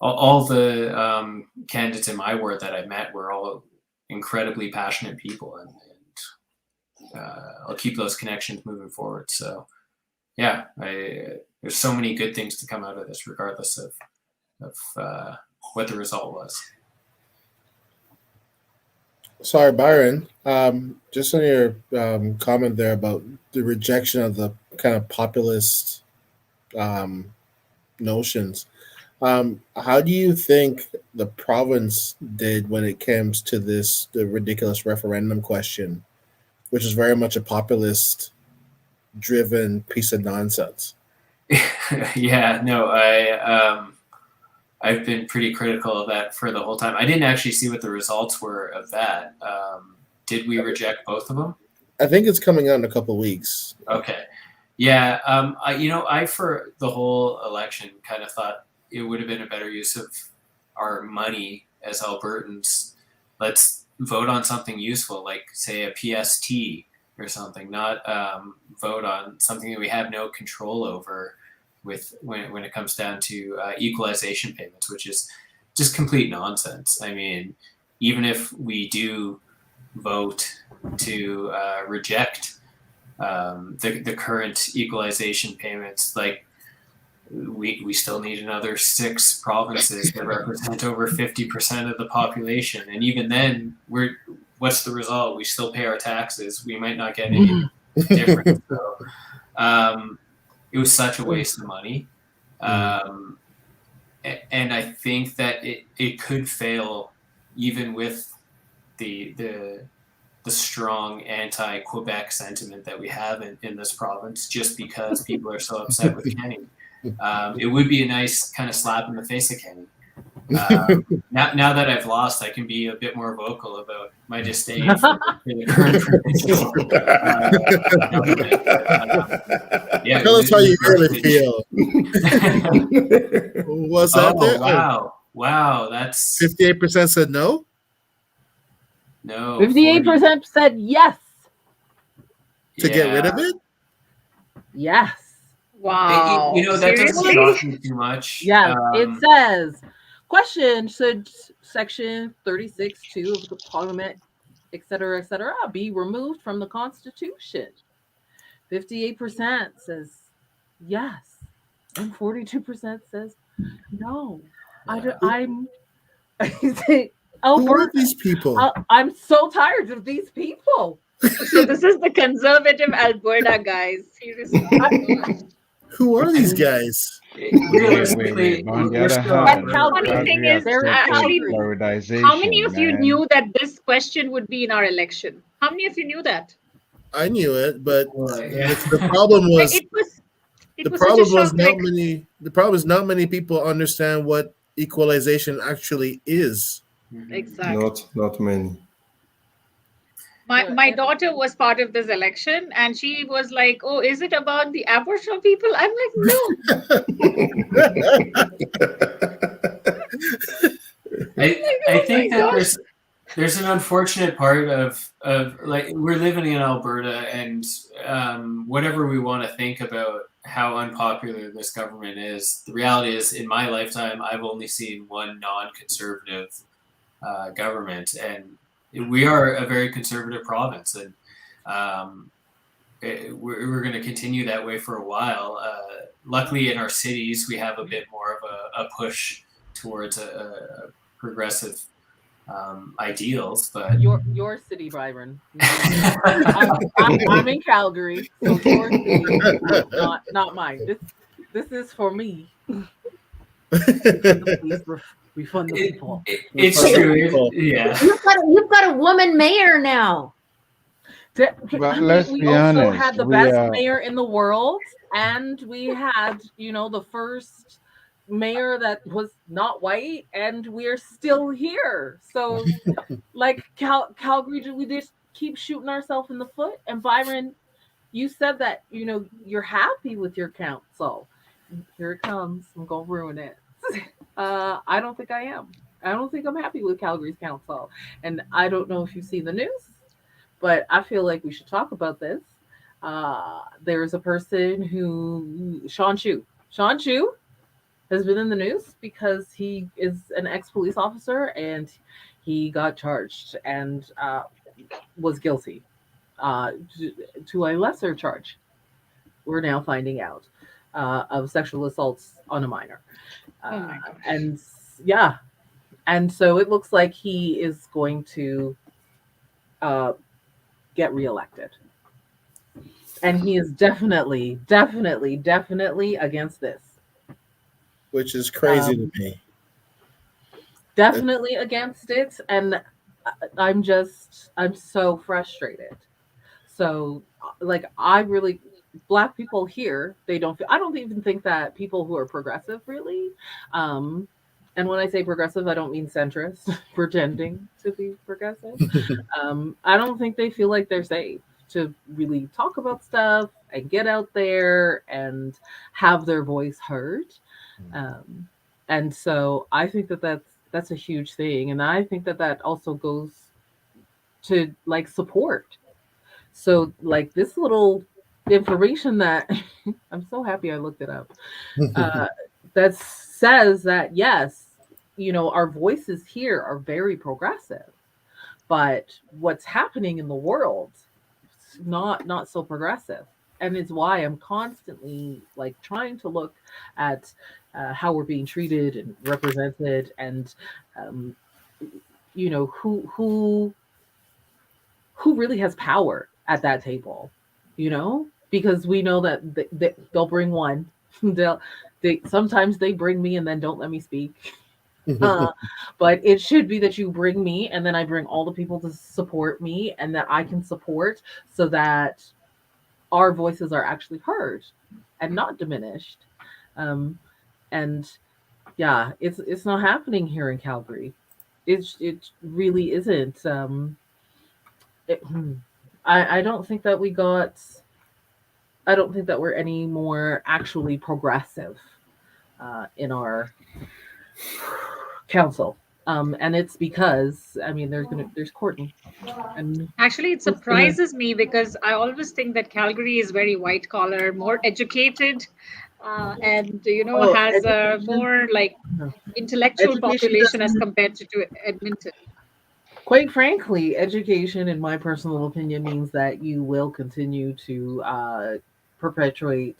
all the candidates in my ward that I met were all incredibly passionate people, and I'll keep those connections moving forward. So yeah, there's so many good things to come out of this, regardless of what the result was. Sorry, Byron. Just on your comment there about the rejection of the kind of populist notions. How do you think the province did when it comes to the ridiculous referendum question, which is very much a populist-driven piece of nonsense? Yeah, no, I've been pretty critical of that for the whole time. I didn't actually see what the results were of that. Did we reject both of them? I think it's coming out in a couple of weeks. Okay. Yeah. I for the whole election kind of thought it would have been a better use of our money as Albertans. Let's vote on something useful, like say a PST or something, not vote on something that we have no control over with when it comes down to equalization payments, which is just complete nonsense. I mean, even if we do vote to reject the current equalization payments, like we still need another 6 provinces that represent over 50% of the population. And even then, what's the result? We still pay our taxes. We might not get any difference. So, it was such a waste of money. And I think that it could fail even with the strong anti-Quebec sentiment that we have in this province, just because people are so upset with Kenny. It would be a nice kind of slap in the face of Kenny. Now that I've lost, I can be a bit more vocal about my disdain for the current provincial. Yeah, tell us how you really feel. What's that there? Wow, that's 58% said no. No. 58% said yes. To get rid of it? Yes. Wow. You know, that doesn't Seriously? shock me too much. Yes, it says, question, should section 36(2) of the Parliament, et cetera, be removed from the Constitution? 58% says yes, and 42% says no. I'm Who are these people? I'm so tired of these people. So this is the conservative Alberta guys. Seriously. Who are these guys? Realistically, But on the we're other still hand, Funny thing is, actually, how many of you knew that this question would be in our election? How many of you knew that? I knew it, but the problem was It was the such a problem was shock, not like- many. The problem is not many people understand what equalization actually is. Exactly. Not many. My daughter was part of this election, and she was like, "Oh, is it about the Aboriginal people?" I'm like, "No." I think that there's an unfortunate part of like, we're living in Alberta, and whatever we want to think about how unpopular this government is, the reality is, in my lifetime, I've only seen one non-conservative government, and we are a very conservative province, and we're going to continue that way for a while. Luckily, in our cities, we have a bit more of a push towards a progressive ideals, but your city, Byron. I'm in Calgary, so your city, not mine. This is for me. We fund the people. It's true. Yeah. You've got a woman mayor now. But let's we be also honest, had the we best are- mayor in the world, and we had, the first mayor that was not white, and we're still here. So, like Calgary, we just keep shooting ourselves in the foot. And Byron, you said that you're happy with your council. Here it comes. I'm gonna ruin it. I don't think I am. I don't think I'm happy with Calgary's council, and I don't know if you've seen the news, but I feel like we should talk about this. There's a person who Sean Chu has been in the news because he is an ex-police officer, and he got charged and was guilty to a lesser charge. We're now finding out of sexual assaults on a minor. Oh my gosh. And yeah, and so it looks like he is going to get reelected. And he is definitely against this. Which is crazy to me. Definitely against it. And I'm so frustrated. So, like, Black people here, I don't even think that people who are progressive really, and when I say progressive, I don't mean centrist, pretending to be progressive. I don't think they feel like they're safe to really talk about stuff and get out there and have their voice heard. And so I think that that's a huge thing. And I think that also goes to like support. So like this little information that I'm so happy I looked it up, that says that yes, our voices here are very progressive, but what's happening in the world is not so progressive. And it's why I'm constantly like trying to look at how we're being treated and represented, and who really has power at that table, because we know that they'll bring one. Sometimes they bring me and then don't let me speak. But it should be that you bring me and then I bring all the people to support me and that I can support, so that our voices are actually heard and not diminished. And yeah, it's not happening here in Calgary. It really isn't. I don't think that I don't think that we're any more actually progressive in our council. And it's because, I mean, there's Courtney. And actually, it surprises me because I always think that Calgary is very white collar, more educated, and has a more like intellectual Education population as doesn't, compared to Edmonton. quite frankly, education, in my personal opinion, means that you will continue to perpetuate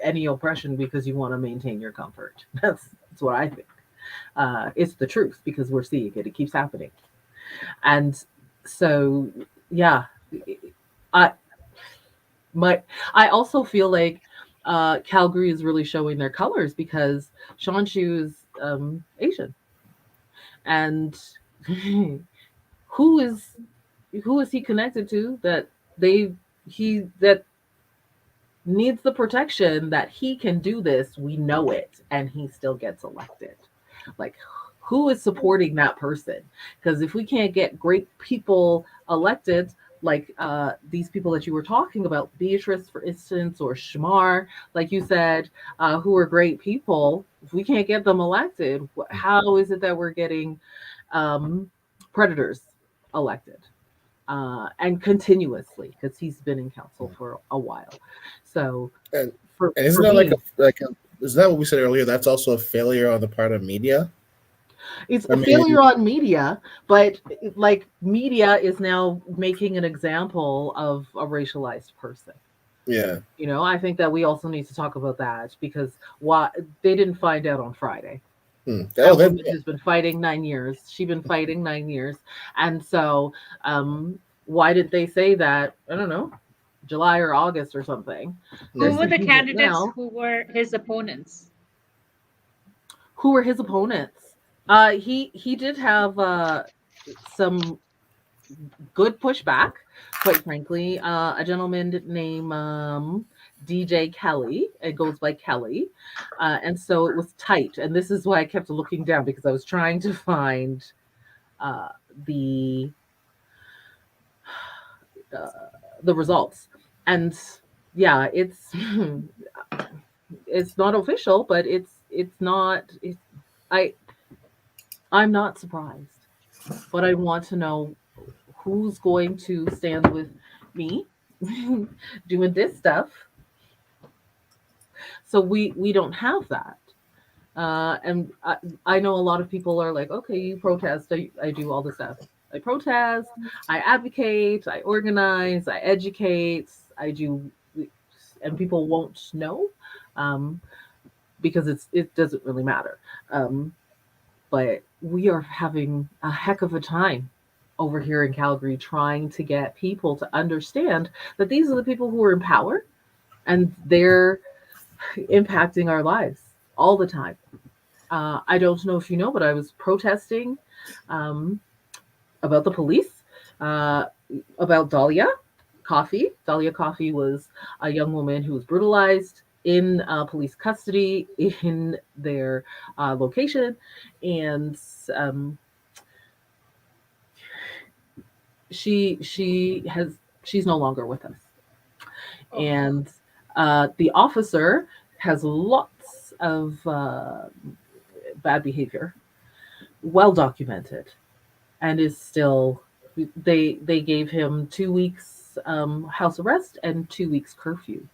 any oppression because you want to maintain your comfort. That's what I think. It's the truth because we're seeing it. It keeps happening. And so, yeah, I also feel like Calgary is really showing their colors because Sean Chu is Asian, and who is he connected to that that needs the protection that he can do this? We know it, and he still gets elected. Like, who is supporting that person? Because if we can't get great people elected, like these people that you were talking about, Beatrice, for instance, or Shamar, like you said, who are great people, if we can't get them elected, how is it that we're getting predators elected? And continuously, because he's been in council for a while. So, and isn't that is that what we said earlier? That's also a failure on the part of media. It's a failure on media, but like media is now making an example of a racialized person. Yeah. I think that we also need to talk about that because they didn't find out on Friday. That woman has been fighting 9 years. She's been fighting 9 years. And so why did they say that? I don't know, July or August or something. Who were the candidates who were his opponents? Who were his opponents? He did have some good pushback, quite frankly. A gentleman named DJ Kelly. It goes by Kelly. And so it was tight. And this is why I kept looking down because I was trying to find the results. And yeah, it's not official, but I'm not surprised. But I want to know who's going to stand with me doing this stuff. So we don't have that. And I know a lot of people are like, okay, you protest. I do all this stuff. I protest, I advocate, I organize, I educate, I do, and people won't know because it doesn't really matter. But we are having a heck of a time over here in Calgary trying to get people to understand that these are the people who are in power and they're impacting our lives all the time. I don't know if you know, but I was protesting about the police, about Dahlia Coffey. Dahlia Coffey was a young woman who was brutalized in police custody in their location, and she's no longer with us. And the officer has lots of bad behavior, well documented, and is still. They gave him 2 weeks house arrest and 2 weeks curfew,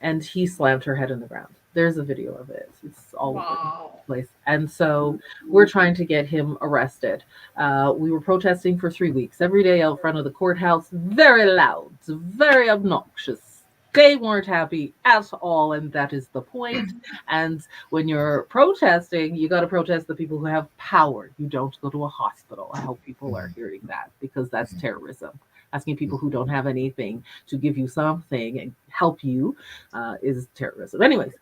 and he slammed her head in the ground. There's a video of it. It's all over the place. And so we're trying to get him arrested. We were protesting for 3 weeks, every day out front of the courthouse, very loud, very obnoxious. They weren't happy at all, and that is the point. And when you're protesting, you got to protest the people who have power. You don't go to a hospital. I hope people are hearing that because that's terrorism. Asking people who don't have anything to give you something and help you is terrorism. Anyways,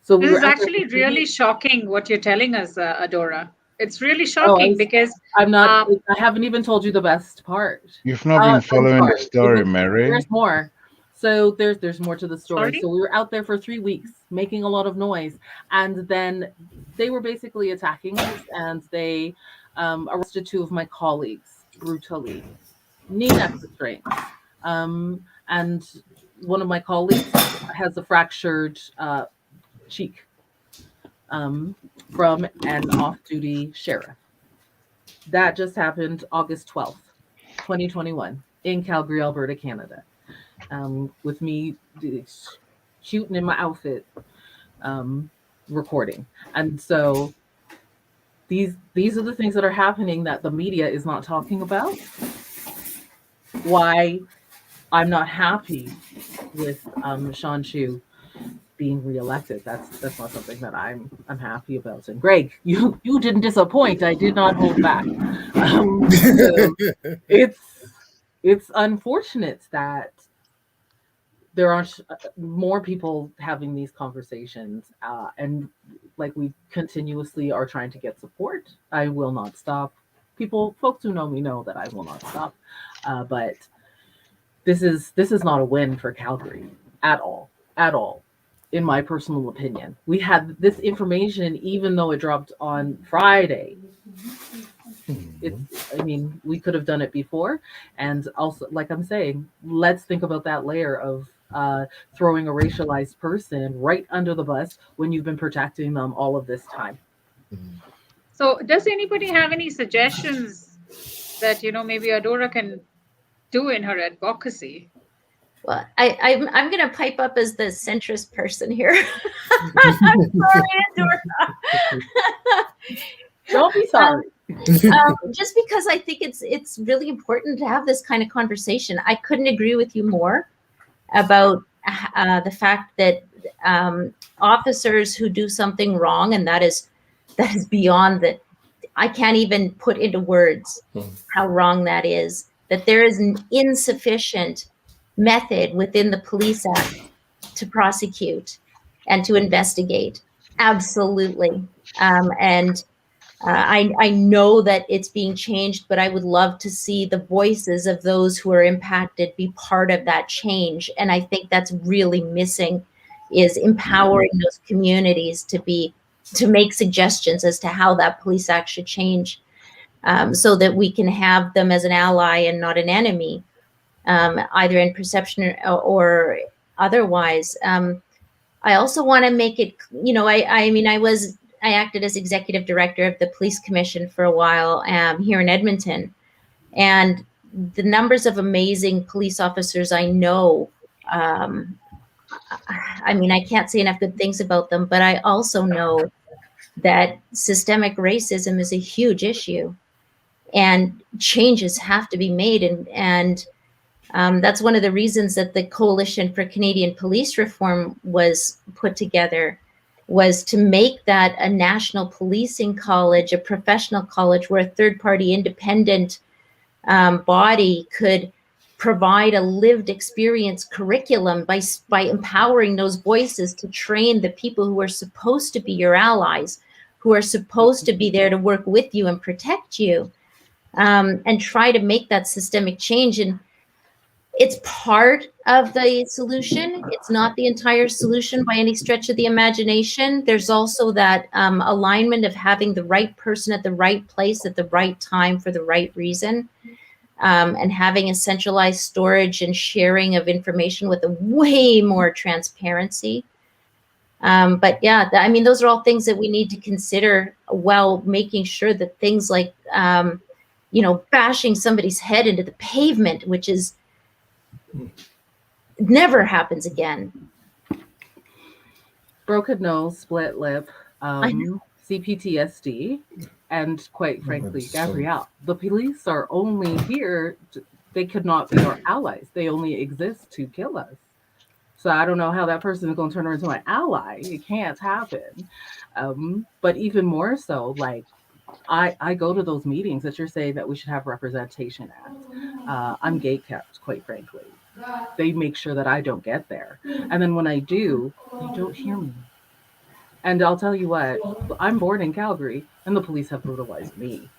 so this is actually really shocking what you're telling us, Adora. It's really shocking because I'm not. I haven't even told you the best part. You've not been following the story, Mary. There's more. So there's more to the story. Sorry? So we were out there for 3 weeks making a lot of noise, and then they were basically attacking us, and they arrested 2 of my colleagues brutally, knee neck restraints, and one of my colleagues has a fractured cheek. from an off-duty sheriff. That just happened August 12th, 2021 in Calgary, Alberta, Canada. With me shooting in my outfit, recording. And so these are the things that are happening that the media is not talking about. Why I'm not happy with Sean Chu being reelected. That's not something that I'm happy about. And Greg, you didn't disappoint. I did not hold back. So it's unfortunate that there aren't more people having these conversations, and like we continuously are trying to get support. I will not stop. Folks who know me know that I will not stop. But this is not a win for Calgary at all, in my personal opinion. We had this information, even though it dropped on Friday. We could have done it before. And also, like I'm saying, let's think about that layer of throwing a racialized person right under the bus when you've been protecting them all of this time. So does anybody have any suggestions that, maybe Adora can do in her advocacy? Well, I'm going to pipe up as the centrist person here. I'm sorry, Adora. Don't be sorry. Just because I think it's really important to have this kind of conversation. I couldn't agree with you more about the fact that officers who do something wrong, and that is beyond that. I can't even put into words how wrong that is, that there is an insufficient method within the Police Act to prosecute and to investigate. Absolutely. I know that it's being changed, but I would love to see the voices of those who are impacted be part of that change. And I think that's really missing, is empowering those communities to make suggestions as to how that police act should change, so that we can have them as an ally and not an enemy, either in perception or otherwise. I also want to make it, I acted as executive director of the police commission for a while here in Edmonton. And the numbers of amazing police officers I know, I can't say enough good things about them, but I also know that systemic racism is a huge issue and changes have to be made. And that's one of the reasons that the Coalition for Canadian Police Reform was put together, was to make that a national policing college, a professional college where a third-party independent body could provide a lived experience curriculum by empowering those voices to train the people who are supposed to be your allies, who are supposed to be there to work with you and protect you, and try to make that systemic change. And it's part of the solution. It's not the entire solution by any stretch of the imagination. There's also that alignment of having the right person at the right place at the right time for the right reason, and having a centralized storage and sharing of information with a way more transparency. But yeah, those are all things that we need to consider while making sure that things like, bashing somebody's head into the pavement, which is never happens again. Broken nose, split lip, CPTSD, and quite frankly, Gabrielle, the police are only here, they could not be our allies. They only exist to kill us. So I don't know how that person is going to turn her into an ally. It can't happen. But even more so, like, I go to those meetings that you're saying that we should have representation at. I'm gatekept, quite frankly. They make sure that I don't get there. And then when I do, you don't hear me. And I'll tell you what, I'm born in Calgary and the police have brutalized me.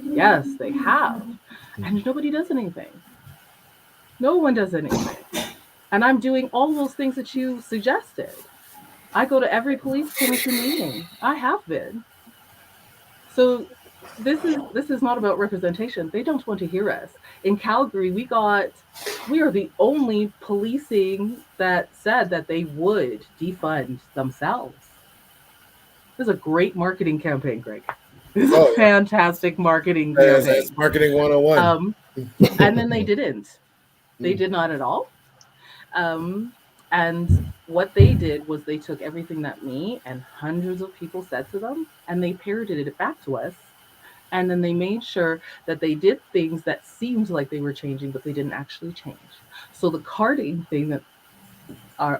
Yes, they have. And nobody does anything. No one does anything. And I'm doing all those things that you suggested. I go to every police commission meeting. I have been. So this is not about representation. They don't want to hear us. In Calgary, we are the only policing that said that they would defund themselves. This is a great marketing campaign, Greg. This is a fantastic marketing campaign. It's marketing 101. And then they didn't. They did not at all. And what they did was they took everything that me and hundreds of people said to them, and they parroted it back to us. And then they made sure that they did things that seemed like they were changing, but they didn't actually change. So the carding thing that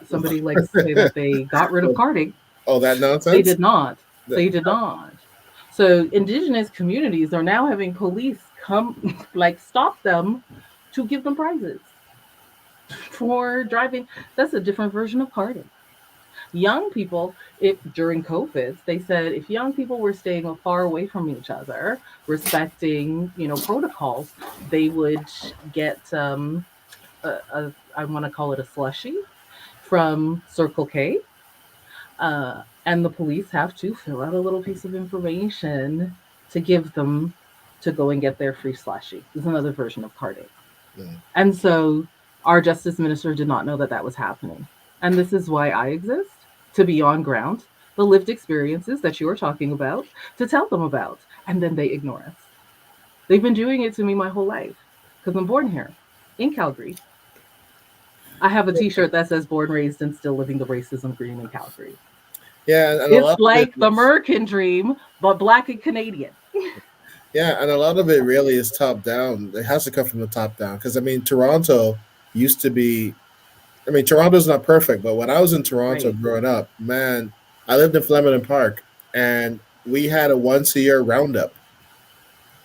somebody likes to say that they got rid of carding. Oh, that nonsense? They did not. They did not. So indigenous communities are now having police come, stop them to give them prizes for driving. That's a different version of carding. Young people, during COVID, they said if young people were staying far away from each other, respecting, protocols, they would get I want to call it a slushie from Circle K. And the police have to fill out a little piece of information to give them to go and get their free slushie. This is another version of carding. Yeah. And so our justice minister did not know that that was happening. And this is why I exist, to be on ground, the lived experiences that you are talking about, to tell them about. And then they ignore us. They've been doing it to me my whole life because I'm born here in Calgary. I have a t-shirt that says born, raised, and still living the racism green in Calgary. Yeah, and it's like the American dream, but Black and Canadian. Yeah, and a lot of it really is top down. It has to come from the top down because, Toronto used to be, Toronto's not perfect, but when I was in Toronto growing up, man, I lived in Flemington Park, and we had a once-a-year roundup,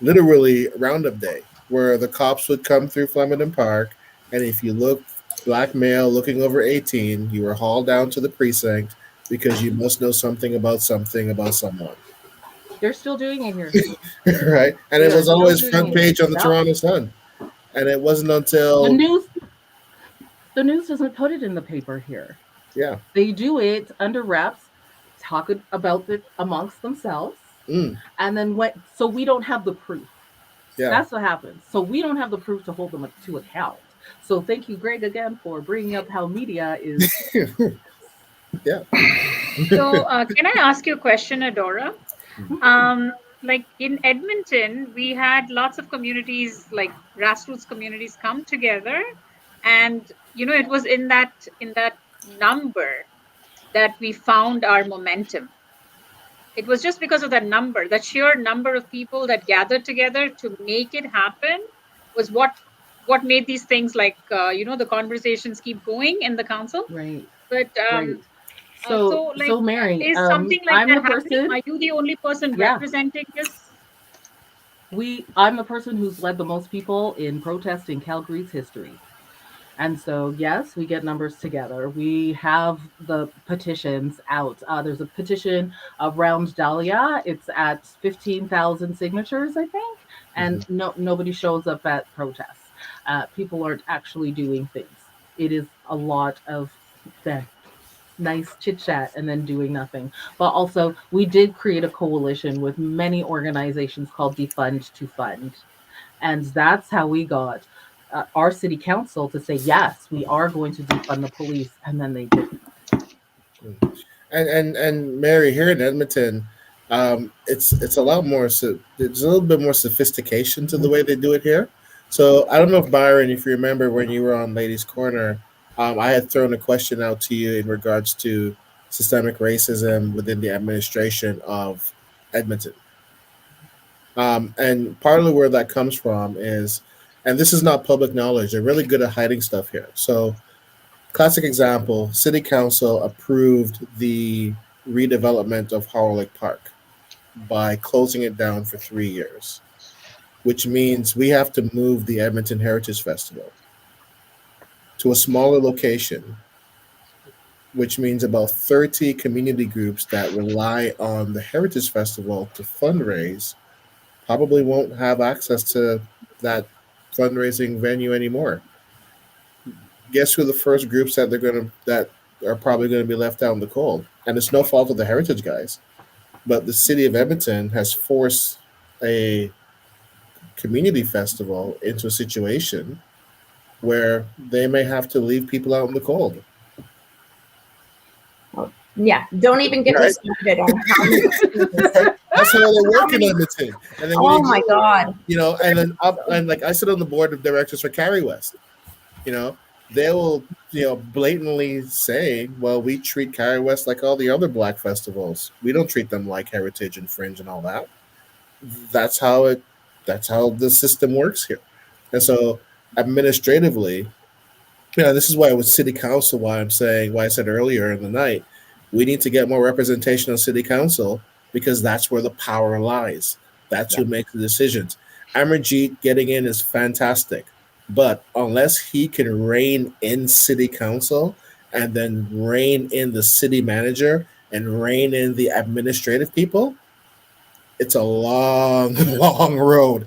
literally roundup day, where the cops would come through Flemington Park, and if you looked Black male looking over 18, you were hauled down to the precinct because you must know something about someone. They're still doing it here. Right? And it was always front page on the Toronto Sun. And it wasn't until... The news doesn't put it in the paper here. Yeah. They do it under wraps, talk about it amongst themselves. And then so we don't have the proof. Yeah. That's what happens. So we don't have the proof to hold them to account. So thank you, Greg, again, for bringing up how media is. Yeah. So can I ask you a question, Adora? Like in Edmonton, we had lots of communities, like grassroots communities, come together, and it was in that number that we found our momentum. It was just because of that number, that sheer number of people that gathered together to make it happen was what made these things like the conversations keep going in the council. Right. But So Mary, is something like I'm that the happening? person. Are you the only person representing this? I'm the person who's led the most people in protest in Calgary's history. And so, yes, we get numbers together. We have the petitions out. There's a petition around Dahlia. It's at 15,000 signatures, I think. And nobody shows up at protests. People aren't actually doing things. It is a lot of nice chit chat and then doing nothing. But also, we did create a coalition with many organizations called Defund to Fund. And that's how we got our city council to say, yes, we are going to defund the police. And then they didn't. And Mary, here in Edmonton, it's a lot more, there's a little bit more sophistication to the way they do it here. So I don't know if Byron, if you remember when you were on Ladies Corner, I had thrown a question out to you in regards to systemic racism within the administration of Edmonton. And partly where that comes from is, and this is not public knowledge, they're really good at hiding stuff here. So classic example, City Council approved the redevelopment of Howard Park by closing it down for 3 years, which means we have to move the Edmonton Heritage Festival to a smaller location, which means about 30 community groups that rely on the Heritage Festival to fundraise probably won't have access to that fundraising venue anymore. Guess who the first groups that are probably going to be left out in the cold? And it's no fault of the Heritage guys, but the city of Edmonton has forced a community festival into a situation where they may have to leave people out in the cold. Yeah, don't even get me Right. started on how many. That's how they work in Edmonton. And then when Oh you my do, God. you know, and then and like I sit on the board of directors for Carry West. You know, they will, you know, blatantly say, well, we treat Carry West like all the other Black festivals. We don't treat them like Heritage and Fringe and all that. That's how the system works here. And so administratively, you know, this is why with city council, why I said earlier in the night, we need to get more representation on city council because that's where the power lies. That's who makes the decisions. Amarjeet getting in is fantastic, but unless he can rein in city council and then rein in the city manager and rein in the administrative people, it's a long, long road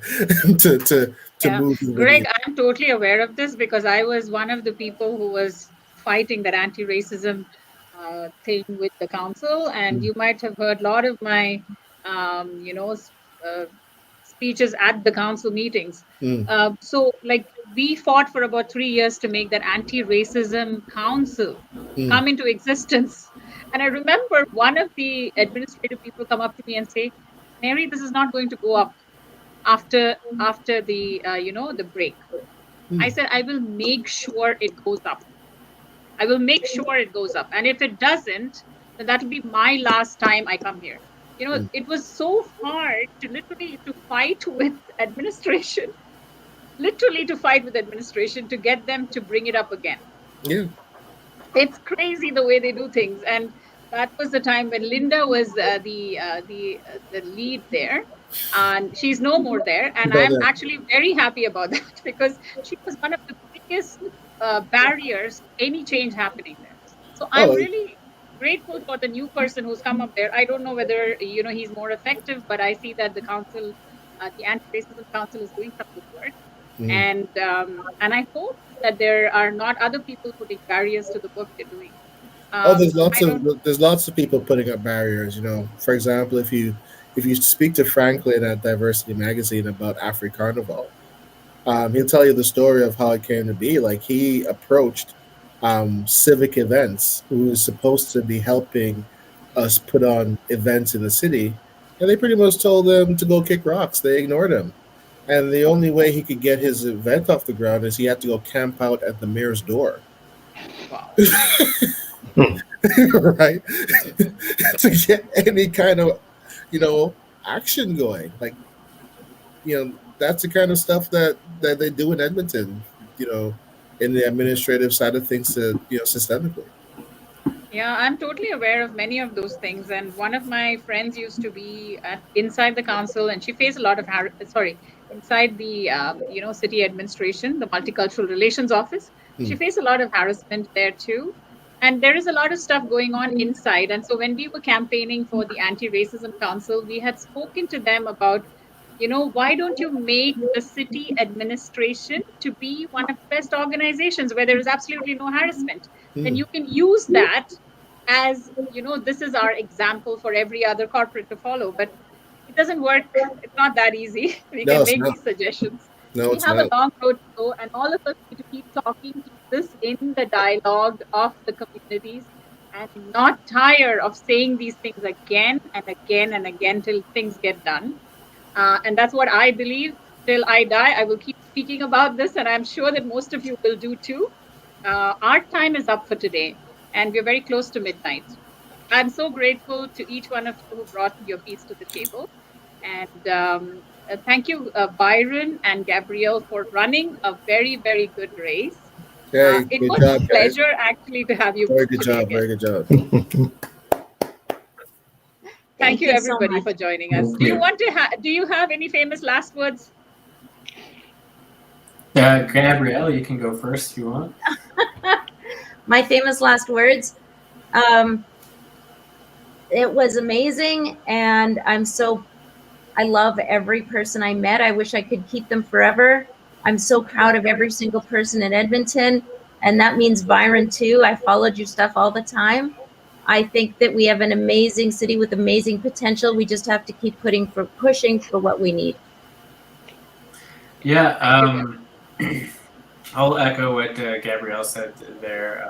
to Yeah, move. Greg, I'm totally aware of this because I was one of the people who was fighting that anti-racism thing with the council, and you might have heard a lot of my, uh, speeches at the council meetings. So, like, we fought for about 3 years to make that anti-racism council come into existence. And I remember one of the administrative people come up to me and say, "Mary, this is not going to go up after the the break." I said, "I will make sure it goes up. I will make sure it goes up, and if it doesn't, then that will be my last time I come here." You know, it was so hard to literally to fight with administration, literally to fight with administration to get them to bring it up again. Yeah. It's crazy the way they do things. And that was the time when Linda was the lead there, and she's no more there. And I'm actually very happy about that because she was one of the biggest barriers to any change happening there. So I'm really grateful for the new person who's come up there. I don't know whether he's more effective, but I see that the council, the Anti-Racism Council, is doing some good work. And I hope that there are not other people putting barriers to the work they're doing. There's lots of people putting up barriers. You know, for example, if you speak to Franklin at Diversity Magazine about Afri Carnival, he'll tell you the story of how it came to be. Like he approached civic events, who was supposed to be helping us put on events in the city, and they pretty much told him to go kick rocks. They ignored him. And the only way he could get his event off the ground is he had to go camp out at the mayor's door. Wow. Right? To get any kind of, action going. Like, that's the kind of stuff that they do in Edmonton, in the administrative side of things, systemically. Yeah, I'm totally aware of many of those things. And one of my friends used to be inside the council, and she faced a lot of inside the city administration, the multicultural relations office. She faced a lot of harassment there too. And there is a lot of stuff going on inside. And so when we were campaigning for the Anti-Racism Council, we had spoken to them about, why don't you make the city administration to be one of the best organizations where there is absolutely no harassment? Then you can use that as, this is our example for every other corporate to follow. But it doesn't work. It's not that easy. We can make these suggestions. We have a long road to go, and all of us need to keep talking, keep this in the dialogue of the communities, and not tire of saying these things again and again and again till things get done. And that's what I believe. Till I die, I will keep speaking about this, and I'm sure that most of you will do too. Our time is up for today, and we're very close to midnight. I'm so grateful to each one of you who brought your piece to the table. And thank you, Byron and Gabrielle, for running a very, very good race. It was a pleasure, actually, to have you. Very good job. Very good job. Thank you, everybody, so for joining us. Do you want to do you have any famous last words? Gabrielle, you can go first if you want. My famous last words. It was amazing, and I love every person I met. I wish I could keep them forever. I'm so proud of every single person in Edmonton, and that means Byron too. I followed your stuff all the time. I think that we have an amazing city with amazing potential. We just have to keep pushing for what we need. Yeah, I'll echo what Gabrielle said there.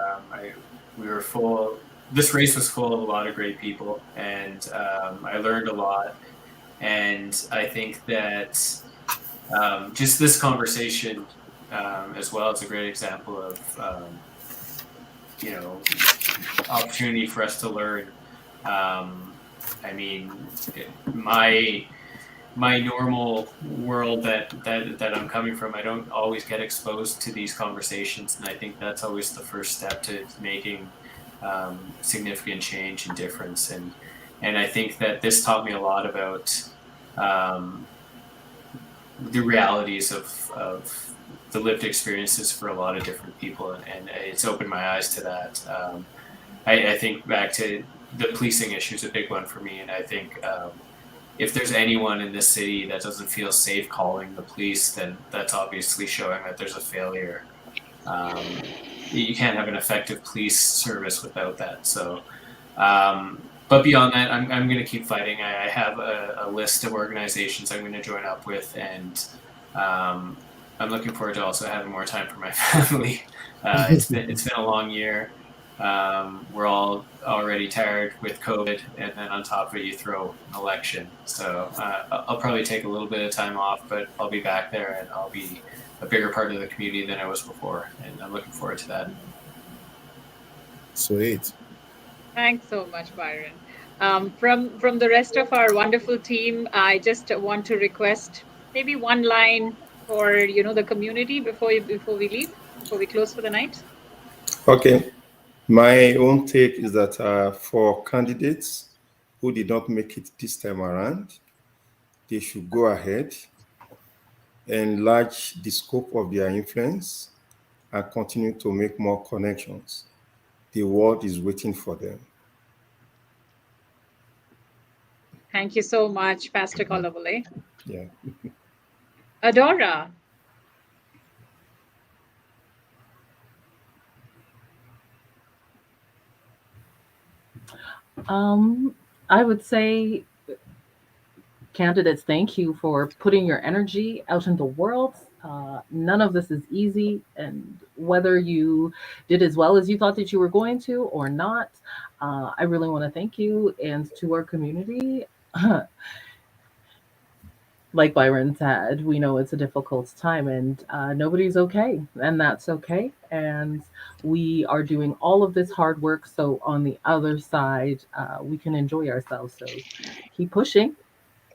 We were full this race was full of a lot of great people, and I learned a lot. And I think that just this conversation as well is a great example of opportunity for us to learn. I mean, my normal world that I'm coming from, I don't always get exposed to these conversations, and I think that's always the first step to making significant change and difference. And I think that this taught me a lot about the realities of the lived experiences for a lot of different people, and it's opened my eyes to that. I think back to the policing issue is a big one for me, and I think if there's anyone in this city that doesn't feel safe calling the police, then that's obviously showing that there's a failure. You can't have an effective police service without that. So, but beyond that, I'm going to keep fighting. I have a list of organizations I'm going to join up with, and I'm looking forward to also having more time for my family. It's been a long year. We're all already tired with COVID, and then on top of it, you throw an election. So I'll probably take a little bit of time off, but I'll be back there, and I'll be a bigger part of the community than I was before, and I'm looking forward to that. Sweet. Thanks so much, Byron. From the rest of our wonderful team, I just want to request maybe one line for the community before we leave, before we close for the night. Okay. My own take is that for candidates who did not make it this time around, they should go ahead, enlarge the scope of their influence, and continue to make more connections. The world is waiting for them. Thank you so much, Pastor Kolawole. Yeah. Adora. I would say, candidates, thank you for putting your energy out in the world. None of this is easy, and whether you did as well as you thought that you were going to or not, I really want to thank you. And to our community, like Byron said, we know it's a difficult time, and nobody's okay, and that's okay. And we are doing all of this hard work, so on the other side, we can enjoy ourselves. So keep pushing.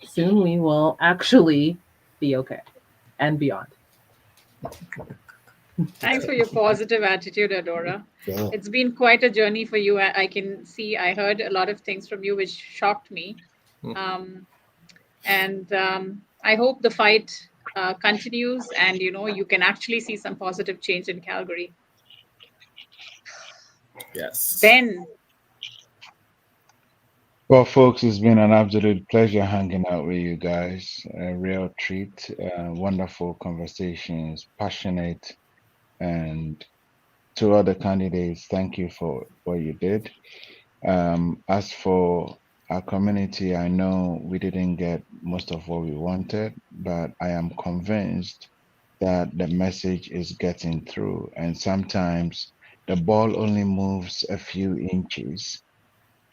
Soon we will actually be okay and beyond. Thanks for your positive attitude, Adora. Yeah. It's been quite a journey for you. I can see, I heard a lot of things from you which shocked me. I hope the fight continues, and you can actually see some positive change in Calgary. Yes. Ben. Well, folks, it's been an absolute pleasure hanging out with you guys. A real treat. Wonderful conversations, passionate. And to other candidates, thank you for what you did. As for our community, I know we didn't get most of what we wanted, but I am convinced that the message is getting through. And sometimes the ball only moves a few inches.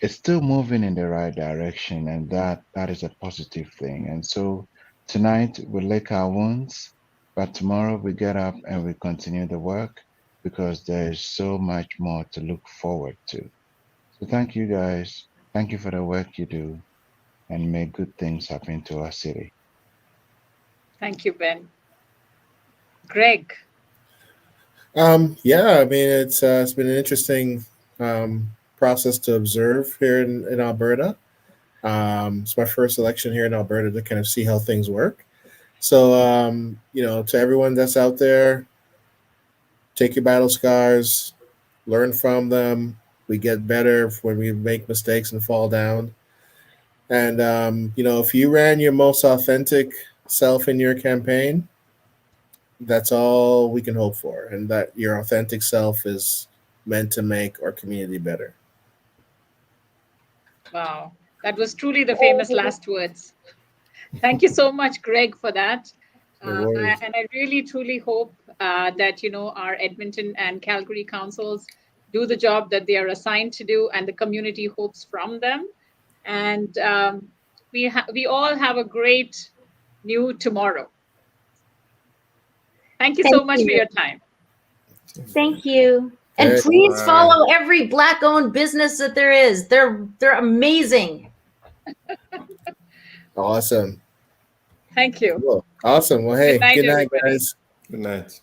It's still moving in the right direction, and that is a positive thing. And so tonight we lick our wounds, but tomorrow we get up and we continue the work, because there is so much more to look forward to. So thank you guys. Thank you for the work you do, and may good things happen to our city. Thank you, Ben. Greg. Yeah, I mean, it's been an interesting process to observe here in Alberta. It's my first election here in Alberta to kind of see how things work. So, to everyone that's out there, take your battle scars, learn from them. We get better when we make mistakes and fall down. And, if you ran your most authentic self in your campaign, that's all we can hope for. And that your authentic self is meant to make our community better. Wow, that was truly the famous last words. Thank you so much, Greg, for that. And I really, truly hope that, our Edmonton and Calgary councils do the job that they are assigned to do, and the community hopes from them. And we all have a great new tomorrow. Thank you so much for your time. Thank you. And please follow every Black-owned business that there is. They're amazing. Awesome. Thank you. Cool. Awesome. Well, hey, good night, everybody. guys. Good night.